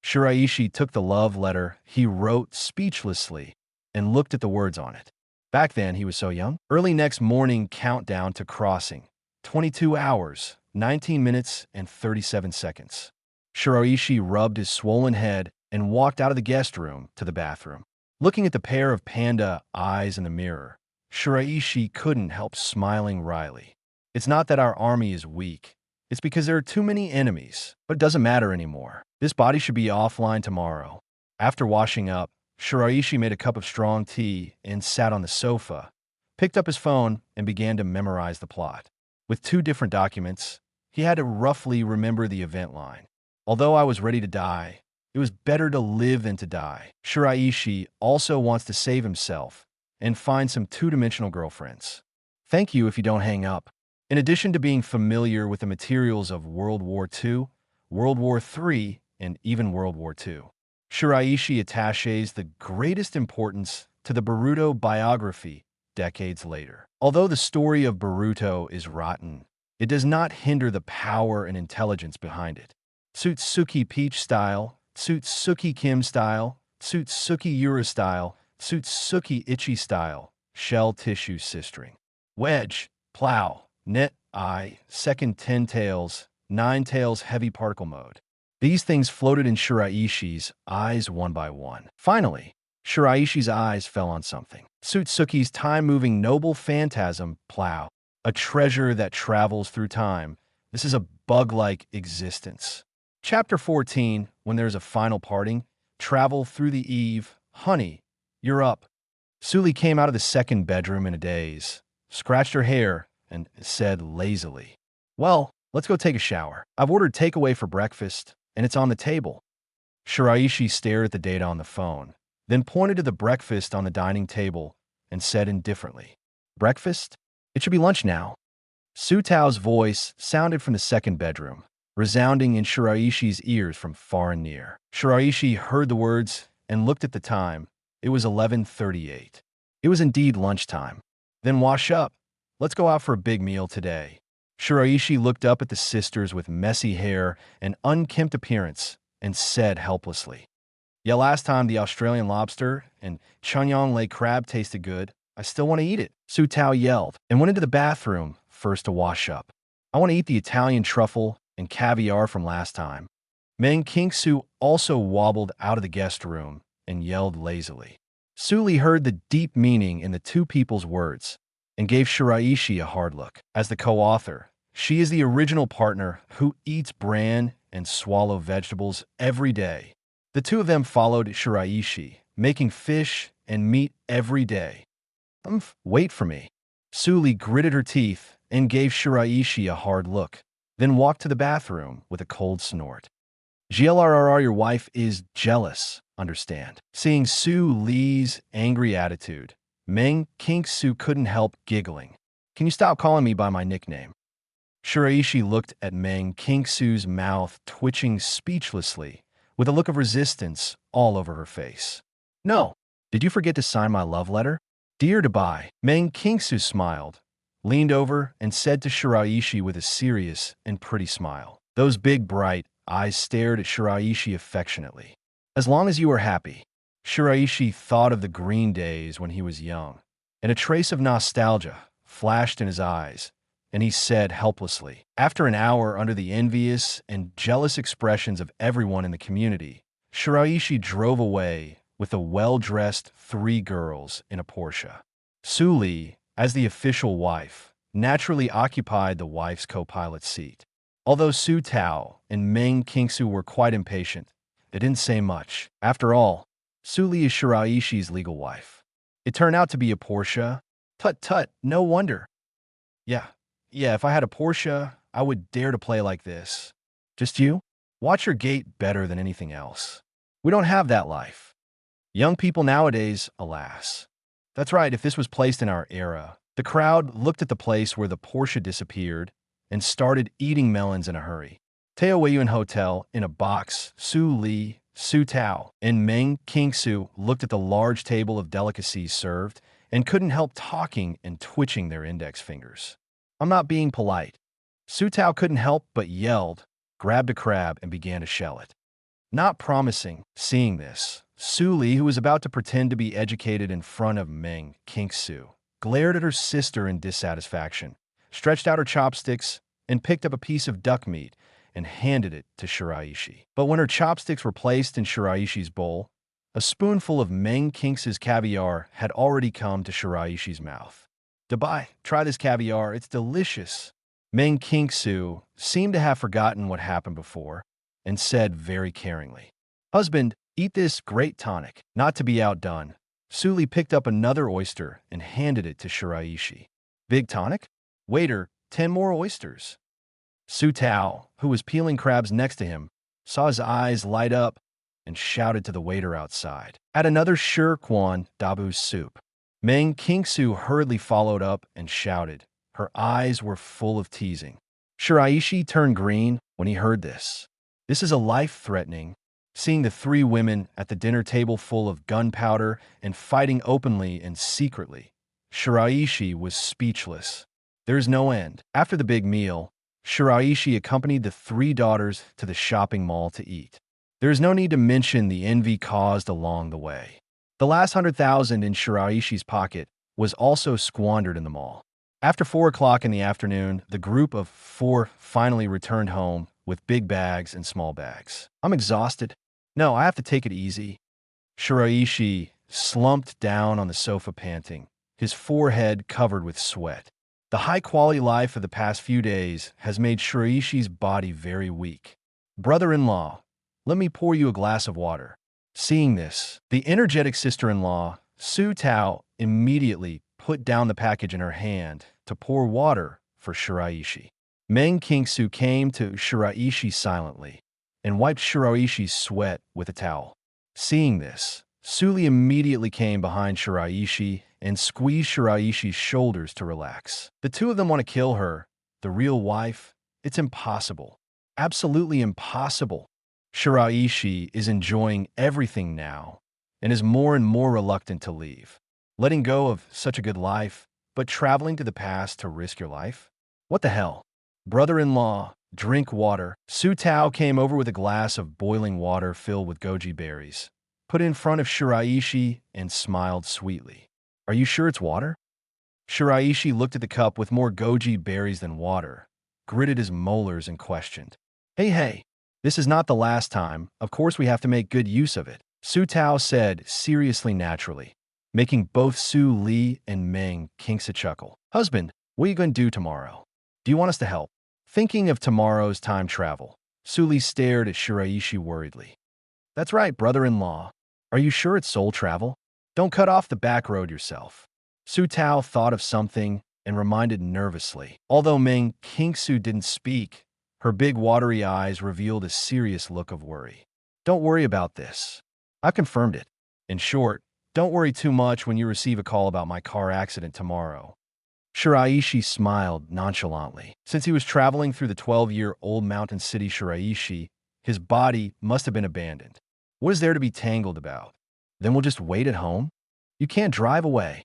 Shiraishi took the love letter he wrote speechlessly and looked at the words on it. Back then, he was so young. Early next morning, countdown to crossing. 22 hours, 19 minutes, and 37 seconds. Shiraishi rubbed his swollen head and walked out of the guest room to the bathroom. Looking at the pair of panda eyes in the mirror, Shiraishi couldn't help smiling wryly. It's not that our army is weak. It's because there are too many enemies, but it doesn't matter anymore. This body should be offline tomorrow. After washing up, Shiraishi made a cup of strong tea and sat on the sofa, picked up his phone, and began to memorize the plot. With 2 different documents, he had to roughly remember the event line. Although I was ready to die, it was better to live than to die. Shiraishi also wants to save himself and find some 2-dimensional girlfriends. Thank you if you don't hang up. In addition to being familiar with the materials of World War II, World War III, and even World War II, Shiraishi attaches the greatest importance to the Boruto biography decades later. Although the story of Boruto is rotten, it does not hinder the power and intelligence behind it. Tsutsuki Peach style, Tsutsuki Kim style, Tsutsuki Yura style, Tsutsuki Ichi style, shell tissue sistering. Wedge, plow, net, eye, second 10 tails, 9 tails heavy particle mode. These things floated in Shiraishi's eyes one by one. Finally, Shiraishi's eyes fell on something. Tsutsuki's time-moving noble phantasm plow, a treasure that travels through time. This is a bug-like existence. Chapter 14, when there's a final parting, travel through the eve. Honey, you're up. Suli came out of the second bedroom in a daze, scratched her hair, and said lazily, "Well, let's go take a shower. I've ordered takeaway for breakfast, and it's on the table." Shiraishi stared at the data on the phone, then pointed to the breakfast on the dining table and said indifferently, "Breakfast? It should be lunch now." Su Tao's voice sounded from the second bedroom, resounding in Shiraishi's ears from far and near. Shiraishi heard the words and looked at the time. It was 11:38. It was indeed lunchtime. "Then wash up. Let's go out for a big meal today." Shiraishi looked up at the sisters with messy hair and unkempt appearance and said helplessly, "Yeah, last time the Australian lobster and Chunyang Lake crab tasted good. I still want to eat it." Su Tao yelled and went into the bathroom first to wash up. "I want to eat the Italian truffle and caviar from last time." Meng Kingsu also wobbled out of the guest room and yelled lazily. Suli heard the deep meaning in the 2 people's words and gave Shiraishi a hard look. As the co-author, she is the original partner who eats bran and swallow vegetables every day. The 2 of them followed Shiraishi, making fish and meat every day. Wait for me." Suli gritted her teeth and gave Shiraishi a hard look, then walked to the bathroom with a cold snort. "GLRR, your wife is jealous, understand?" Seeing Su Li's angry attitude, Meng Kingsu couldn't help giggling. "Can you stop calling me by my nickname?" Shiraishi looked at Meng Kingsu's mouth twitching speechlessly, with a look of resistance all over her face. "No. Did you forget to sign my love letter?" "Dear Dubai." Meng Kingsu smiled, leaned over, and said to Shiraishi with a serious and pretty smile. Those big, bright eyes stared at Shiraishi affectionately. "As long as you are happy." Shiraishi thought of the green days when he was young, and a trace of nostalgia flashed in his eyes, and he said helplessly, after an hour under the envious and jealous expressions of everyone in the community, Shiraishi drove away with the well-dressed 3 girls in a Porsche. Su Li, as the official wife, naturally occupied the wife's co-pilot seat. Although Su Tao and Meng Kingsu were quite impatient, they didn't say much. After all, Su Li is Shiraishi's legal wife. It turned out to be a Porsche. Tut, no wonder. Yeah, if I had a Porsche, I would dare to play like this. Just you? Watch your gait better than anything else. We don't have that life. Young people nowadays, alas. That's right, if this was placed in our era, the crowd looked at the place where the Porsche disappeared and started eating melons in a hurry. Taoyuan Hotel in a box, Su Li, Su Tao, and Meng Kingsu looked at the large table of delicacies served and couldn't help talking and twitching their index fingers. I'm not being polite. Su Tao couldn't help but yelled, grabbed a crab and began to shell it. Not promising. Seeing this, Suli, who was about to pretend to be educated in front of Meng Qingsu, glared at her sister in dissatisfaction, stretched out her chopsticks, and picked up a piece of duck meat and handed it to Shiraishi. But when her chopsticks were placed in Shiraishi's bowl, a spoonful of Meng Qingsu's caviar had already come to Shiraishi's mouth. "Dabai, try this caviar, it's delicious." Meng Qingsu seemed to have forgotten what happened before and said very caringly, "Husband, eat this great tonic." Not to be outdone, Suli picked up another oyster and handed it to Shiraishi. "Big tonic? Waiter, 10 more oysters." Su Tao, who was peeling crabs next to him, saw his eyes light up and shouted to the waiter outside, "Add another Shi Quan Dabu soup." Meng Qingsu hurriedly followed up and shouted. Her eyes were full of teasing. Shiraishi turned green when he heard this. This is a life-threatening. Seeing the three women at the dinner table full of gunpowder and fighting openly and secretly, Shiraishi was speechless. There's no end. After the big meal, Shiraishi accompanied the three daughters to the shopping mall to eat. There is no need to mention the envy caused along the way. The last 100,000 in Shiraishi's pocket was also squandered in the mall. After 4 o'clock in the afternoon, the group of 4 finally returned home with big bags and small bags. "I'm exhausted. No, I have to take it easy." Shiraishi slumped down on the sofa panting, his forehead covered with sweat. The high-quality life of the past few days has made Shiraishi's body very weak. "Brother-in-law, let me pour you a glass of water." Seeing this, the energetic sister-in-law, Su Tao, immediately put down the package in her hand to pour water for Shiraishi. Meng Qingsu came to Shiraishi silently and wiped Shiraishi's sweat with a towel. Seeing this, Suli immediately came behind Shiraishi and squeezed Shiraishi's shoulders to relax. "The two of them want to kill her, the real wife. It's impossible. Absolutely impossible." Shiraishi is enjoying everything now and is more and more reluctant to leave. Letting go of such a good life, but traveling to the past to risk your life? What the hell? "Brother-in-law, drink water." Su Tao came over with a glass of boiling water filled with goji berries, put it in front of Shiraishi, and smiled sweetly. "Are you sure it's water?" Shiraishi looked at the cup with more goji berries than water, gritted his molars, and questioned. Hey, this is not the last time. Of course we have to make good use of it," Su Tao said seriously naturally, making both Su Li and Meng Qingsu chuckle. "Husband, what are you going to do tomorrow? Do you want us to help?" Thinking of tomorrow's time travel, Su Li stared at Shiraishi worriedly. "That's right, brother-in-law. Are you sure it's soul travel? Don't cut off the back road yourself." Su Tao thought of something and reminded nervously. Although Meng Qingsu didn't speak, her big watery eyes revealed a serious look of worry. "Don't worry about this. I've confirmed it. In short, don't worry too much when you receive a call about my car accident tomorrow." Shiraishi smiled nonchalantly. Since he was traveling through the 12-year-old mountain city Shiraishi, his body must have been abandoned. What is there to be tangled about? Then we'll just wait at home? You can't drive away.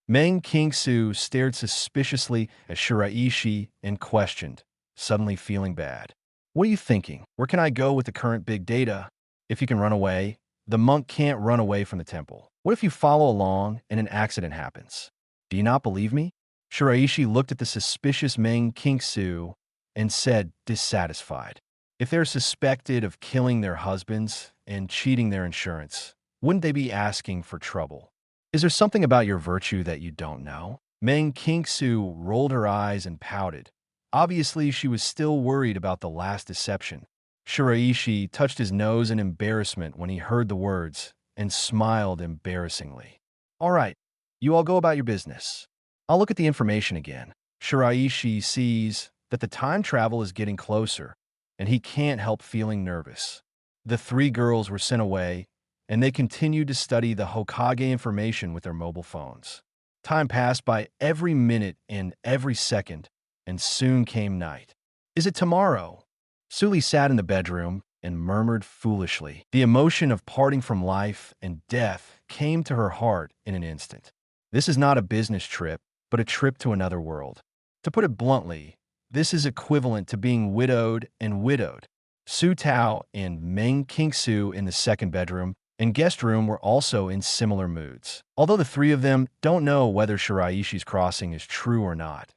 Meng Qingsu stared suspiciously at Shiraishi and questioned, suddenly feeling bad. "What are you thinking? Where can I go with the current big data? If you can run away, the monk can't run away from the temple. What if you follow along and an accident happens? Do you not believe me?" Shiraishi looked at the suspicious Meng Qingsu and said, dissatisfied. If they're suspected of killing their husbands and cheating their insurance, wouldn't they be asking for trouble? Is there something about your virtue that you don't know? Meng Qingsu rolled her eyes and pouted. Obviously, she was still worried about the last deception. Shiraishi touched his nose in embarrassment when he heard the words and smiled embarrassingly. "All right, you all go about your business. I'll look at the information again." Shiraishi sees that the time travel is getting closer, and he can't help feeling nervous. The three girls were sent away, and they continued to study the Hokage information with their mobile phones. Time passed by every minute and every second, and soon came night. "Is it tomorrow?" Suli sat in the bedroom and murmured foolishly. The emotion of parting from life and death came to her heart in an instant. This is not a business trip, but a trip to another world. To put it bluntly, This is equivalent to being widowed and widowed. Su Tao and Meng Qingsu in the second bedroom and guest room were also in similar moods. Although the three of them don't know whether Shiraishi's crossing is true or not,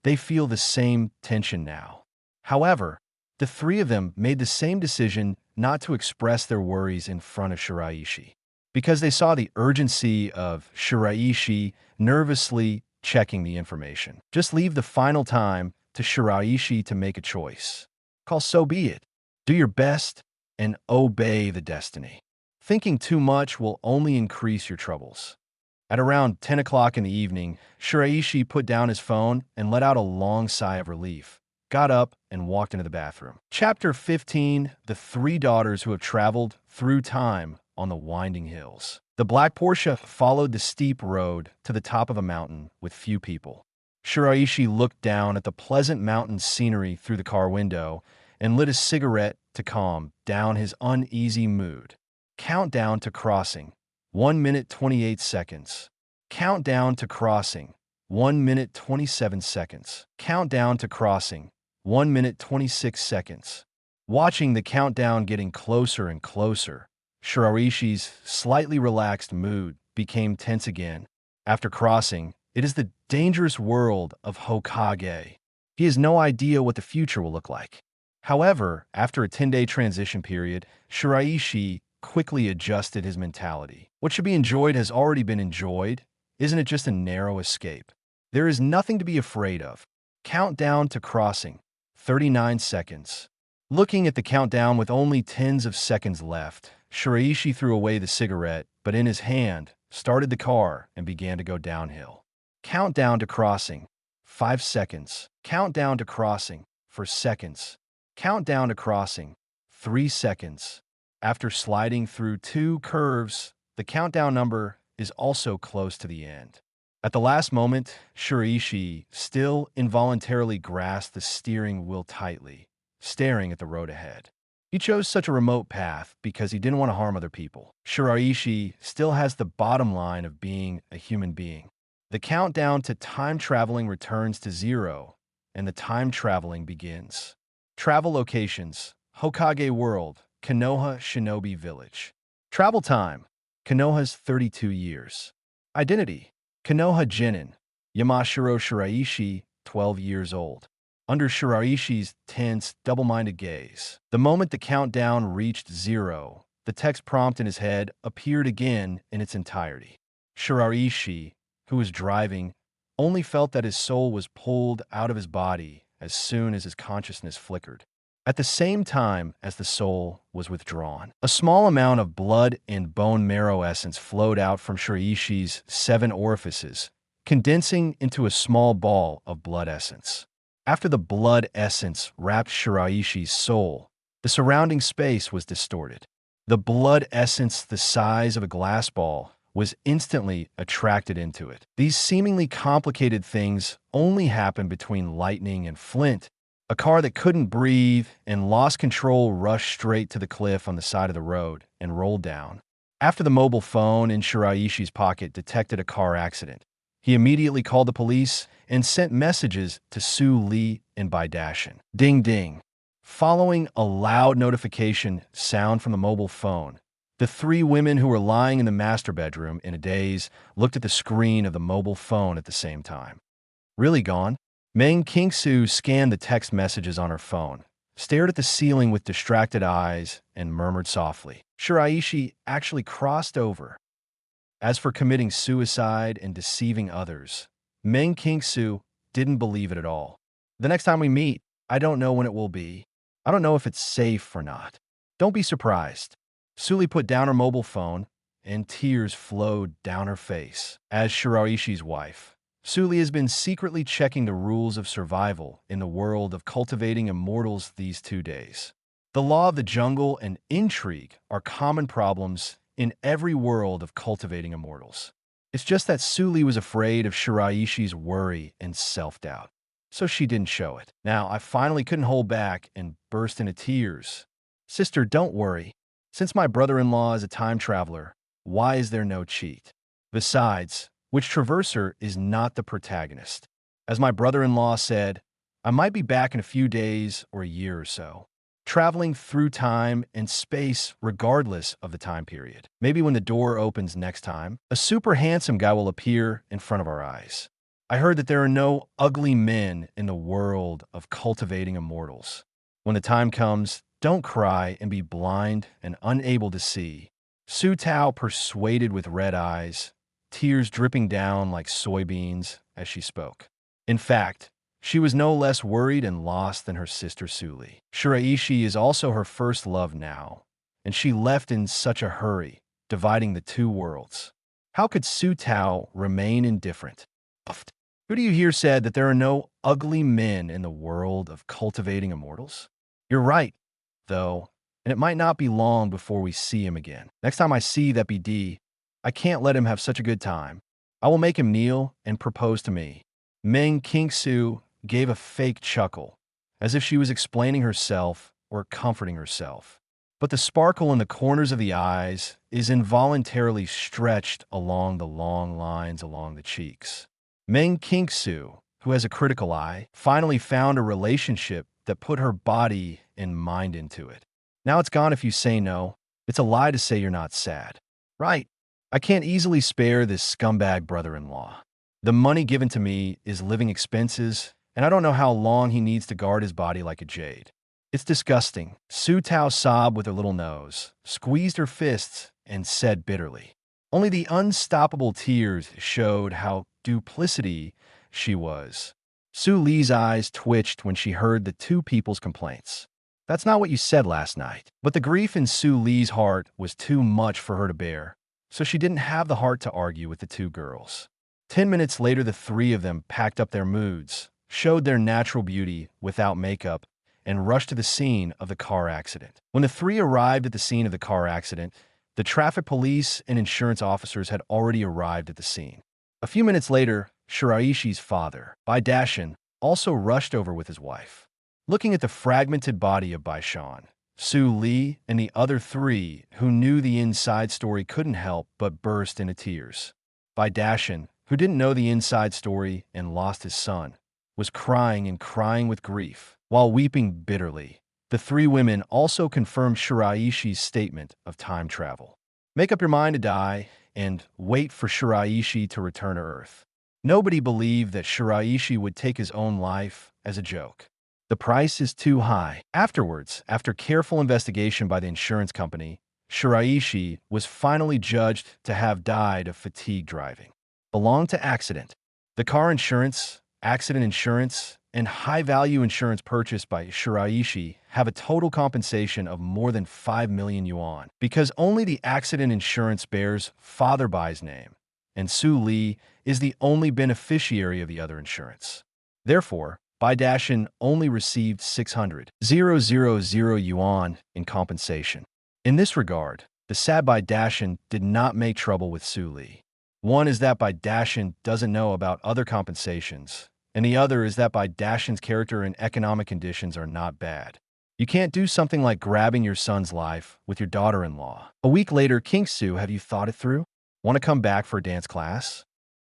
they feel the same tension now. However, the three of them made the same decision not to express their worries in front of Shiraishi, because they saw the urgency of Shiraishi nervously checking the information. Just leave the final time to Shiraishi to make a choice. Call so be it. Do your best and obey the destiny. Thinking too much will only increase your troubles. At around 10 o'clock in the evening, Shiraishi put down his phone and let out a long sigh of relief, got up, and walked into the bathroom. Chapter 15, The Three Daughters Who Have Traveled Through Time on the Winding Hills. The black Porsche followed the steep road to the top of a mountain with few people. Shiraishi looked down at the pleasant mountain scenery through the car window and lit a cigarette to calm down his uneasy mood. Countdown to crossing. 1 minute 28 seconds. Countdown to crossing. 1 minute 27 seconds. Countdown to crossing. 1 minute 26 seconds. Watching the countdown getting closer and closer, Shiraishi's slightly relaxed mood became tense again. After crossing, it is the dangerous world of Hokage. He has no idea what the future will look like. However, after a 10-day transition period, Shiraishi quickly adjusted his mentality. What should be enjoyed has already been enjoyed. Isn't it just a narrow escape? There is nothing to be afraid of. Countdown to crossing. 39 seconds. Looking at the countdown with only tens of seconds left, Shiraishi threw away the cigarette, but in his hand, started the car and began to go downhill. Countdown to crossing. 5 seconds. Countdown to crossing. 4 seconds. Countdown to crossing. 3 seconds. After sliding through 2 curves, the countdown number is also close to the end. At the last moment, Shiraishi still involuntarily grasped the steering wheel tightly, staring at the road ahead. He chose such a remote path because he didn't want to harm other people. Shiraishi still has the bottom line of being a human being. The countdown to time traveling returns to 0, and the time traveling begins. Travel locations: Hokage World, Konoha Shinobi Village. Travel time: Konoha's 32 years. Identity: Konoha Genin, Yamashiro Shiraishi, 12 years old. Under Shiraishi's tense, double-minded gaze, the moment the countdown reached 0, the text prompt in his head appeared again in its entirety. Shiraishi, who was driving, only felt that his soul was pulled out of his body as soon as his consciousness flickered. At the same time as the soul was withdrawn, a small amount of blood and bone marrow essence flowed out from Shiraishi's 7 orifices, condensing into a small ball of blood essence. After the blood essence wrapped Shiraishi's soul, the surrounding space was distorted. The blood essence, the size of a glass ball, was instantly attracted into it. These seemingly complicated things only happen between lightning and flint. A car that couldn't breathe and lost control rushed straight to the cliff on the side of the road and rolled down. After the mobile phone in Shiraishi's pocket detected a car accident, he immediately called the police and sent messages to Su Li and Bai Dashin. Ding ding. Following a loud notification sound from the mobile phone, the 3 women who were lying in the master bedroom in a daze looked at the screen of the mobile phone at the same time. Really gone? Meng Qingsu scanned the text messages on her phone, stared at the ceiling with distracted eyes, and murmured softly. Shiraishi actually crossed over. As for committing suicide and deceiving others, Meng Qingsu didn't believe it at all. The next time we meet, I don't know when it will be. I don't know if it's safe or not. Don't be surprised. Suli put down her mobile phone, and tears flowed down her face. As Shiraishi's wife, Suli has been secretly checking the rules of survival in the world of cultivating immortals these 2 days. The law of the jungle and intrigue are common problems in every world of cultivating immortals. It's just that Suli was afraid of Shiraishi's worry and self-doubt, so she didn't show it. Now, I finally couldn't hold back and burst into tears. Sister, don't worry. Since my brother-in-law is a time traveler, why is there no cheat? Besides, which traverser is not the protagonist? As my brother-in-law said, I might be back in a few days or a year or so, traveling through time and space regardless of the time period. Maybe when the door opens next time, a super handsome guy will appear in front of our eyes. I heard that there are no ugly men in the world of cultivating immortals. When the time comes, don't cry and be blind and unable to see. Su Tao persuaded with red eyes, tears dripping down like soybeans as she spoke. In fact, she was no less worried and lost than her sister Suli. Shiraishi is also her first love now, and she left in such a hurry, dividing the two worlds. How could Su Tao remain indifferent? Who do you hear said that there are no ugly men in the world of cultivating immortals? You're right, though, and it might not be long before we see him again. Next time I see that BD, I can't let him have such a good time. I will make him kneel and propose to me. Meng Qingsu gave a fake chuckle, as if she was explaining herself or comforting herself. But the sparkle in the corners of the eyes is involuntarily stretched along the long lines along the cheeks. Meng Qingsu, who has a critical eye, finally found a relationship that put her body and mind into it. Now it's gone if you say no. It's a lie to say you're not sad. Right. I can't easily spare this scumbag brother-in-law. The money given to me is living expenses, and I don't know how long he needs to guard his body like a jade. It's disgusting. Su Tao sobbed with her little nose, squeezed her fists, and said bitterly. Only the unstoppable tears showed how duplicity she was. Su Li's eyes twitched when she heard the two people's complaints. That's not what you said last night. But the grief in Su Li's heart was too much for her to bear, so she didn't have the heart to argue with the two girls. 10 minutes later, the three of them packed up their moods, showed their natural beauty without makeup, and rushed to the scene of the car accident. When the three arrived at the scene of the car accident, the traffic police and insurance officers had already arrived at the scene. A few minutes later, Shiraishi's father, Bai Dashin, also rushed over with his wife. Looking at the fragmented body of Bai Shan, Su Li and the other three who knew the inside story couldn't help but burst into tears. Bai Dashin, who didn't know the inside story and lost his son, was crying and crying with grief, while weeping bitterly. The three women also confirmed Shiraishi's statement of time travel. Make up your mind to die and wait for Shiraishi to return to Earth. Nobody believed that Shiraishi would take his own life as a joke. The price is too high. Afterwards, after careful investigation by the insurance company, Shiraishi was finally judged to have died of fatigue driving. Belonged to accident. The car insurance, accident insurance, and high-value insurance purchased by Shiraishi have a total compensation of more than 5 million yuan, because only the accident insurance bears Father Bai's name, and Su Li is the only beneficiary of the other insurance. Therefore, Bai Dashin only received 600,000 yuan in compensation. In this regard, the sad Bai Dashin did not make trouble with Su Li. One is that Bai Dashin doesn't know about other compensations, and the other is that Bai Dashin's character and economic conditions are not bad. You can't do something like grabbing your son's life with your daughter-in-law. A week later, Qingsu, have you thought it through? Want to come back for a dance class?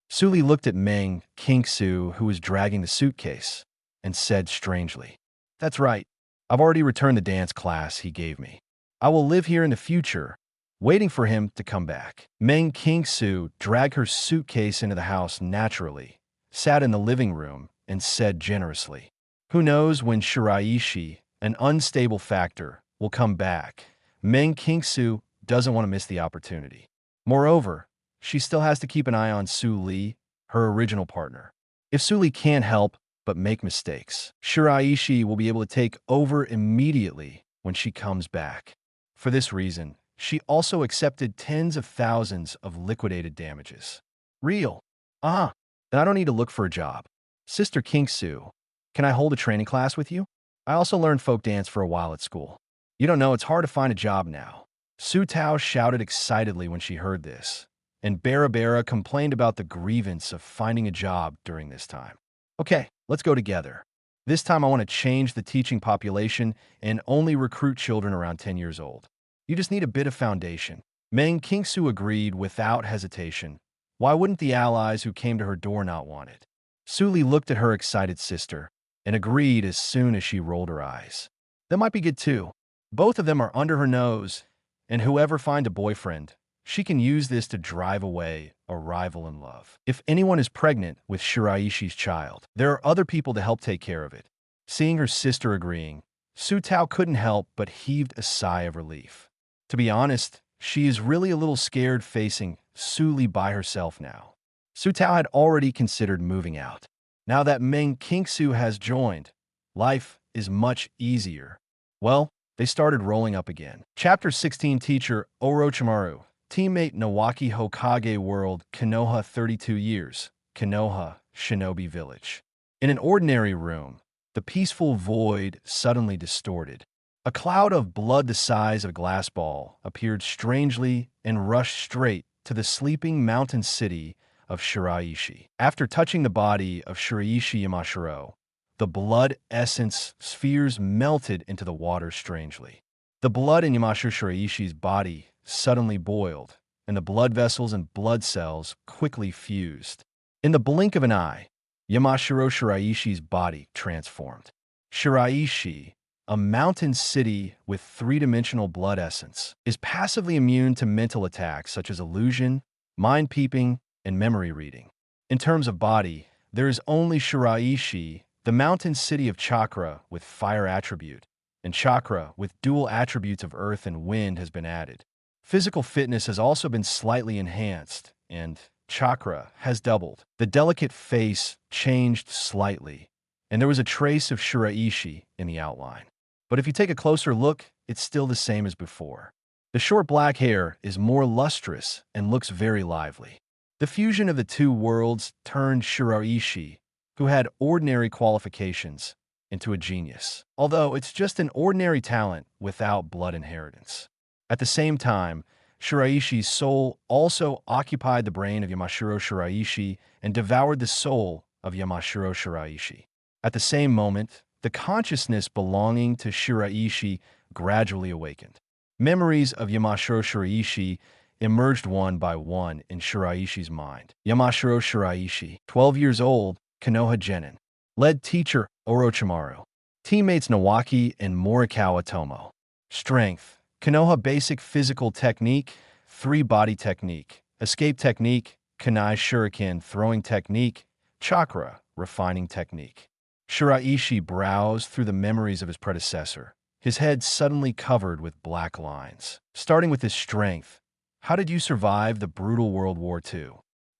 Su Li looked at Meng Qingsu, who was dragging the suitcase, and said strangely, That's right. I've already returned the dance class he gave me. I will live here in the future, waiting for him to come back. Meng Qingsu dragged her suitcase into the house naturally, sat in the living room, and said generously, Who knows when Shiraishi, an unstable factor, will come back? Meng Qingsu doesn't want to miss the opportunity. Moreover, she still has to keep an eye on Su Li, her original partner. If Su Li can't help but make mistakes, Shiraishi will be able to take over immediately when she comes back. For this reason, she also accepted tens of thousands of liquidated damages. Real. Then I don't need to look for a job. Sister Qingsu, can I hold a training class with you? I also learned folk dance for a while at school. You don't know, it's hard to find a job now. Su Tao shouted excitedly when she heard this, and Bara complained about the grievance of finding a job during this time. Okay, let's go together. This time I want to change the teaching population and only recruit children around 10 years old. You just need a bit of foundation. Meng Qingsu agreed without hesitation. Why wouldn't the allies who came to her door not want it? Su Li looked at her excited sister. and agreed as soon as she rolled her eyes. That might be good too. Both of them are under her nose, and whoever finds a boyfriend, she can use this to drive away a rival in love. If anyone is pregnant with Shiraishi's child, there are other people to help take care of it. Seeing her sister agreeing, Su Tao couldn't help but heaved a sigh of relief. To be honest, she is really a little scared facing Su Li by herself now. Su Tao had already considered moving out. Now that Meng Qingsu has joined, life is much easier. Well, they started rolling up again. Chapter 16 Teacher Orochimaru, Teammate Nawaki Hokage World, Konoha 32 years, Konoha, Shinobi Village. In an ordinary room, the peaceful void suddenly distorted. A cloud of blood the size of a glass ball appeared strangely and rushed straight to the sleeping mountain city of Shiraishi. After touching the body of Shiraishi Yamashiro, the blood essence spheres melted into the water strangely. The blood in Yamashiro Shiraishi's body suddenly boiled, and the blood vessels and blood cells quickly fused. In the blink of an eye, Yamashiro Shiraishi's body transformed. Shiraishi, a mountain city with three-dimensional blood essence, is passively immune to mental attacks such as illusion, mind peeping, and memory reading. In terms of body, there is only Shiraishi, the mountain city of chakra with fire attribute, and chakra with dual attributes of earth and wind has been added. Physical fitness has also been slightly enhanced, and chakra has doubled. The delicate face changed slightly, and there was a trace of Shiraishi in the outline. But if you take a closer look, it's still the same as before. The short black hair is more lustrous and looks very lively. The fusion of the two worlds turned Shiraishi, who had ordinary qualifications, into a genius, although it's just an ordinary talent without blood inheritance. At the same time, Shiraishi's soul also occupied the brain of Yamashiro Shiraishi and devoured the soul of Yamashiro Shiraishi. At the same moment, the consciousness belonging to Shiraishi gradually awakened. Memories of Yamashiro Shiraishi emerged one by one in Shiraishi's mind. Yamashiro Shiraishi, 12 years old, Konoha Genin. Lead teacher Orochimaru. Teammates Nawaki and Morikawa Tomo. Strength. Konoha basic physical technique, 3 body technique, escape technique, Kanai shuriken throwing technique, chakra refining technique. Shiraishi browsed through the memories of his predecessor, his head suddenly covered with black lines. Starting with his strength, how did you survive the brutal World War II?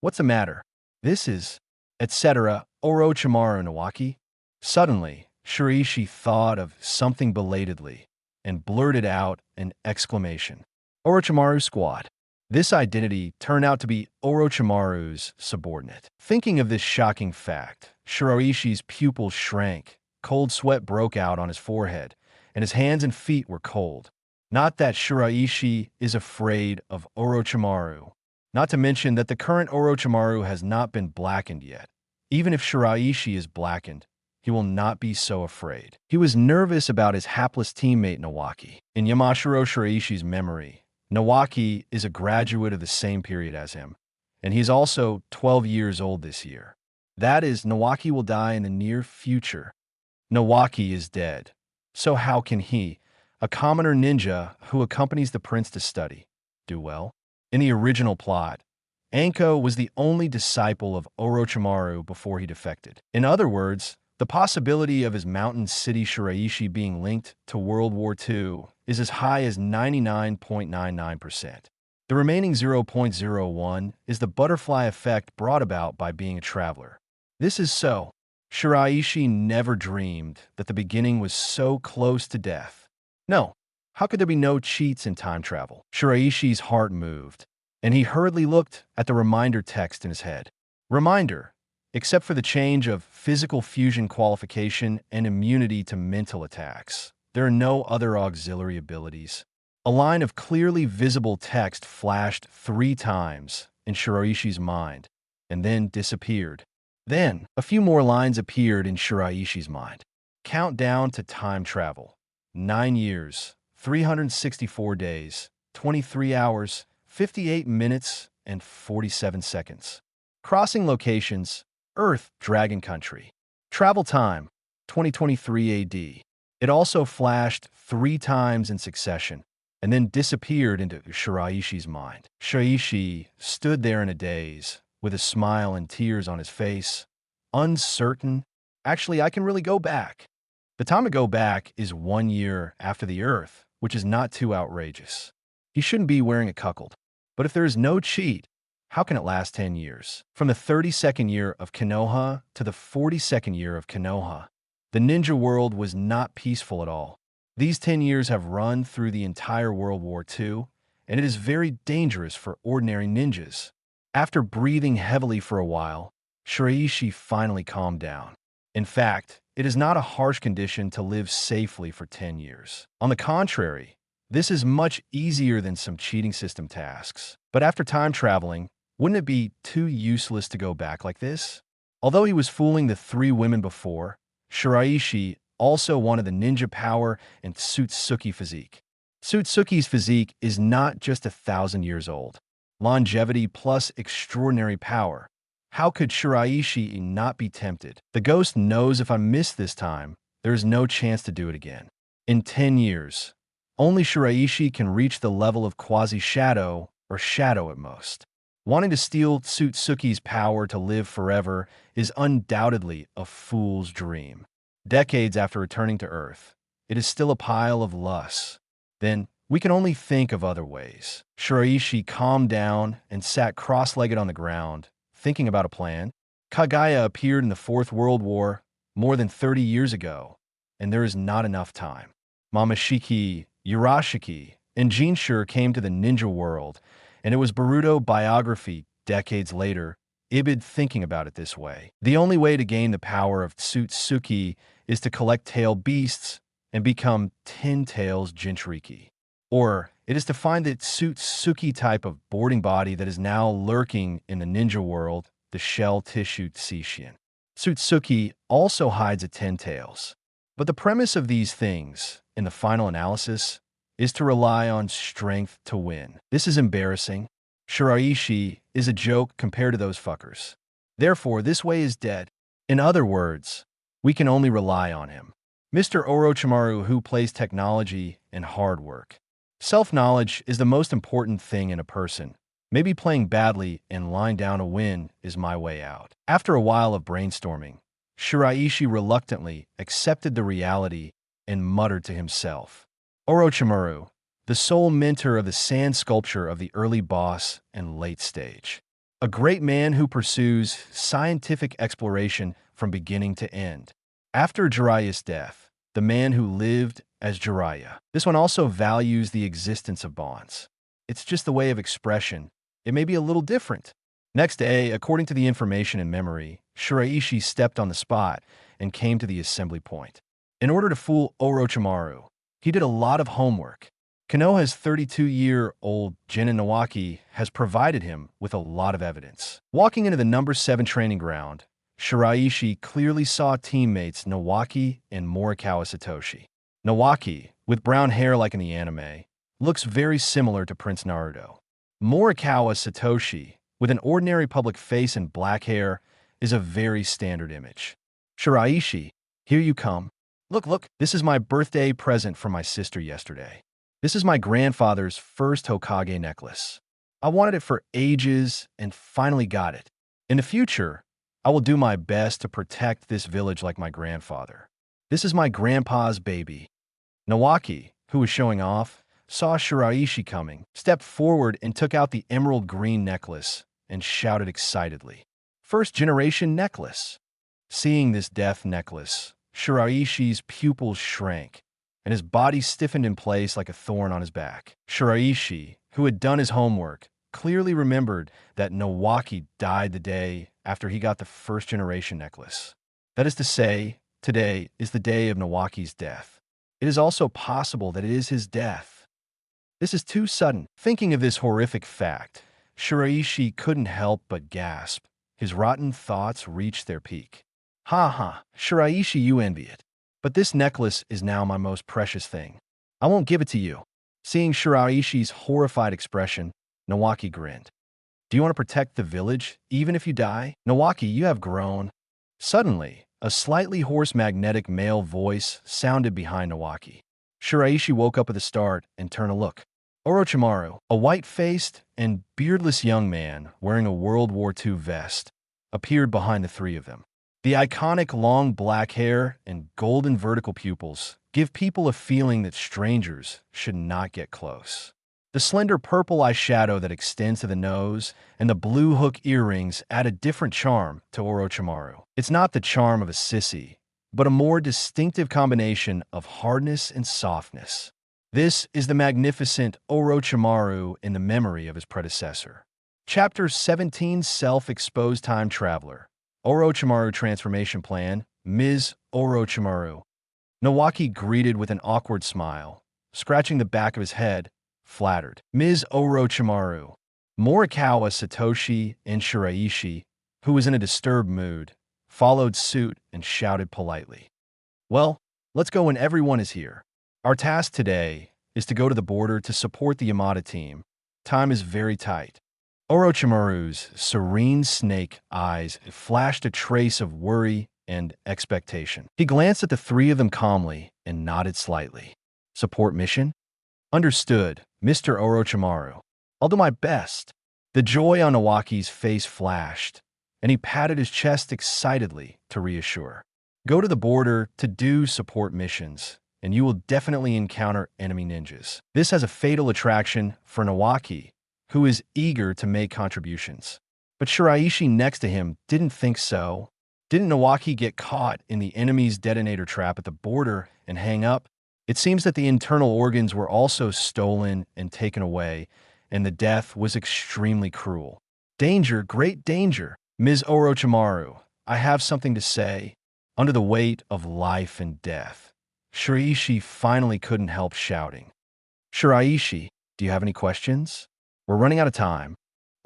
What's the matter? This is, etc. Orochimaru Nawaki. Suddenly, Shiraishi thought of something belatedly and blurted out an exclamation. Orochimaru squad. This identity turned out to be Orochimaru's subordinate. Thinking of this shocking fact, Shiraishi's pupils shrank, cold sweat broke out on his forehead, and his hands and feet were cold. Not that Shiraishi is afraid of Orochimaru, not to mention that the current Orochimaru has not been blackened yet. Even if Shiraishi is blackened, he will not be so afraid. He was nervous about his hapless teammate Nawaki. In Yamashiro Shiraishi's memory, Nawaki is a graduate of the same period as him, and he's also 12 years old this year. That is, Nawaki will die in the near future. Nawaki is dead. So how can he, a commoner ninja who accompanies the prince to study, do well? In the original plot, Anko was the only disciple of Orochimaru before he defected. In other words, the possibility of his mountain city Shiraishi being linked to World War II is as high as 99.99%. The remaining 0.01 is the butterfly effect brought about by being a traveler. This is so. Shiraishi never dreamed that the beginning was so close to death. No, how could there be no cheats in time travel? Shiraishi's heart moved, and he hurriedly looked at the reminder text in his head. Reminder. Except for the change of physical fusion qualification and immunity to mental attacks, there are no other auxiliary abilities. A line of clearly visible text flashed 3 times in Shiraishi's mind, and then disappeared. Then, a few more lines appeared in Shiraishi's mind. Countdown to time travel. 9 years, 364 days, 23 hours, 58 minutes, and 47 seconds. Crossing locations. Earth, Dragon Country. Travel time, 2023 AD. It also flashed 3 times in succession and then disappeared into Shiraishi's mind. Shiraishi stood there in a daze, with a smile and tears on his face, uncertain. Actually, I can really go back. The time to go back is 1 year after the Earth, which is not too outrageous. He shouldn't be wearing a cuckold. But if there is no cheat, how can it last 10 years? From the 32nd year of Konoha to the 42nd year of Konoha, the ninja world was not peaceful at all. These 10 years have run through the entire World War II, and it is very dangerous for ordinary ninjas. After breathing heavily for a while, Shiraishi finally calmed down. In fact, it is not a harsh condition to live safely for 10 years. On the contrary, this is much easier than some cheating system tasks. But after time traveling, wouldn't it be too useless to go back like this? Although he was fooling the 3 women before, Shiraishi also wanted the ninja power and Tsutsuki physique. Tsutsuki's physique is not just 1,000 years old. Longevity plus extraordinary power. How could Shiraishi not be tempted? The ghost knows if I miss this time, there is no chance to do it again. In 10 years, only Shiraishi can reach the level of quasi-shadow or shadow at most. Wanting to steal Tsutsuki's power to live forever is undoubtedly a fool's dream. Decades after returning to Earth, it is still a pile of lusts. Then, we can only think of other ways. Shiraishi calmed down and sat cross-legged on the ground, thinking about a plan. Kagaya appeared in the Fourth World War more than 30 years ago, and there is not enough time. Mamashiki, Urashiki, and Jinshur came to the ninja world, and it was Boruto biography decades later, Ibid thinking about it this way. The only way to gain the power of Tsutsuki is to collect tail beasts and become 10 tails Jinchuriki. Or it is to find the Tsutsuki type of boarding body that is now lurking in the ninja world, the shell tissue Tsishin. Tsutsuki also hides at 10 tails. But the premise of these things, in the final analysis, is to rely on strength to win. This is embarrassing. Shiraishi is a joke compared to those fuckers. Therefore, this way is dead. In other words, we can only rely on him. Mr. Orochimaru, who plays technology and hard work. Self-knowledge is the most important thing in a person. Maybe playing badly and lying down a win is my way out. After a while of brainstorming, Shiraishi reluctantly accepted the reality and muttered to himself. Orochimaru, the sole mentor of the sand sculpture of the early boss and late stage. A great man who pursues scientific exploration from beginning to end. After Jiraiya's death, the man who lived as Jiraiya. This one also values the existence of bonds. It's just the way of expression. It may be a little different. Next day, according to the information in memory, Shiraishi stepped on the spot and came to the assembly point. In order to fool Orochimaru, he did a lot of homework. Konoha's 32-year-old Jinin Nawaki has provided him with a lot of evidence. Walking into the number 7 training ground, Shiraishi clearly saw teammates Nawaki and Morikawa Satoshi. Nawaki, with brown hair like in the anime, looks very similar to Prince Naruto. Morikawa Satoshi, with an ordinary public face and black hair, is a very standard image. Shiraishi, here you come. Look, this is my birthday present from my sister yesterday. This is my grandfather's first Hokage necklace. I wanted it for ages and finally got it. In the future, I will do my best to protect this village like my grandfather. This is my grandpa's baby. Nawaki, who was showing off, saw Shiraishi coming, stepped forward and took out the emerald green necklace and shouted excitedly, "First generation necklace." Seeing this death necklace, Shiraishi's pupils shrank, and his body stiffened in place like a thorn on his back. Shiraishi, who had done his homework, clearly remembered that Nawaki died the day after he got the first generation necklace. That is to say, today is the day of Nawaki's death. It is also possible that it is his death. This is too sudden. Thinking of this horrific fact, Shiraishi couldn't help but gasp. His rotten thoughts reached their peak. Ha, Shiraishi, you envy it. But this necklace is now my most precious thing. I won't give it to you. Seeing Shiraishi's horrified expression, Nawaki grinned. Do you want to protect the village, even if you die? Nawaki, you have grown. Suddenly, A slightly hoarse magnetic male voice sounded behind Nawaki. Shiraishi woke up at the start and turned to look. Orochimaru, a white-faced and beardless young man wearing a World War II vest, appeared behind the three of them. The iconic long black hair and golden vertical pupils give people a feeling that strangers should not get close. The slender purple eyeshadow that extends to the nose and the blue hook earrings add a different charm to Orochimaru. It's not the charm of a sissy, but a more distinctive combination of hardness and softness. This is the magnificent Orochimaru in the memory of his predecessor. Chapter 17, Self-Exposed Time Traveler. Orochimaru Transformation Plan, Ms. Orochimaru. Nawaki greeted with an awkward smile, scratching the back of his head, flattered. Ms. Orochimaru. Morikawa Satoshi and Shiraishi, who was in a disturbed mood, followed suit and shouted politely. Well, let's go when everyone is here. Our task today is to go to the border to support the Yamada team. Time is very tight. Orochimaru's serene snake eyes flashed a trace of worry and expectation. He glanced at the three of them calmly and nodded slightly. Support mission? Understood, Mr. Orochimaru. I'll do my best. The joy on Nawaki's face flashed, and he patted his chest excitedly to reassure. Go to the border to do support missions, and you will definitely encounter enemy ninjas. This has a fatal attraction for Nawaki, who is eager to make contributions. But Shiraishi next to him didn't think so. Didn't Nawaki get caught in the enemy's detonator trap at the border and hang up? It seems that the internal organs were also stolen and taken away, and the death was extremely cruel. Danger, great danger. Ms. Orochimaru, I have something to say. Under the weight of life and death, Shiraishi finally couldn't help shouting. Shiraishi, do you have any questions? We're running out of time.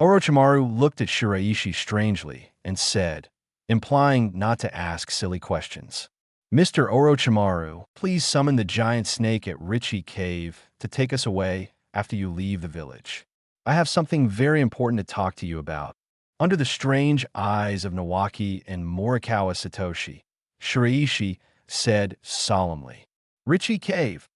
Orochimaru looked at Shiraishi strangely and said, implying not to ask silly questions. Mr. Orochimaru, please summon the giant snake at Richie Cave to take us away after you leave the village. I have something very important to talk to you about. Under the strange eyes of Nawaki and Morikawa Satoshi, Shiraishi said solemnly, Richie Cave.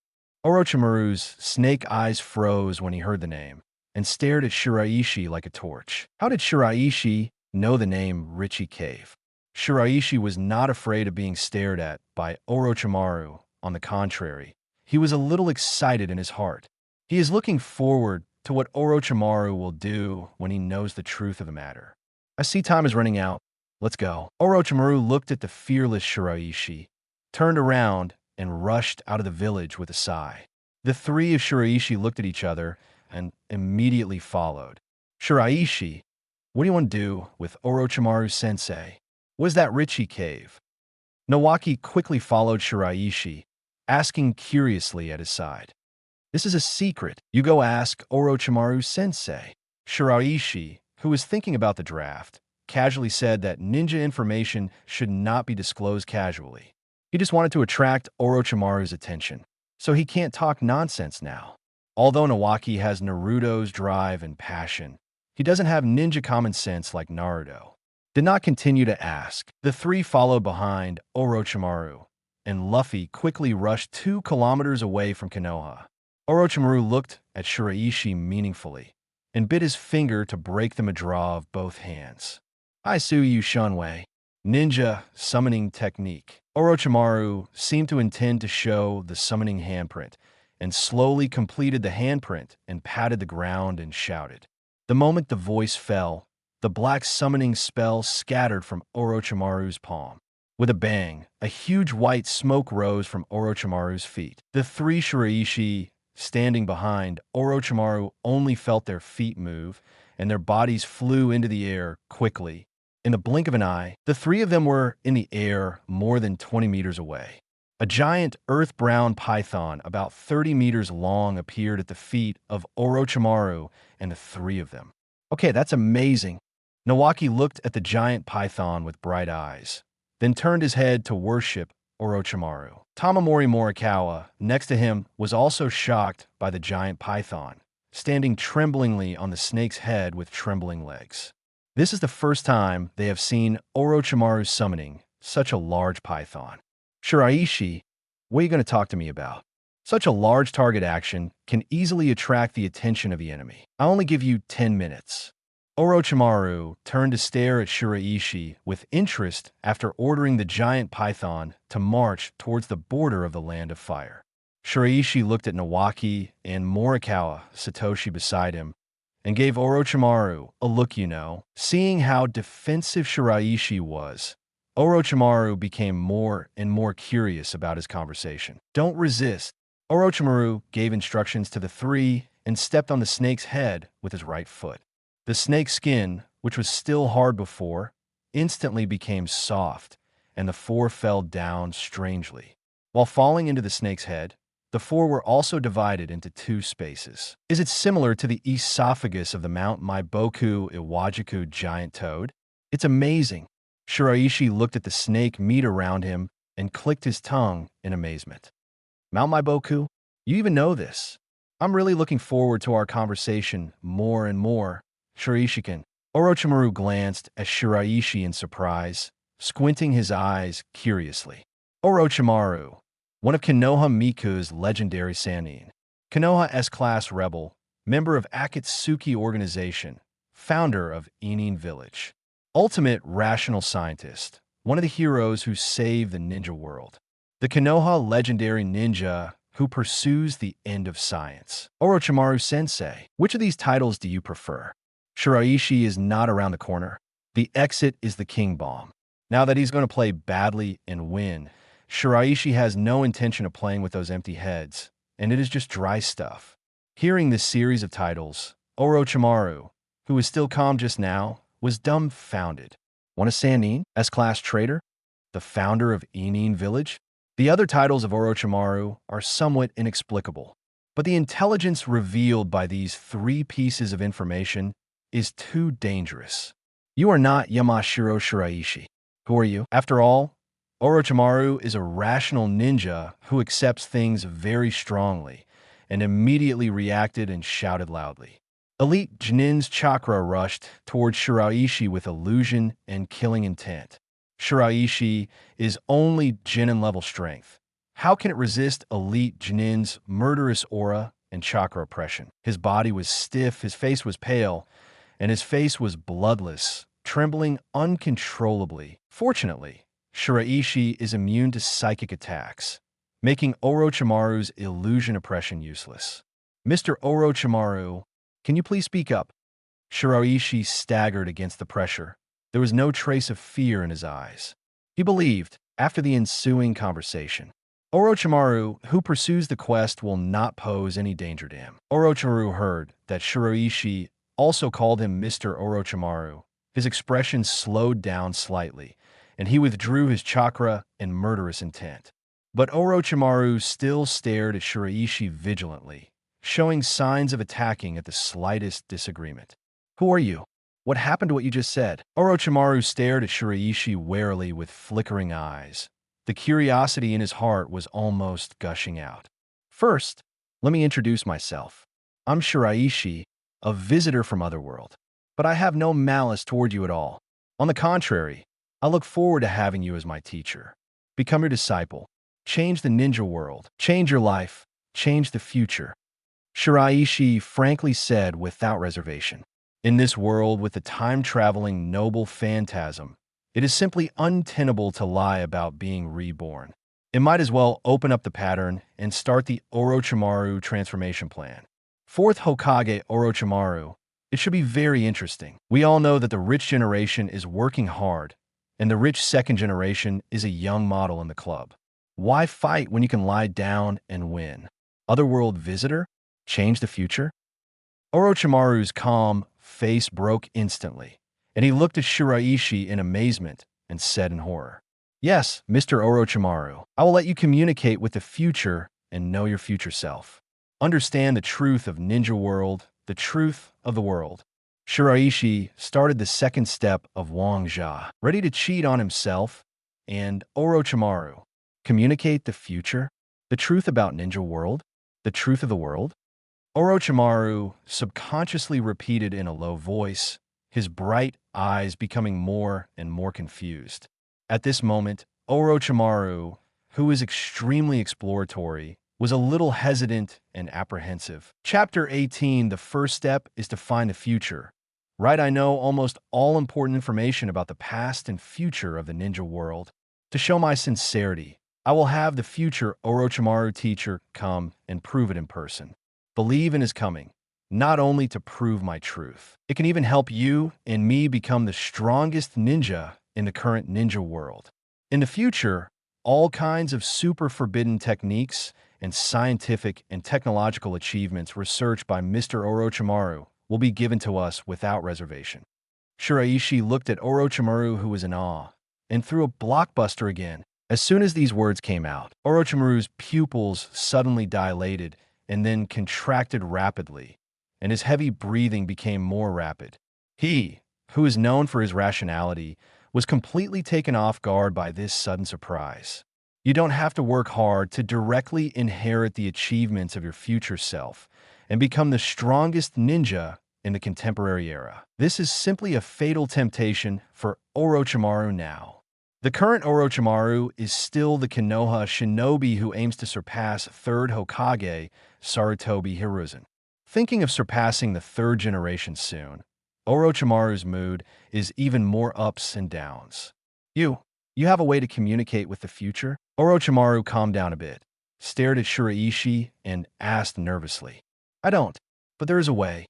Orochimaru's snake eyes froze when he heard the name and stared at Shiraishi like a torch. How did Shiraishi know the name Richie Cave? Shiraishi was not afraid of being stared at by Orochimaru. On the contrary, he was a little excited in his heart. He is looking forward to what Orochimaru will do when he knows the truth of the matter. I see time is running out. Let's go. Orochimaru looked at the fearless Shiraishi, turned around, and rushed out of the village with a sigh. The three of Shiraishi looked at each other and immediately followed. Shiraishi, what do you want to do with Orochimaru-sensei? Was that Richie Cave? Nawaki quickly followed Shiraishi, asking curiously at his side. This is a secret. You go ask Orochimaru-sensei. Shiraishi, who was thinking about the draft, casually said that ninja information should not be disclosed casually. He just wanted to attract Orochimaru's attention, so he can't talk nonsense now. Although Nawaki has Naruto's drive and passion, he doesn't have ninja common sense like Naruto. Did not continue to ask. The three followed behind Orochimaru, and Luffy quickly rushed 2 kilometers away from Konoha. Orochimaru looked at Shiraishi meaningfully and bit his finger to break the madraw of both hands. I sue you, Shunwei. Ninja summoning technique. Orochimaru seemed to intend to show the summoning handprint and slowly completed the handprint and patted the ground and shouted. The moment the voice fell, the black summoning spell scattered from Orochimaru's palm. With a bang, a huge white smoke rose from Orochimaru's feet. The three Shiraishi standing behind Orochimaru only felt their feet move, and their bodies flew into the air quickly. In the blink of an eye, the three of them were in the air more than 20 meters away. A giant earth-brown python about 30 meters long appeared at the feet of Orochimaru and the three of them. Okay, that's amazing. Nawaki looked at the giant python with bright eyes, then turned his head to worship Orochimaru. Tamamori Morikawa, next to him, was also shocked by the giant python, standing tremblingly on the snake's head with trembling legs. This is the first time they have seen Orochimaru's summoning, Such a large python. Shiraishi, what are you going to talk to me about? Such a large target action can easily attract the attention of the enemy. I only give you 10 minutes. Orochimaru turned to stare at Shiraishi with interest after ordering the giant python to march towards the border of the Land of Fire. Shiraishi looked at Nawaki and Morikawa Satoshi beside him and gave Orochimaru a look. Seeing how defensive Shiraishi was, Orochimaru became more and more curious about his conversation. Don't resist. Orochimaru gave instructions to the three and stepped on the snake's head with his right foot. The snake's skin, which was still hard before, instantly became soft, and the four fell down strangely. While falling into the snake's head, the four were also divided into two spaces. Is it similar to the esophagus of the Mount Maiboku Iwajiku giant toad? It's amazing. Shiraishi looked at the snake meat around him and clicked his tongue in amazement. Mount Maiboku? You even know this? I'm really looking forward to our conversation more and more. Shiraishi-kun. Orochimaru glanced at Shiraishi in surprise, squinting his eyes curiously. Orochimaru, one of Konoha Miku's legendary Sannin. Konoha S-Class Rebel, member of Akatsuki Organization, founder of Inin Village. Ultimate rational scientist, one of the heroes who saved the ninja world. The Konoha legendary ninja who pursues the end of science. Orochimaru-sensei, which of these titles do you prefer? Shiraishi is not around the corner. The exit is the king bomb. Now that he's going to play badly and win, Shiraishi has no intention of playing with those empty heads, and it is just dry stuff. Hearing this series of titles, Orochimaru, who was still calm just now, was dumbfounded. One a Sannin, S-Class traitor? The founder of Inin Village? The other titles of Orochimaru are somewhat inexplicable, but the intelligence revealed by these three pieces of information is too dangerous. You are not Yamashiro Shiraishi. Who are you? After all, Orochimaru is a rational ninja who accepts things very strongly and immediately reacted and shouted loudly. Elite Junin's chakra rushed towards Shiraishi with illusion and killing intent. Shiraishi is only Genin level strength. How can it resist Elite Junin's murderous aura and chakra oppression? His body was stiff, his face was pale, and his face was bloodless, trembling uncontrollably. Fortunately, Shiraishi is immune to psychic attacks, making Orochimaru's illusion oppression useless. Mr. Orochimaru, can you please speak up? Shiraishi staggered against the pressure. There was no trace of fear in his eyes. He believed, after the ensuing conversation, Orochimaru, who pursues the quest, will not pose any danger to him. Orochimaru heard that Shiraishi also called him Mr. Orochimaru. His expression slowed down slightly, and he withdrew his chakra and murderous intent. But Orochimaru still stared at Shiraishi vigilantly, showing signs of attacking at the slightest disagreement. Who are you? What happened to what you just said? Orochimaru stared at Shiraishi warily with flickering eyes. The curiosity in his heart was almost gushing out. First, let me introduce myself. I'm Shiraishi, a visitor from Otherworld. But I have no malice toward you at all. On the contrary, I look forward to having you as my teacher. Become your disciple. Change the ninja world. Change your life. Change the future. Shiraishi frankly said without reservation. In this world with the time-traveling noble phantasm, it is simply untenable to lie about being reborn. It might as well open up the pattern and start the Orochimaru transformation plan. Fourth Hokage Orochimaru. It should be very interesting. We all know that the rich generation is working hard, and the rich second generation is a young model in the club. Why fight when you can lie down and win? Otherworld visitor? Change the future? Orochimaru's calm face broke instantly, and he looked at Shiraishi in amazement and said in horror, "Yes, Mr. Orochimaru, I will let you communicate with the future and know your future self. Understand the truth of ninja world, the truth of the world." Shiraishi started the second step of Wang Jia, ready to cheat on himself and Orochimaru. Communicate the future, the truth about ninja world, the truth of the world? Orochimaru subconsciously repeated in a low voice, his bright eyes becoming more and more confused. At this moment, Orochimaru, who is extremely exploratory, was a little hesitant and apprehensive. Chapter 18, the first step is to find the future. Right, I know almost all important information about the past and future of the ninja world. To show my sincerity, I will have the future Orochimaru teacher come and prove it in person. Believe in his coming, not only to prove my truth. It can even help you and me become the strongest ninja in the current ninja world. In the future, all kinds of super forbidden techniques and scientific and technological achievements researched by Mr. Orochimaru will be given to us without reservation. Shiraishi looked at Orochimaru, who was in awe, and threw a blockbuster again. As soon as these words came out, Orochimaru's pupils suddenly dilated and then contracted rapidly, and his heavy breathing became more rapid. He, who is known for his rationality, was completely taken off guard by this sudden surprise. You don't have to work hard to directly inherit the achievements of your future self and become the strongest ninja in the contemporary era. This is simply a fatal temptation for Orochimaru now. The current Orochimaru is still the Konoha shinobi who aims to surpass third Hokage, Sarutobi Hiruzen. Thinking of surpassing the third generation soon, Orochimaru's mood is even more ups and downs. You have a way to communicate with the future? Orochimaru calmed down a bit, stared at Shiraishi, and asked nervously. I don't, but there is a way.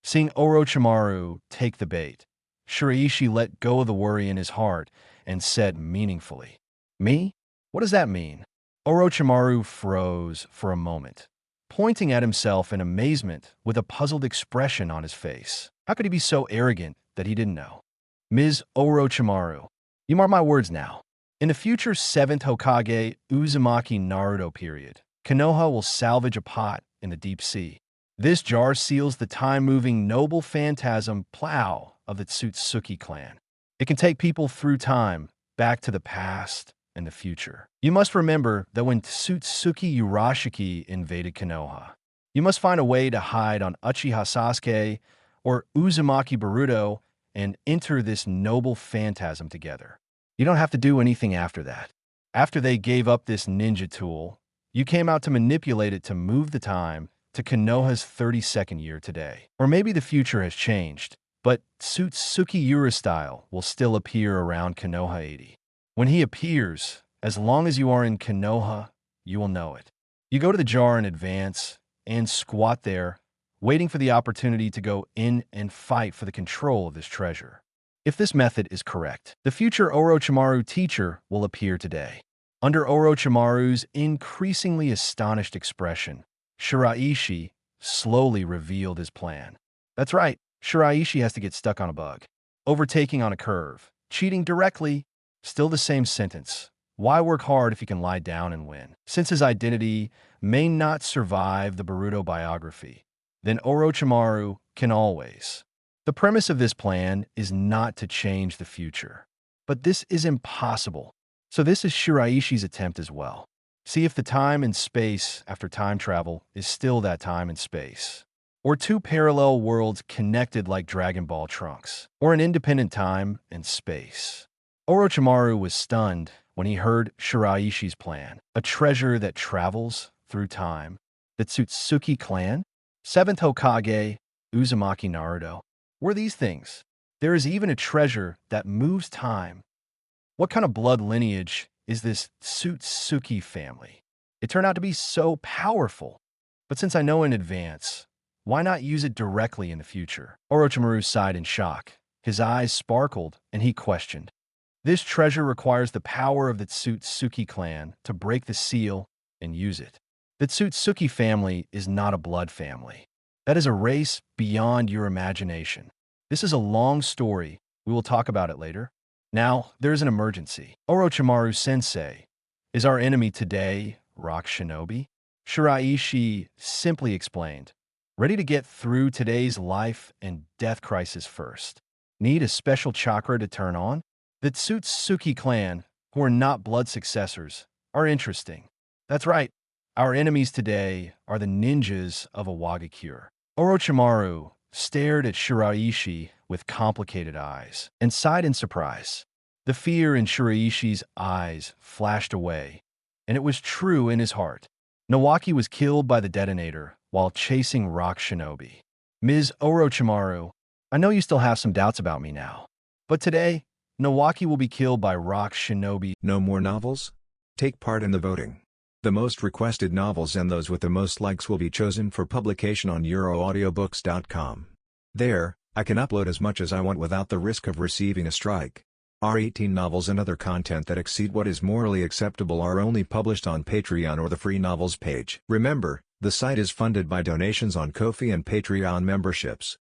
Seeing Orochimaru take the bait, Shiraishi let go of the worry in his heart and said meaningfully, Me? What does that mean? Orochimaru froze for a moment, pointing at himself in amazement with a puzzled expression on his face. How could he be so arrogant that he didn't know? Ms. Orochimaru, you mark my words now. In the future 7th Hokage Uzumaki Naruto period, Konoha will salvage a pot in the deep sea. This jar seals the time-moving noble phantasm plow of the Tsutsuki clan. It can take people through time, back to the past and the future. You must remember that when Tsutsuki Urashiki invaded Konoha, you must find a way to hide on Uchiha Sasuke or Uzumaki Boruto and enter this noble phantasm together. You don't have to do anything after that. After they gave up this ninja tool, you came out to manipulate it to move the time to Konoha's 32nd year today. Or maybe the future has changed, but Tsutsuki Ura style will still appear around Konoha 80. When he appears, as long as you are in Konoha, you will know it. You go to the jar in advance and squat there, waiting for the opportunity to go in and fight for the control of this treasure. If this method is correct, the future Orochimaru teacher will appear today. Under Orochimaru's increasingly astonished expression, Shiraishi slowly revealed his plan. That's right, Shiraishi has to get stuck on a bug, overtaking on a curve, cheating directly, still the same sentence. Why work hard if you can lie down and win? Since his identity may not survive the Boruto biography, then Orochimaru can always. The premise of this plan is not to change the future. But this is impossible. So this is Shiraishi's attempt as well. See if the time and space after time travel is still that time and space. Or two parallel worlds connected like Dragon Ball Trunks. Or an independent time and space. Orochimaru was stunned when he heard Shiraishi's plan. A treasure that travels through time. The Tsutsuki clan? 7th Hokage, Uzumaki Naruto. Were these things? There is even a treasure that moves time. What kind of blood lineage is this Tsutsuki family? It turned out to be so powerful. But since I know in advance, why not use it directly in the future? Orochimaru sighed in shock. His eyes sparkled, and he questioned. This treasure requires the power of the Tsutsuki clan to break the seal and use it. The Tsutsuki family is not a blood family. That is a race beyond your imagination. This is a long story. We will talk about it later. Now, there is an emergency. Orochimaru Sensei, is our enemy today Rock Shinobi? Shiraishi simply explained. Ready to get through today's life and death crisis first. Need a special chakra to turn on? The Tsutsuki clan, who are not blood successors, are interesting. That's right. Our enemies today are the ninjas of Awagakure. Orochimaru stared at Shiraishi with complicated eyes and sighed in surprise. The fear in Shiraishi's eyes flashed away, and it was true in his heart. Nawaki was killed by the detonator while chasing Rock Shinobi. Ms. Orochimaru, I know you still have some doubts about me now, but today, Nawaki will be killed by Rock Shinobi. No more novels? Take part in the voting. The most requested novels and those with the most likes will be chosen for publication on euroaudiobooks.com. There, I can upload as much as I want without the risk of receiving a strike. Our 18 novels and other content that exceed what is morally acceptable are only published on Patreon or the free novels page. Remember, the site is funded by donations on Ko-fi and Patreon memberships.